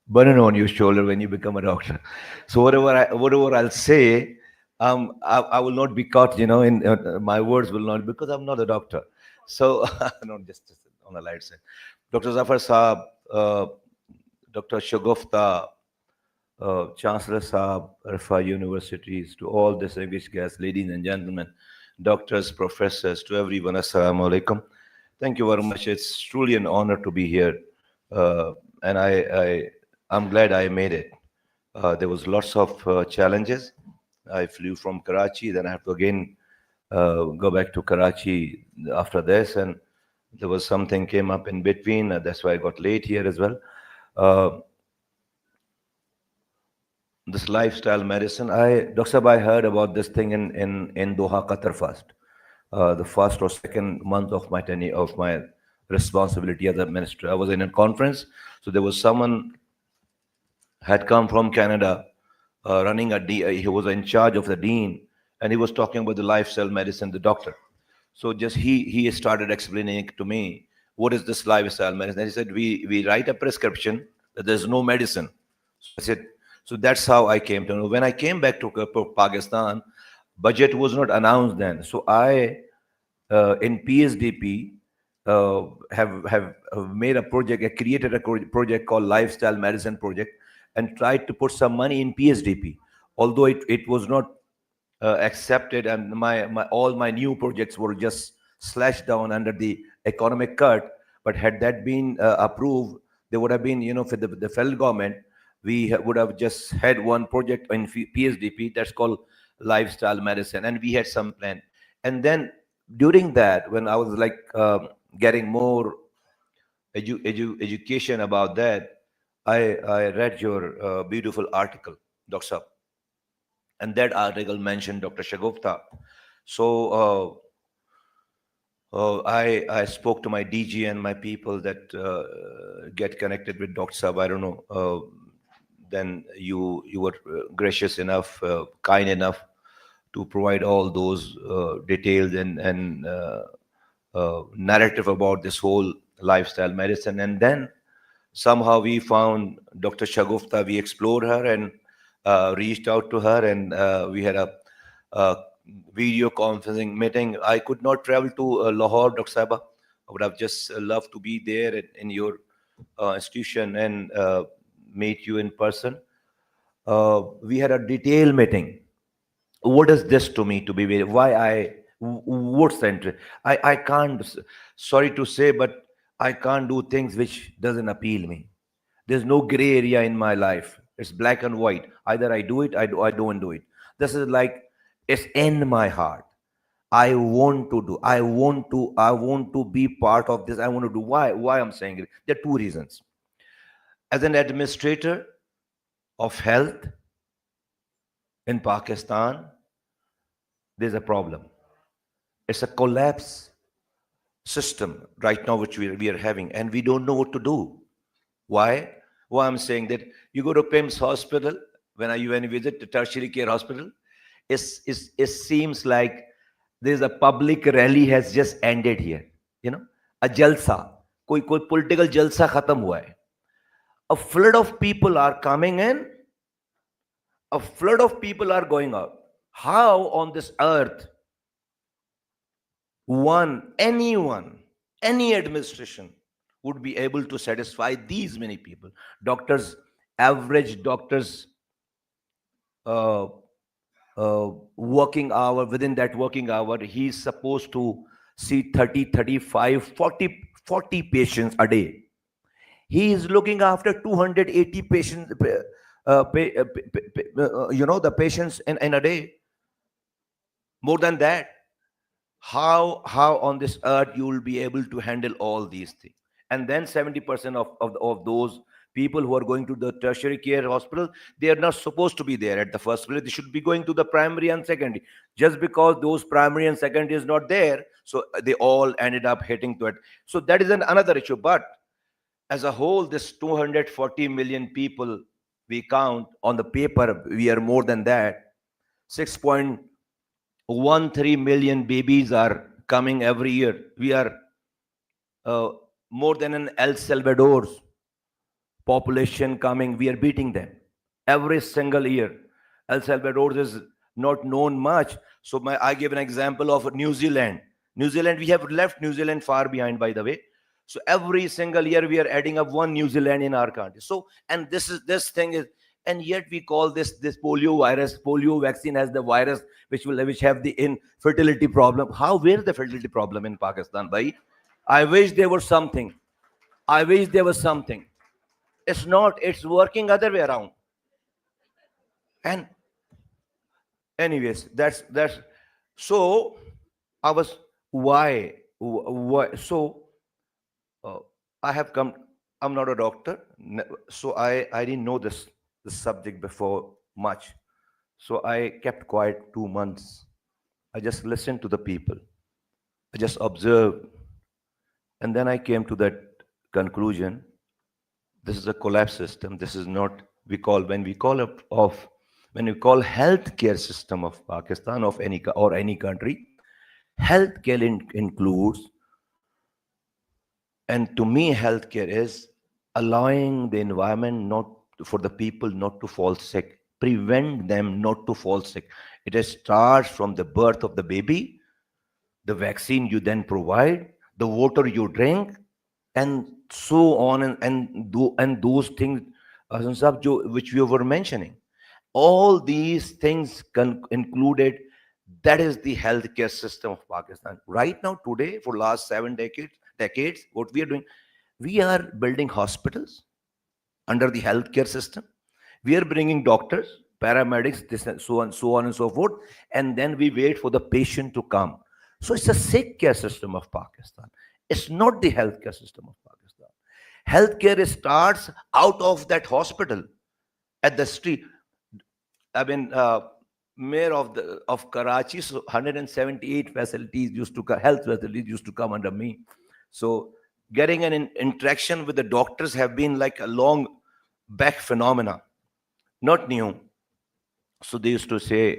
burden on your shoulder when you become a doctor. So whatever I'll say, I will not be caught, in my words will not, because I'm not a doctor. So no, just on the light side. Dr. Zafar Saab, Dr. Shagufta, Chancellor Saab, Rifa Universities, to all distinguished guests, ladies and gentlemen, doctors, professors, to everyone, assalamu alaikum. Thank you very much. It's truly an honor to be here. And I'm glad I made it. There was lots of challenges. I flew from Karachi, then I have to again go back to Karachi after this. And there was something came up in between. That's why I got late here as well. This lifestyle medicine, Dr. Saab, I heard about this thing in Doha, Qatar first. The first or second month of my tenure, of my responsibility as a minister. I was in a conference, so there was someone had come from Canada, running he was in charge of the dean, and he was talking about the lifestyle medicine, the doctor. So just he started explaining to me, what is this lifestyle medicine? And he said, we write a prescription, that there's no medicine. So I said, so that's how I came to know. When I came back to Pakistan, budget was not announced then. So I, in PSDP, have made a project, I created a project called Lifestyle Medicine Project, and tried to put some money in PSDP. Although it was not accepted, and all my new projects were just slashed down under the economic cut. But had that been approved, there would have been, for the federal government, we would have just had one project in PSDP that's called lifestyle medicine, and we had some plan. And then during that, when I was like getting more education about that, I read your beautiful article, Dr. Saab. And that article mentioned Dr. Shagufta. So I spoke to my DG and my people that get connected with Dr. Saab. I don't know. Then you were gracious enough, kind enough to provide all those details and narrative about this whole lifestyle medicine. And then somehow we found Dr. Shagufta. We explored her and reached out to her, and we had a video conferencing meeting. I could not travel to Lahore, Dr. Saba. I would have just loved to be there in your institution and meet you in person. We had a detailed meeting. What is this to me to be very, what's the interest? I can't, sorry to say, but I can't do things which doesn't appeal me. There's no gray area in my life. It's black and white. Either I do it, I don't do it. This is like, it's in my heart. I want to do. I want to be part of this. I want to do. Why I'm saying it? There are two reasons. As an administrator of health in Pakistan, there's a problem. It's a collapse system right now, which we are having, and we don't know what to do. Why? Why I'm saying that, you go to PIMS hospital, when you visit the tertiary care hospital, it seems like there's a public rally has just ended here. You know, a jalsa, koi political jalsa khatam hua hai. A flood of people are coming in, a flood of people are going out. How on this earth anyone, any administration would be able to satisfy these many people? Doctors, average doctors working hour, within that working hour, he's supposed to see 30, 35, 40 patients a day. He is looking after 280 patients, the patients in a day. More than that. How on this earth you will be able to handle all these things? And then 70% of those people who are going to the tertiary care hospital, they are not supposed to be there at the first place. They should be going to the primary and secondary. Just because those primary and secondary is not there, so they all ended up hitting to it. So that is another issue. But as a whole, this 240 million people we count on the paper, we are more than that. 6.13 million babies are coming every year. We are more than an El Salvador's population coming. We are beating them every single year. El Salvador is not known much. So I give an example of New Zealand. New Zealand, we have left New Zealand far behind, by the way. So every single year we are adding up one New Zealand in our country. So, and this thing is, and yet we call this polio vaccine as the virus which have the infertility problem. Where is the fertility problem in Pakistan, bhai? I wish there was something. It's not. It's working other way around. And anyways, that's so I was why so I have come. I'm not a doctor, so I didn't know this subject before much. So I kept quiet 2 months. I just listened to the people. I just observed. And then I came to that conclusion. This is a collapse system. This is not, when we call healthcare system of Pakistan, of any country, healthcare includes, and to me, healthcare is allowing the environment for the people not to fall sick, prevent them not to fall sick. It starts from the birth of the baby, the vaccine you then provide, the water you drink, and so on, and those things, which we were mentioning. All these things included. That is the healthcare system of Pakistan. Right now, today, for last 7 decades, what we are doing, we are building hospitals under the healthcare system. We are bringing doctors paramedics, this and so on and so forth, and then we wait for the patient to come. So it's a sick care system of Pakistan. It's not the healthcare system of Pakistan. Healthcare starts out of that hospital at the street. I mean, mayor of Karachi, so 178 facilities health facilities used to come under me. So getting an interaction with the doctors have been like a long back phenomena, not new. So they used to say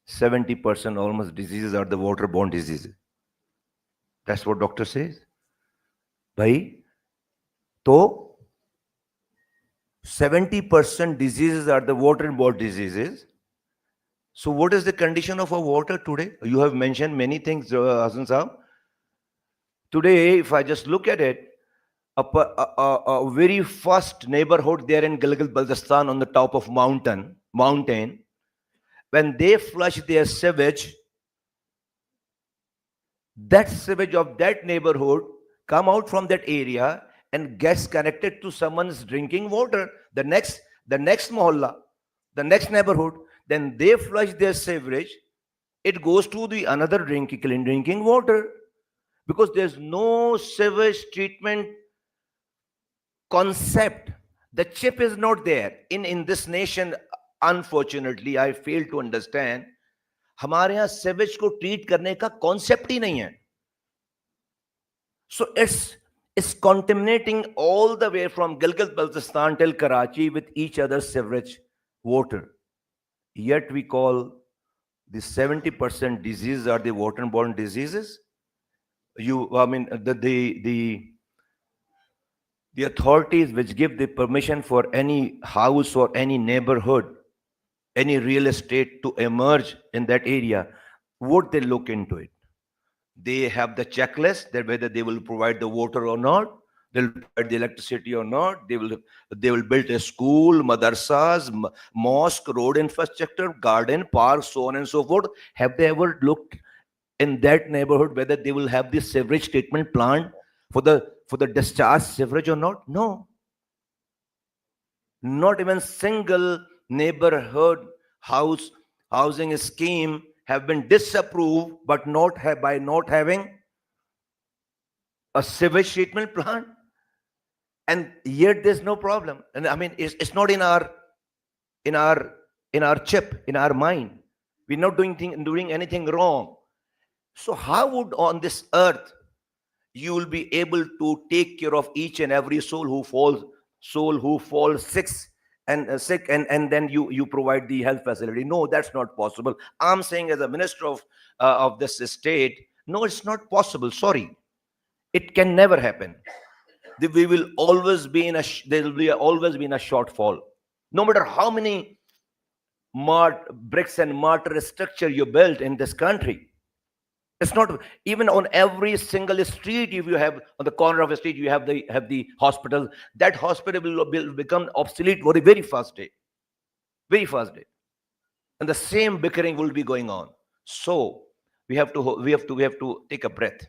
70% almost diseases are the waterborne diseases. That's what doctor says. Bhai, to 70% diseases are the waterborne diseases. So what is the condition of our water today? You have mentioned many things, Hasan Saab. Today, if I just look at it, a very first neighborhood there in Gilgit-Baltistan on the top of mountain, when they flush their sewage, that sewage of that neighborhood come out from that area and gets connected to someone's drinking water. The next mohalla, the next neighborhood, then they flush their sewage, it goes to the another clean drinking water, because there's no sewage treatment concept. The chip is not there in this nation. Unfortunately, I fail to understand. हमारे यहाँ sewage को treat करने का concept ही नहीं है. So it's contaminating all the way from Gilgit-Baltistan till Karachi with each other's sewage water. Yet we call the 70% diseases are the waterborne diseases. The authorities which give the permission for any house or any neighborhood, any real estate to emerge in that area, would they look into it? They have the checklist that whether they will provide the water or not, they'll provide the electricity or not, they will build a school, madrasas, mosque, road infrastructure, garden, park, so on and so forth. Have they ever looked in that neighborhood whether they will have this sewage treatment plant for the discharge sewage or not? No. Not even single neighborhood housing scheme have been disapproved, but by not having a sewage treatment plant. And yet there's no problem. And I mean, it's not in our chip, in our mind. We're not doing anything wrong. So how would on this earth you will be able to take care of each and every soul who falls sick and then you provide the health facility? No, that's not possible. I'm saying as a minister of this state, no, it's not possible. Sorry, it can never happen. We will always be there will always be in a shortfall, no matter how many bricks and mortar structure you built in this country. It's not even on every single street. If you have on the corner of a street, you have the hospital. That hospital will become obsolete for the very first day, and the same bickering will be going on. So we have to take a breath,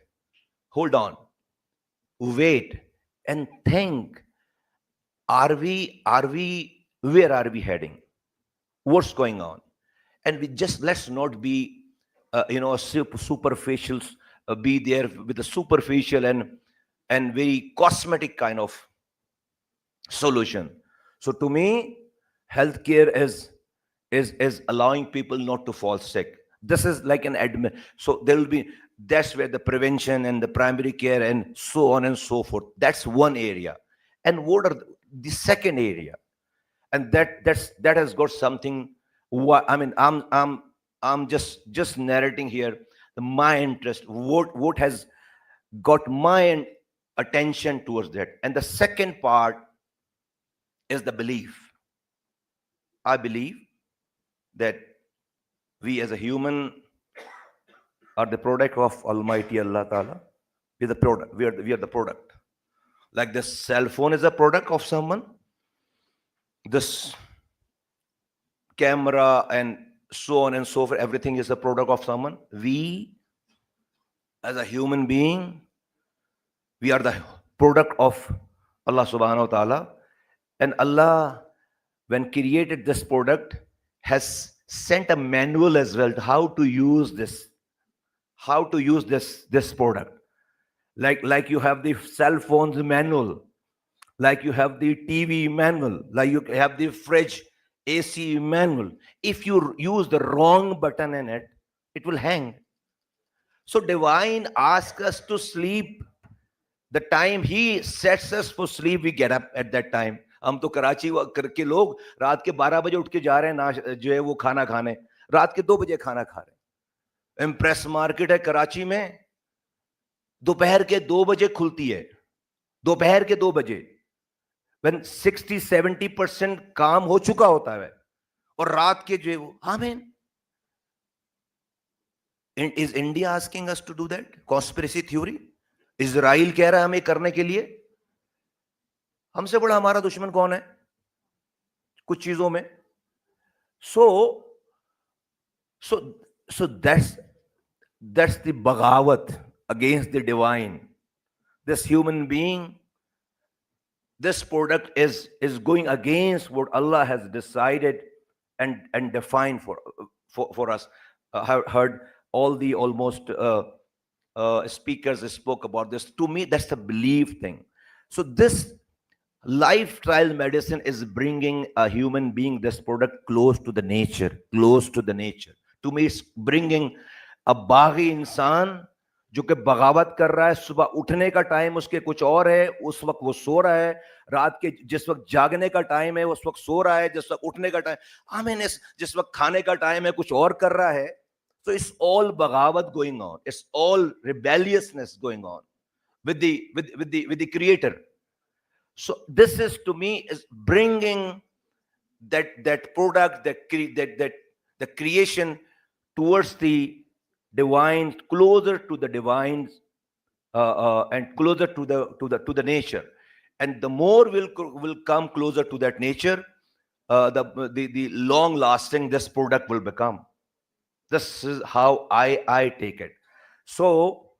hold on, wait, and think. Where are we heading? What's going on? And let's not be superficial, be there with a superficial and very cosmetic kind of solution. So to me, healthcare is allowing people not to fall sick. This is like an admin. So that's where the prevention and the primary care and so on and so forth. That's one area. And what are the second area? And that has got something. I mean, I'm just narrating here my interest, what has got my attention towards that. And the second part is the belief. I believe that we as a human are the product of Almighty Allah Ta'ala. We're the product. We are the product. Like this cell phone is a product of someone. This camera and so on and so forth, everything is a product of someone. We, as a human being, we are the product of Allah subhanahu wa ta'ala. And Allah, when created this product, has sent a manual as well to how to use this product. Like you have the cell phones manual, like you have the TV manual, like you have the fridge AC manual. If you use the wrong button in it, it will hang. So divine asks us to sleep. The time he sets us for sleep, we get up at that time. हम तो कराची के लोग रात के 12 बजे उठ के जा रहे हैं जो है वो खाना खाने, रात के 2 बजे खाना खा रहे हैं। इम्प्रेस मार्केट है कराची में, दोपहर के 2 बजे खुलती है, दोपहर के 2 बजे, when 60-70% काम हो चुका होता है, और रात के जो है वो, आमीन। Is India asking us to do that? Conspiracy theory? Israel कह रहा है हमें करने के लिए। हमसे बड़ा हमारा दुश्मन कौन है कुछ चीजों में? So that's the bagawat against the divine. This human being, this product is going against what Allah has decided and defined for us. I have heard all the almost speakers spoke about this. To me, that's the belief thing. So this lifestyle medicine is bringing a human being, this product, close to the nature. To me, it's bringing a baghi insan जो कि बगावत कर रहा है, सुबह उठने का time उसके कुछ और है, उस वक्त वो सो रहा है, रात के जिस वक्त जागने का टाइम है उस वक्त सो रहा है, जिस वक्त उठने का टाइम, आमीन, जिस वक्त खाने का टाइम है कुछ और कर रहा है. So it's all bagawat going on. It's all rebelliousness going on with the creator. So this is, to me, is bringing that product, the creation towards the divine, closer to the divine, and closer to the nature. And the more will come closer to that nature, the long lasting this product will become. This is how I take it. So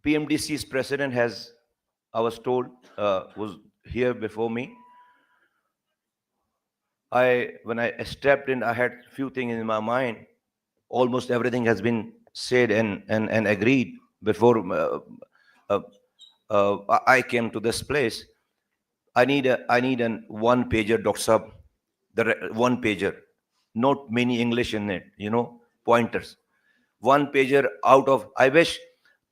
PMDC's president has, I was told, was here before me. When I stepped in, I had few things in my mind. Almost everything has been said and agreed before I came to this place. I need an one pager, Dr. Sahab, the one pager, not many English in it, pointers. One pager out of, I wish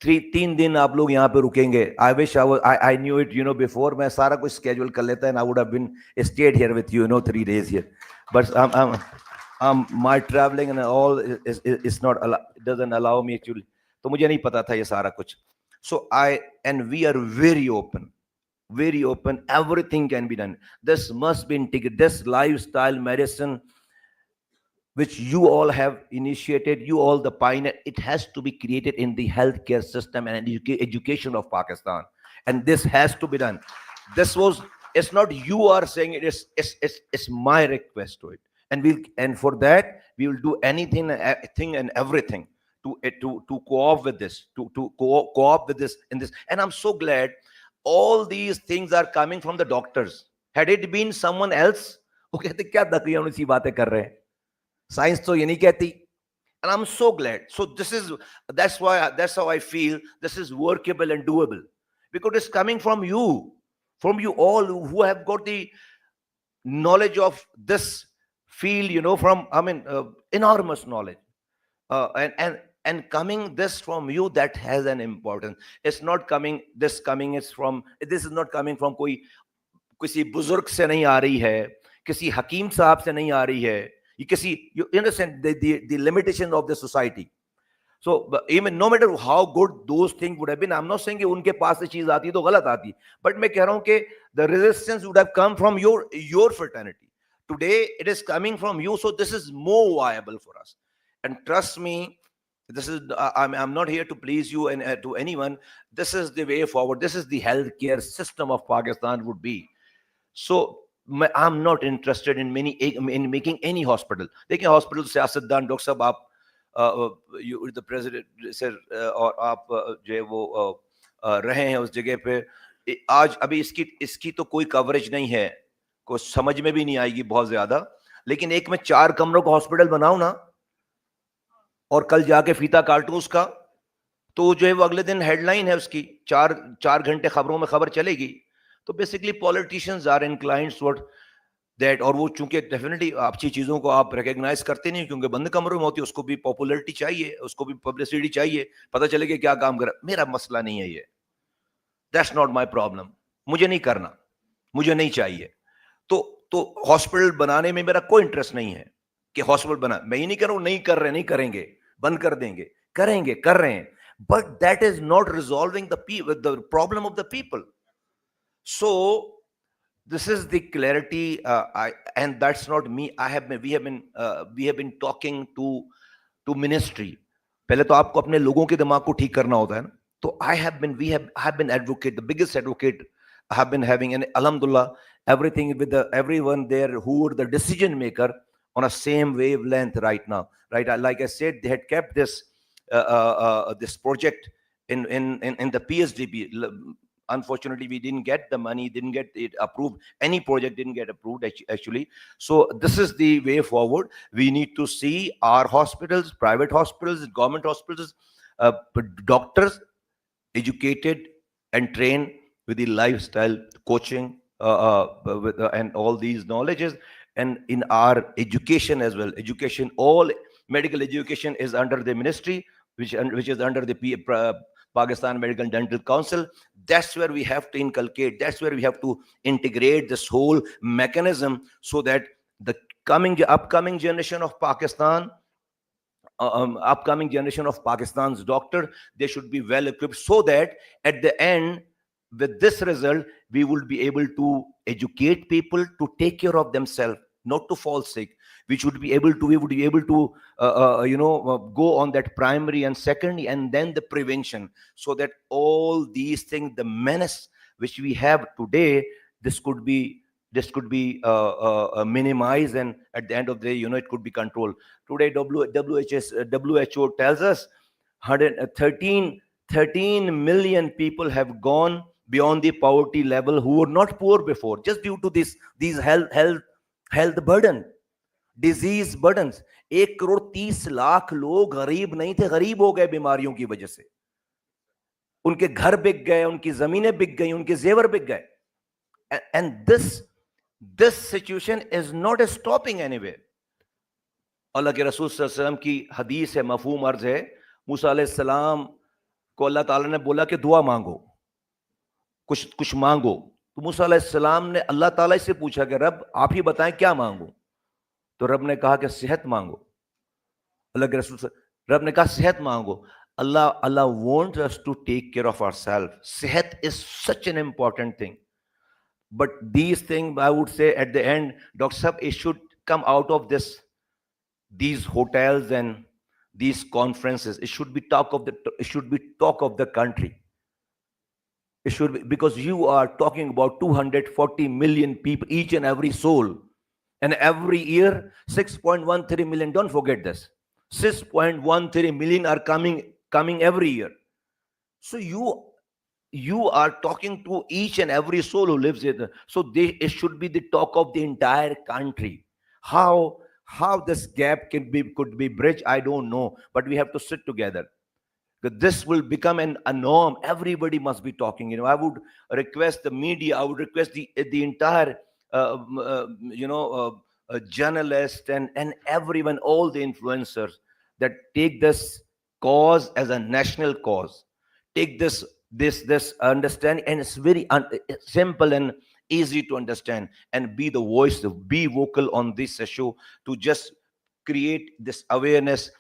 3 दिन आप लोग यहाँ पे रुकेंगे. I wish I knew it, before. मैं सारा कुछ schedule कर लेता, and I would have been stayed here with you, 3 days here. But my traveling and all is not doesn't allow me actually. तो मुझे नहीं पता था ये सारा कुछ. So we are very open. Everything can be done. This must be integrated. This lifestyle medicine, which you all have initiated, you all the pioneer, it has to be created in the healthcare system and education of Pakistan. And this has to be done. It's not you are saying it, it's my request to it. And for that, we will do anything and everything to co-op with this, to co-op with this in this. And I'm so glad all these things are coming from the doctors. Had it been someone else, okay, तो क्या दकियां सी बातें कर रहे हैं? Science तो ये नहीं कहती. And I'm so glad. So that's how I feel this is workable and doable, because it's coming from you all who have got the knowledge of this field, from, enormous knowledge. And coming this from you, that has an importance. This is not coming from कोई किसी बुजुर्ग से नहीं आ रही है, किसी हकीम साहब से नहीं आ रही है. You understand the limitation of the society. So even no matter how good those things would have been, I'm not saying कि उनके पास से चीज आती तो गलत आती, but मैं कह रहा हूं कि the resistance would have come from your fraternity. Today it is coming from you, so this is more viable for us. And trust me, I'm not here to please you and to anyone. This is the way forward. This is the healthcare system of Pakistan would be. So I'm not interested in making any hospital. देखिए hospital सियासतदान doctor साहब आप the president sir और आप जो है वो रहे हैं उस जगह पे, आज अभी इसकी तो कोई कवरेज नहीं है, कुछ समझ में भी नहीं आएगी बहुत ज्यादा, लेकिन एक मैं 4 कमरों का हॉस्पिटल बनाऊं ना और कल जाके फीता काटूं उसका, तो जो है वो अगले दिन हेडलाइन है उसकी, 4 घंटे खबरों में खबर चलेगी। तो basically politicians are inclined toward that, और वो चूंकि डेफिनेटली अच्छी चीजों को आप रिकॉग्नाइज करते नहीं क्योंकि बंद कमरों में होती है, उसको भी पॉपुलैरिटी चाहिए, उसको भी पब्लिसिटी चाहिए, पता चले कि क्या काम कर। मेरा मसला नहीं है ये, दैट्स नॉट माई प्रॉब्लम, मुझे नहीं करना, मुझे नहीं चाहिए। तो हॉस्पिटल बनाने में मेरा कोई इंटरेस्ट नहीं है कि हॉस्पिटल बना, मैं ये नहीं कह रहा हूं नहीं कर रहे, नहीं करेंगे, बंद कर देंगे, करेंगे, कर रहे हैं, but that is not resolving the problem of the people. So this is the clarity, and that's not me. We have been talking to ministry. पहले तो आपको अपने लोगों के दिमाग को ठीक करना होता है ना. तो we have been advocate, the biggest advocate I have been having, and alhamdulillah, everything with everyone there who were the decision maker on a same wavelength right now. Right, like I said, they had kept this this project in the PSDB. Unfortunately, we didn't get the money, didn't get it approved. Any project didn't get approved actually. So this is the way forward. We need to see our hospitals, private hospitals, government hospitals, doctors educated and trained with the lifestyle coaching and all these knowledges, and in our education as well. Education, all medical education is under the ministry, which is under the Pakistan Medical Dental Council. That's where we have to inculcate, that's where we have to integrate this whole mechanism, so that the upcoming generation of Pakistan, upcoming generation of Pakistan's doctor, they should be well equipped, so that at the end, with this result, we will be able to educate people to take care of themselves, not to fall sick. We would be able to go on that primary and secondary, and then the prevention, so that all these things, the menace which we have today, this could be minimized, and at the end of the day, it could be controlled. Today, WHO tells us 13 million people have gone beyond the poverty level who were not poor before, just due to these health burden, disease burdens. 1,30,00,000 लोग गरीब नहीं थे, गरीब हो गए बीमारियों की वजह से. उनके घर बिक गए, उनकी जमीनें बिक गई, उनके जेवर बिक गए. And this situation is not stopping anywhere. अल्लाह के रसूल सल्लल्लाहु अलैहि वसल्लम की हदीस है, मफहूम अर्ज है, मूसा अलैहिस्सलाम को अल्लाह ताला ने बोला कि दुआ मांगो, कुछ मांगो. तो मूसा अलैहिस्सलाम ने अल्लाह ताला से पूछा कि रब आप ही बताएं क्या मांगो. तो रब ने कहा कि सेहत मांगो. अल्लाह के रसूल, रब ने कहा सेहत मांगो. Allah wants us to take care of ourselves. Sehat is such an important thing. But these things, I would say, at the end, Dr. Sahab, it should come out of these hotels and these conferences. It should be talk of the country. It should be, because you are talking about 240 million people, each and every soul. And every year, 6.13 million, don't forget this. 6.13 million are coming every year. So you are talking to each and every soul who lives here. So it should be the talk of the entire country. How this gap could be bridged, I don't know, but we have to sit together. This will become a norm. Everybody must be talking. I would request the media, I would request the entire journalists and everyone, all the influencers, that take this cause as a national cause. Take this understanding, and it's very simple and easy to understand, and be the voice, be vocal on this issue, to just create this awareness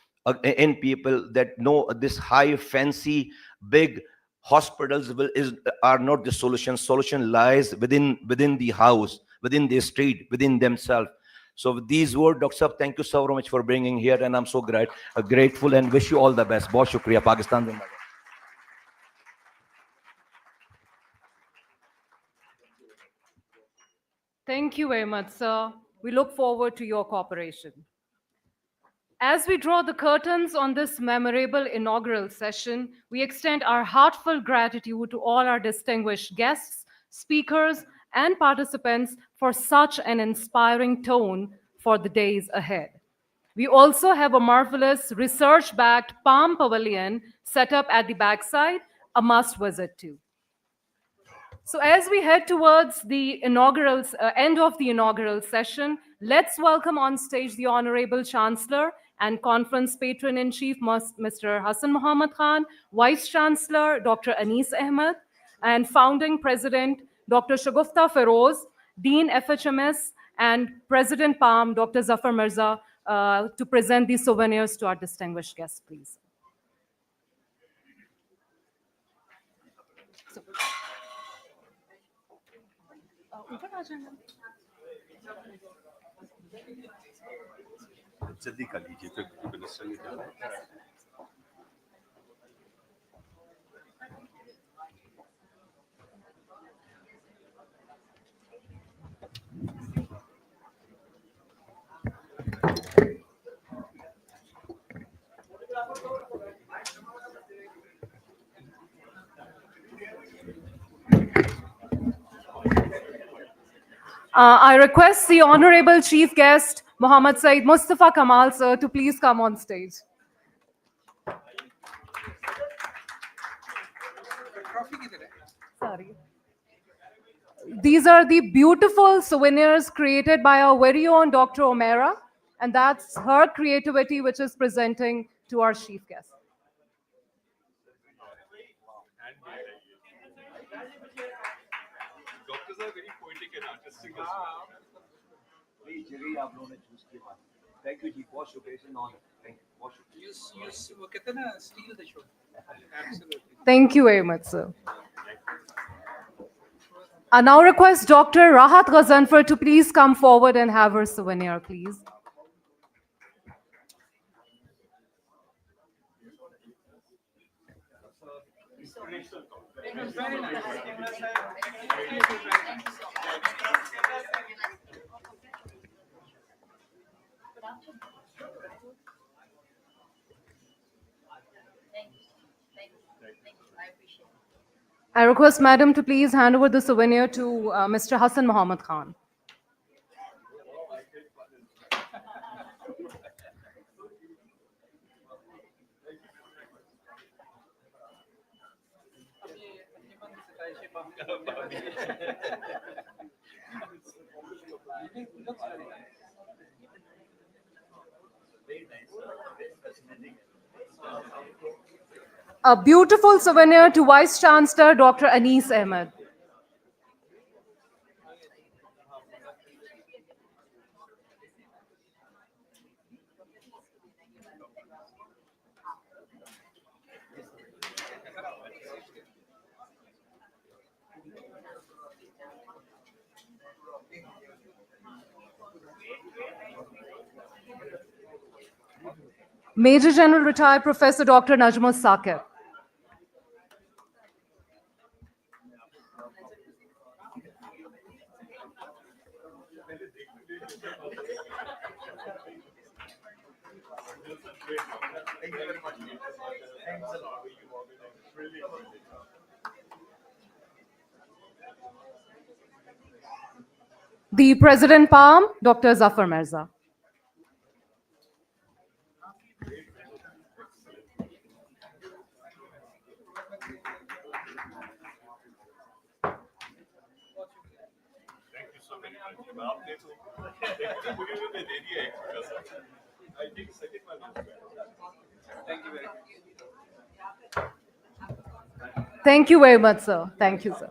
in people, that no, this high fancy big hospitals are not the solution. Solution lies within the house, within the street, within themselves. So with these words, Dr. Sahab, thank you so much for bringing here, and I'm so grateful, and wish you all the best. Bahut shukriya. Pakistan Zindabad. Thank you very much, sir. We look forward to your cooperation. As we draw the curtains on this memorable inaugural session, we extend our heartfelt gratitude to all our distinguished guests, speakers, and participants for such an inspiring tone for the days ahead. We also have a marvelous research-backed Palm Pavilion set up at the backside, a must-visit too. So as we head towards the end of the inaugural session, let's welcome on stage the Honorable Chancellor and Conference Patron-in-Chief, Mr. Hassan Mohammad Khan, Vice Chancellor, Dr. Anis Ahmed, and Founding President, Dr. Shagufta Feroz, Dean FHMS, and President Palm, Dr. Zafar Mirza, to present these souvenirs to our distinguished guests, please. जल्दी कर लीजिए फिर minister ने कहा I request the Honorable Chief Guest, Mohammad Saeed Mustafa Kamal, sir, to please come on stage. Sorry. These are the beautiful souvenirs created by our very own Dr. Omera, and that's her creativity which is presenting to our chief guest. Doctors are very poetic and artistic as well. Thank you, Ji. Wash your face and honor. Thank you. Wash your face. Steal the show. Absolutely. Thank you very much, sir. I now request Dr. Rahat Ghazanfar to please come forward and have her souvenir, please. I request Madam to please hand over the souvenir to Mr. Hassan Mohammad Khan. A beautiful souvenir to Vice Chancellor Dr. Anis Ahmed. Major General Retired Professor Dr. Najmul Saqib. The President Palm, Dr. Zafar Mirza. Thank you very much, sir. Thank you, sir.